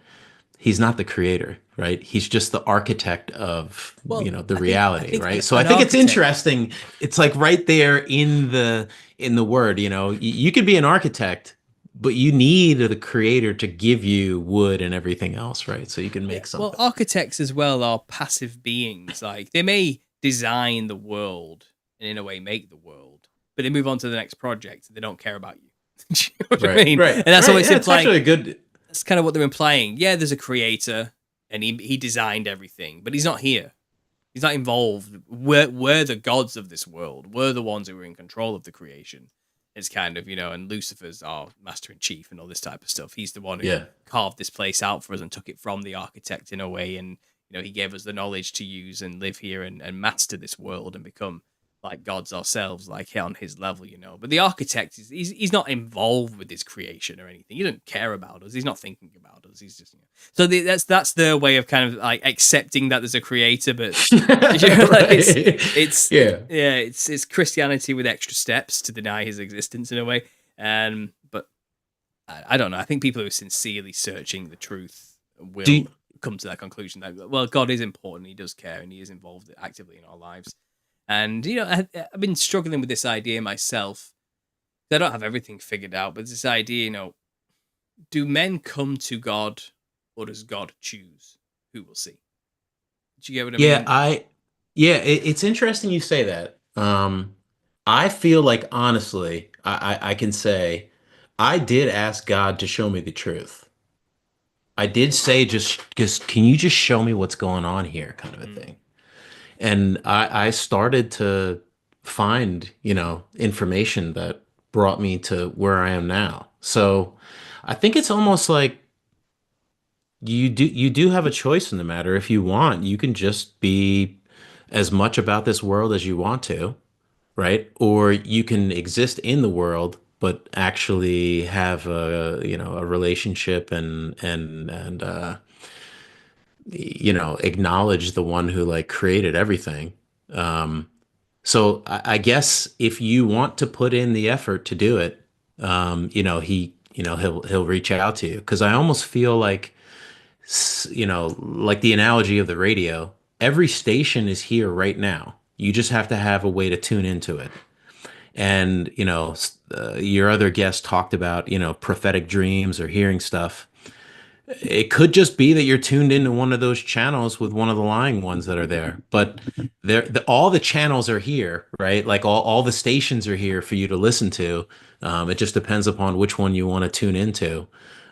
he's not the creator, right? He's just the architect of the reality, right? So I think it's interesting. It's like right there in the word, you could be an architect, but you need the creator to give you wood and everything else, right? So you can make something. Well, architects as well are passive beings. Like, they may design the world and in a way make the world, but they move on to the next project. They don't care about you. You know what I mean? Right. And that's always implying. It's actually a good. That's kind of what they're implying. Yeah, there's a creator, and he designed everything, but he's not here. He's not involved. We're the gods of this world. We're the ones who are in control of the creation. It's kind of, and Lucifer's our master in chief and all this type of stuff. He's the one who carved this place out for us and took it from the architect in a way. And, he gave us the knowledge to use and live here and master this world and become like gods ourselves, like on his level, But the architect, he's not involved with his creation or anything. He doesn't care about us. He's not thinking about us. He's just, So that's their way of kind of like accepting that there's a creator, but it's Christianity with extra steps to deny his existence in a way. But I don't know. I think people who are sincerely searching the truth will come to that conclusion that, well, God is important. He does care, and he is involved actively in our lives. And, I've been struggling with this idea myself. I don't have everything figured out, but this idea, do men come to God, or does God choose who will see? Do you get what I mean? It's interesting you say that. I feel like, honestly, I can say, I did ask God to show me the truth. I did say, just can you just show me what's going on here, kind of a thing. And I started to find, information that brought me to where I am now. So I think it's almost like you do have a choice in the matter. If you want, you can just be as much about this world as you want to, right? Or you can exist in the world, but actually have a a relationship and acknowledge the one who like created everything. So I guess if you want to put in the effort to do it, he'll reach out to you, because I almost feel like, like the analogy of the radio, every station is here right now. You just have to have a way to tune into it. And, your other guest talked about, prophetic dreams or hearing stuff. It could just be that you're tuned into one of those channels with one of the lying ones that are there. But all the channels are here, right? Like all the stations are here for you to listen to. It just depends upon which one you want to tune into.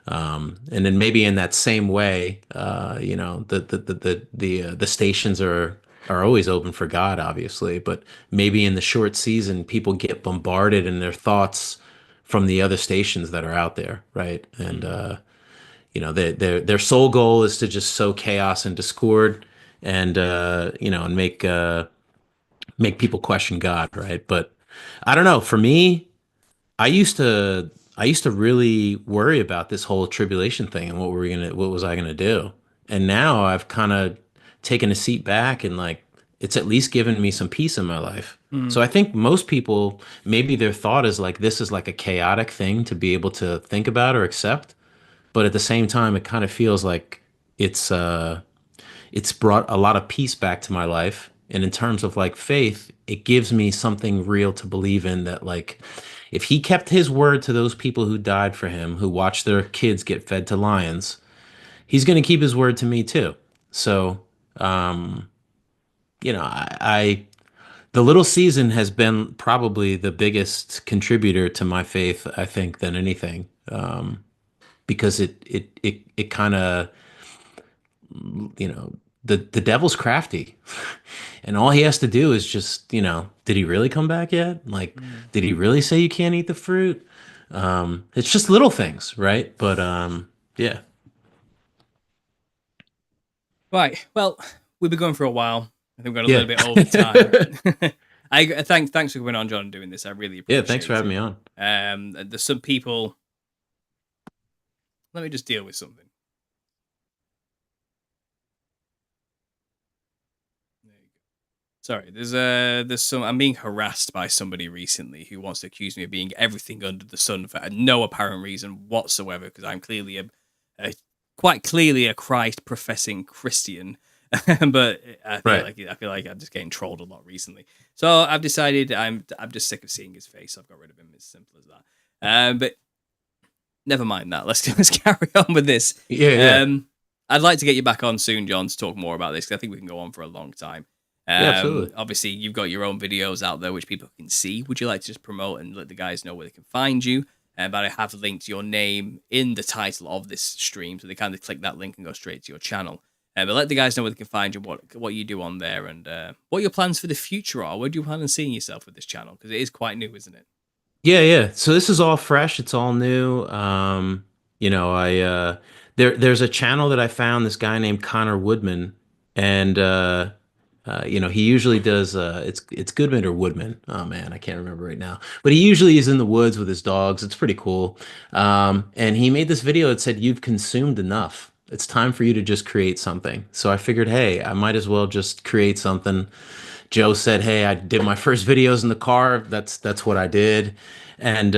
And then maybe in that same way, the stations are always open for God, obviously, but maybe in the short season, people get bombarded in their thoughts from the other stations that are out there, right? And their sole goal is to just sow chaos and discord, and and make people question God, right? But I don't know. For me, I used to really worry about this whole tribulation thing and what was I gonna do? And now I've kind of taken a seat back, and like it's at least given me some peace in my life. So I think most people, maybe their thought is like this is like a chaotic thing to be able to think about or accept, but at the same time, it kind of feels like it's brought a lot of peace back to my life. And in terms of like faith, it gives me something real to believe in, that like if he kept his word to those people who died for him, who watched their kids get fed to lions, he's going to keep his word to me too. So, I the little season has been probably the biggest contributor to my faith, I think, than anything, because it kind of, the devil's crafty, and all he has to do is just, did he really come back yet? Like, did he really say you can't eat the fruit? It's just little things, right? But yeah. Right. Well, we've been going for a while. I think we've got a little bit over time. Thanks for coming on, John, and doing this. I really appreciate it. Yeah, thanks for having me on. There's some people. Let me just deal with something. There you go. Sorry, there's some. I'm being harassed by somebody recently who wants to accuse me of being everything under the sun for no apparent reason whatsoever, because I'm clearly quite clearly a Christ professing Christian. But I feel like I'm just getting trolled a lot recently. So I've decided I'm just sick of seeing his face. I've got rid of him. It's simple as that. But never mind that. Let's carry on with this. Yeah. I'd like to get you back on soon, John, to talk more about this, because I think we can go on for a long time. Absolutely. Obviously, you've got your own videos out there which people can see. Would you like to just promote and let the guys know where they can find you? But I have linked your name in the title of this stream, so they kind of click that link and go straight to your channel. But let the guys know where they can find you, what you do on there, and what your plans for the future are. Where do you plan on seeing yourself with this channel? Because it is quite new, isn't it? Yeah. So this is all fresh. It's all new. There's a channel that I found, this guy named Connor Woodman, and he usually does it's Goodman or Woodman. Oh man, I can't remember right now. But he usually is in the woods with his dogs. It's pretty cool. And he made this video that said, "You've consumed enough. It's time for you to just create something." So I figured, hey, I might as well just create something. Joe said, hey, I did my first videos in the car. That's what I did. And,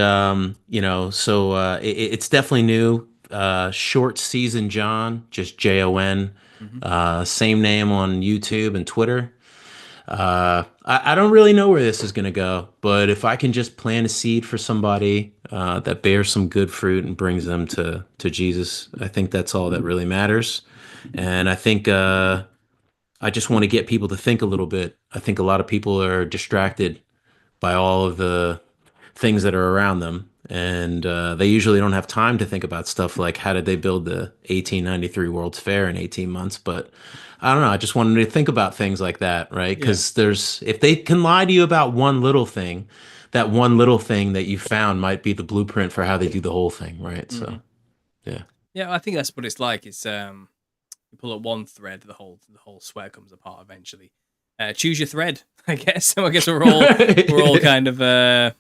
it's definitely new. Short Season John, just Jon. Same name on YouTube and Twitter. I don't really know where this is going to go, but if I can just plant a seed for somebody that bears some good fruit and brings them to Jesus, I think that's all that really matters. And I think I just want to get people to think a little bit. I think a lot of people are distracted by all of the things that are around them, and they usually don't have time to think about stuff like how did they build the 1893 World's Fair in 18 months. But I don't know. I just wanted to think about things like that, right? Because if they can lie to you about one little thing, that one little thing that you found might be the blueprint for how they do the whole thing, right? So, yeah, I think that's what it's like. It's you pull up one thread, the whole sweater comes apart eventually. Choose your thread, I guess. So I guess we're all kind of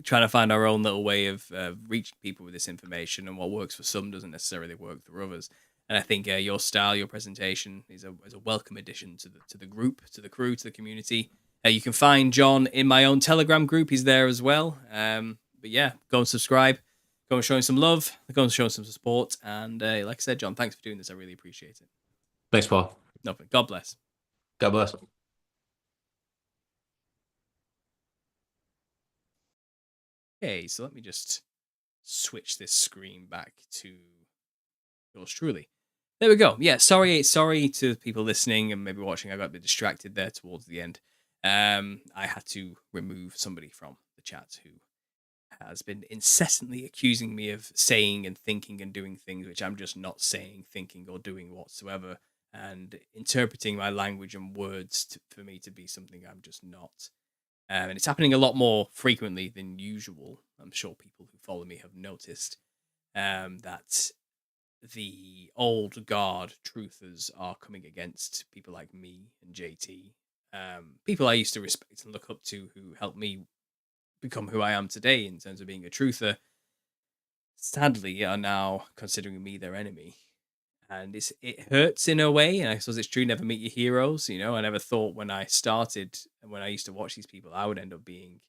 trying to find our own little way of reaching people with this information, and what works for some doesn't necessarily work for others. And I think your style, your presentation is a welcome addition to the group, to the crew, to the community. You can find John in my own Telegram group. He's there as well. But yeah, go and subscribe. Go and show him some love. Go and show him some support. And like I said, John, thanks for doing this. I really appreciate it. Thanks, Paul. Nothing. God bless. God bless. Okay, so let me just switch this screen back to yours truly. There we go. Yeah, sorry to people listening and maybe watching. I got a bit distracted there towards the end. I had to remove somebody from the chat who has been incessantly accusing me of saying and thinking and doing things which I'm just not saying, thinking, or doing whatsoever, and interpreting my language and words for me to be something I'm just not. And it's happening a lot more frequently than usual. I'm sure people who follow me have noticed that the old guard truthers are coming against people like me and JT, people I used to respect and look up to, who helped me become who I am today in terms of being a truther. Sadly, are now considering me their enemy, and it hurts in a way. And I suppose it's true, never meet your heroes. You know, I never thought when I started and when I used to watch these people, I would end up being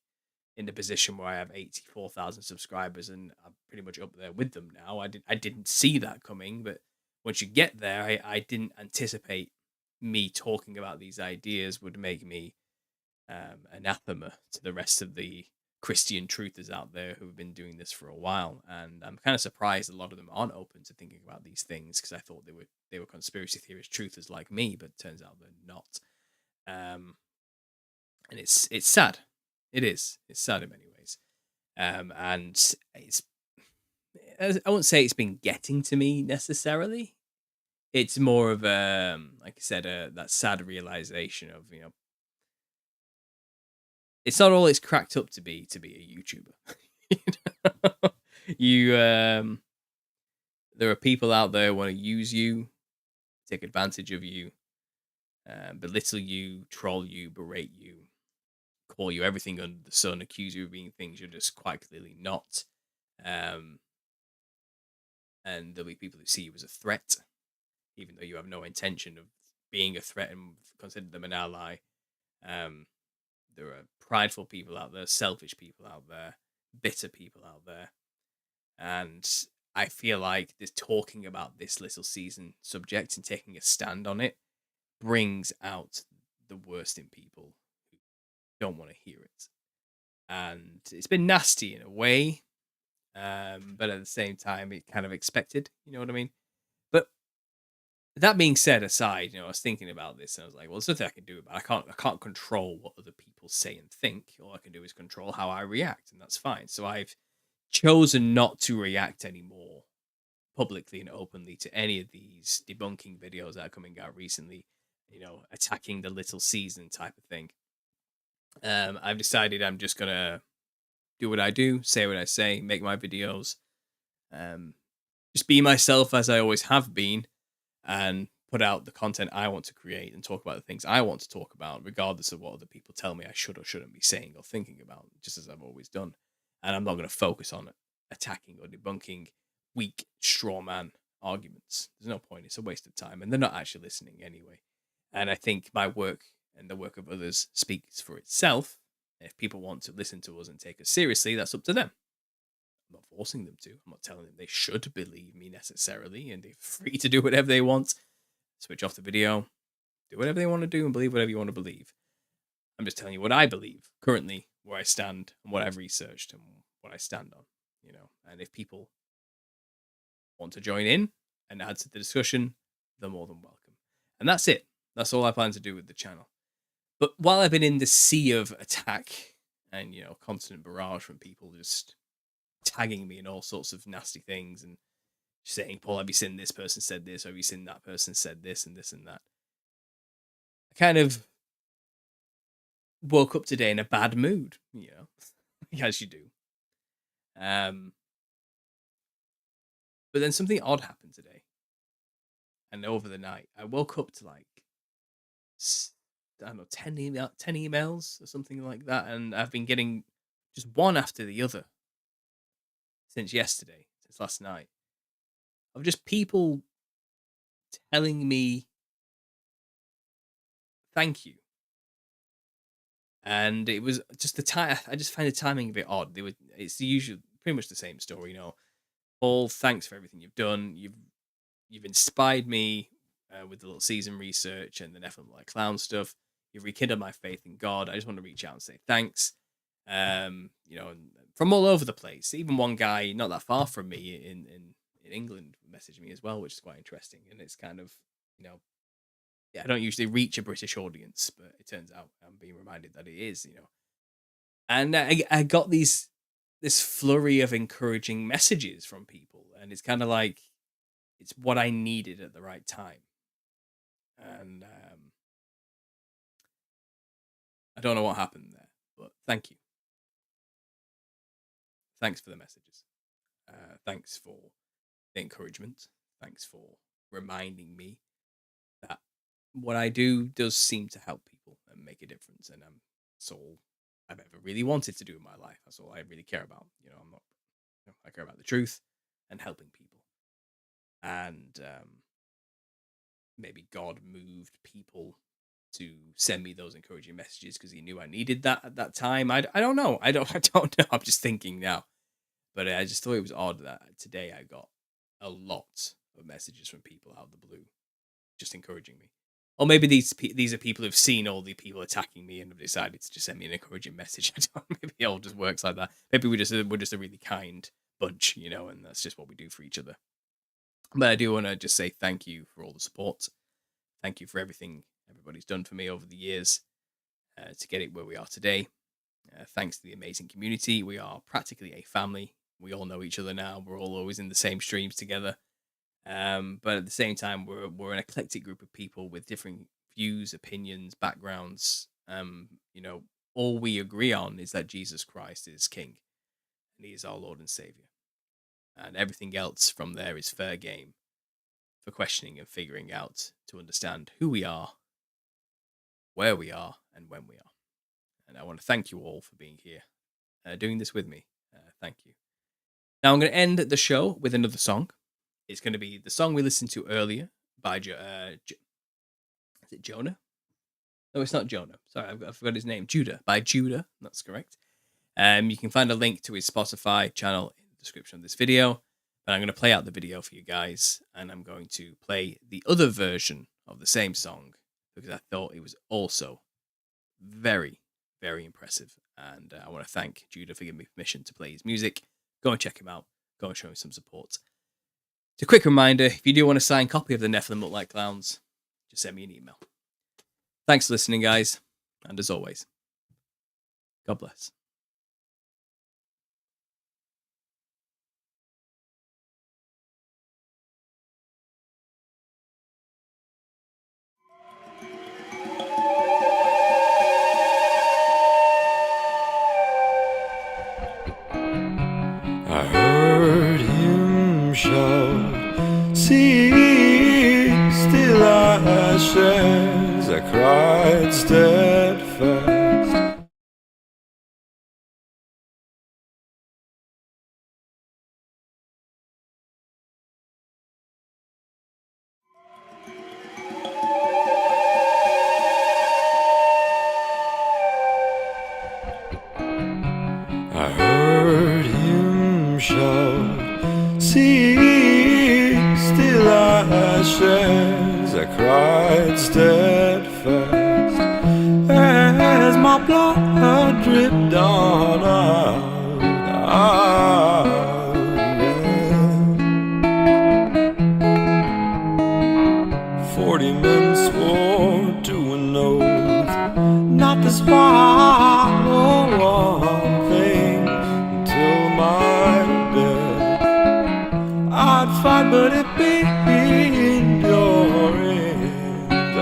in the position where I have 84,000 subscribers and I'm pretty much up there with them now. I didn't see that coming, but once you get there, I didn't anticipate me talking about these ideas would make me anathema to the rest of the Christian truthers out there who have been doing this for a while. And I'm kind of surprised a lot of them aren't open to thinking about these things, because I thought they were conspiracy theorist truthers like me, but it turns out they're not. And it's sad. It's sad in many ways. And I won't say it's been getting to me necessarily. It's more of like I said, that sad realization of, you know, it's not all it's cracked up to be a YouTuber. There are people out there who want to use you, take advantage of you, belittle you, troll you, berate you, call you everything under the sun, accuse you of being things you're just quite clearly not. And there'll be people who see you as a threat, even though you have no intention of being a threat and consider them an ally. There are prideful people out there, selfish people out there, bitter people out there. And I feel like this talking about this little season subject and taking a stand on it brings out the worst in people who don't want to hear it. And it's been nasty in a way, but at the same time, it kind of expected, you know what I mean? But that being said aside, you know, I was thinking about this and I was like, well, there's nothing I can do about it. I can't control what other people say and think. All I can do is control how I react, and that's fine. So I've chosen not to react anymore publicly and openly to any of these debunking videos that are coming out recently, you know, attacking the little season type of thing. I've decided I'm just going to do what I do, say what I say, make my videos, just be myself as I always have been, and put out the content I want to create and talk about the things I want to talk about, regardless of what other people tell me I should or shouldn't be saying or thinking about, just as I've always done. And I'm not going to focus on attacking or debunking weak straw man arguments. There's no point. It's a waste of time, and they're not actually listening anyway. And I think my work and the work of others speaks for itself. If people want to listen to us and take us seriously, that's up to them. I'm not forcing them to. I'm not telling them they should believe me necessarily, and they're free to do whatever they want. Switch off the video, do whatever they want to do, and believe whatever you want to believe. I'm just telling you what I believe currently, where I stand, and what I've researched, and what I stand on. You know, and if people want to join in and add to the discussion, they're more than welcome. And that's it. That's all I plan to do with the channel. But while I've been in the sea of attack and, you know, constant barrage from people just tagging me in all sorts of nasty things and saying, Paul, have you seen this person said this? Or have you seen that person said this and this and that? I kind of woke up today in a bad mood, you know, as you do. But then something odd happened today. And over the night, I woke up to like, I don't know, 10 emails or something like that. And I've been getting just one after the other, since last night, of just people telling me thank you. And it was just the time. I just find the timing a bit odd. It's the usual, pretty much the same story, you know. Paul, thanks for everything you've done. You've inspired me with the little season research and the Nephilim like clown stuff. You've rekindled my faith in God. I just want to reach out and say thanks. You know, and from all over the place. Even one guy not that far from me in England messaged me as well, which is quite interesting. And it's kind of, you know, yeah, I don't usually reach a British audience, but it turns out I'm being reminded that it is, you know. And I got this flurry of encouraging messages from people, and it's kind of like it's what I needed at the right time. And I don't know what happened there, but thank you. Thanks for the messages. Thanks for the encouragement. Thanks for reminding me that what I do does seem to help people and make a difference. And that's all I've ever really wanted to do in my life. That's all I really care about. You know, I care about the truth and helping people. And maybe God moved people to send me those encouraging messages because he knew I needed that at that time. I don't know. I don't know. I'm just thinking now. But I just thought it was odd that today I got a lot of messages from people out of the blue, just encouraging me. Or maybe these are people who've seen all the people attacking me and have decided to just send me an encouraging message. I don't know, maybe it all just works like that. Maybe we're just a really kind bunch, you know, and that's just what we do for each other. But I do want to just say thank you for all the support. Thank you for everything everybody's done for me over the years to get it where we are today. Thanks to the amazing community. We are practically a family. We all know each other now. We're all always in the same streams together. But at the same time, we're an eclectic group of people with different views, opinions, backgrounds. You know, all we agree on is that Jesus Christ is King, and he is our Lord and Savior. And everything else from there is fair game for questioning and figuring out to understand who we are, where we are, and when we are. And I want to thank you all for being here, doing this with me. Thank you. Now I'm going to end the show with another song. It's going to be the song we listened to earlier by is it Jonah? No, it's not Jonah. Sorry, I forgot his name. Judah, by Judah. That's correct. You can find a link to his Spotify channel in the description of this video. But I'm going to play out the video for you guys, and I'm going to play the other version of the same song because I thought it was also very, very impressive. And I want to thank Judah for giving me permission to play his music. Go and check him out. Go and show him some support. It's a quick reminder, if you do want a signed copy of the Nephilim Look Like Clowns, just send me an email. Thanks for listening, guys. And as always, God bless. I heard him shout, "See, still ashes," I cried steadfast. I heard him shout, "See, still ashes," I cried steadfast, as my blood dripped down out, yeah. 40 men swore to an oath not to swallow one thing until my death. I'd fight, but it be in your hands.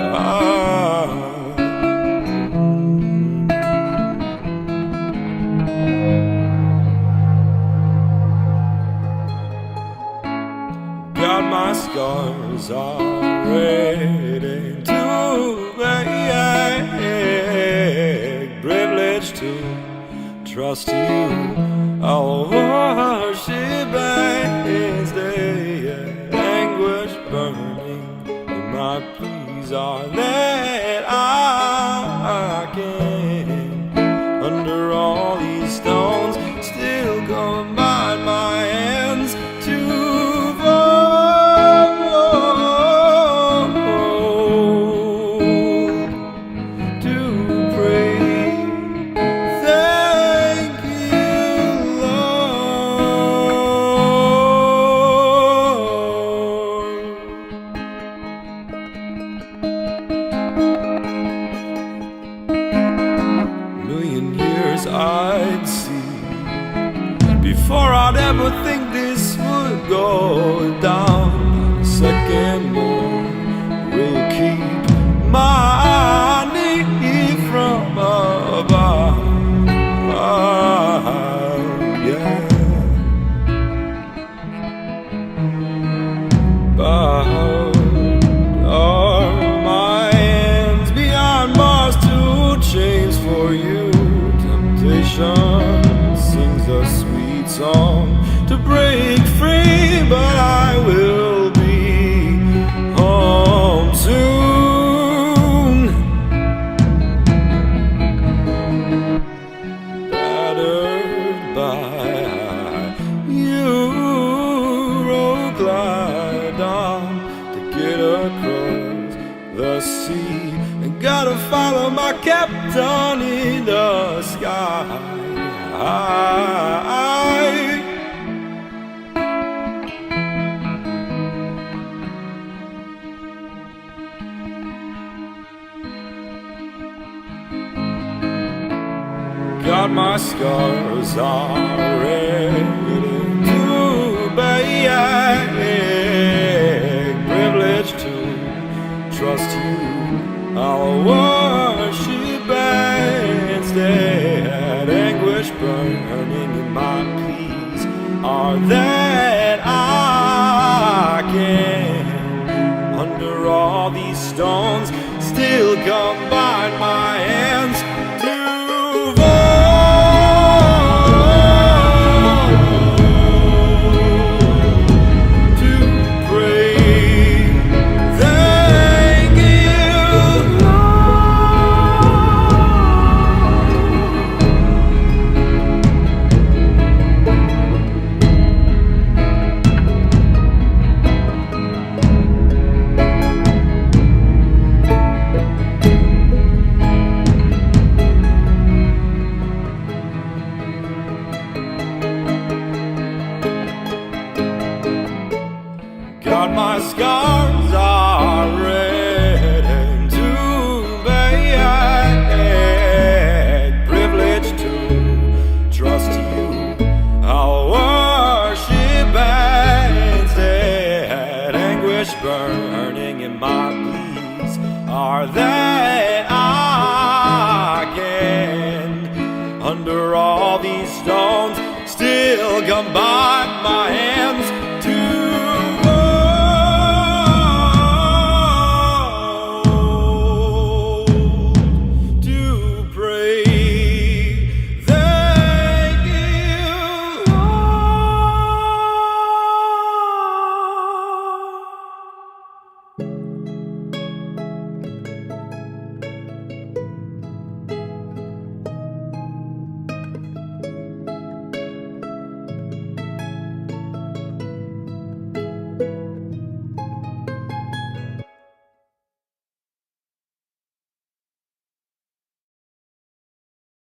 God, my scars are ready to beg, privilege to trust you. I'll worship and stay at anguish burning in my pleas are that I can under all these stones still combine my hands to I'd see before I'd ever think this would go down. A second more will keep my knee from above. Yeah. Bowed are my hands beyond bars to chains for you. Sings a sweet song to break free, but I will be home soon. Battered by Euroglide to get across the sea. I gotta follow my captain in the sky. God, my scars are ready to beg, privileged to trust you. I'll worship and stay at anguish burning in my pleas are that I can under all these stones still combine my hands to God, my scars are ready to beg, privileged to trust you. I'll worship and stay at anguish burning in my pleas are that I can under all these stones still combine my hands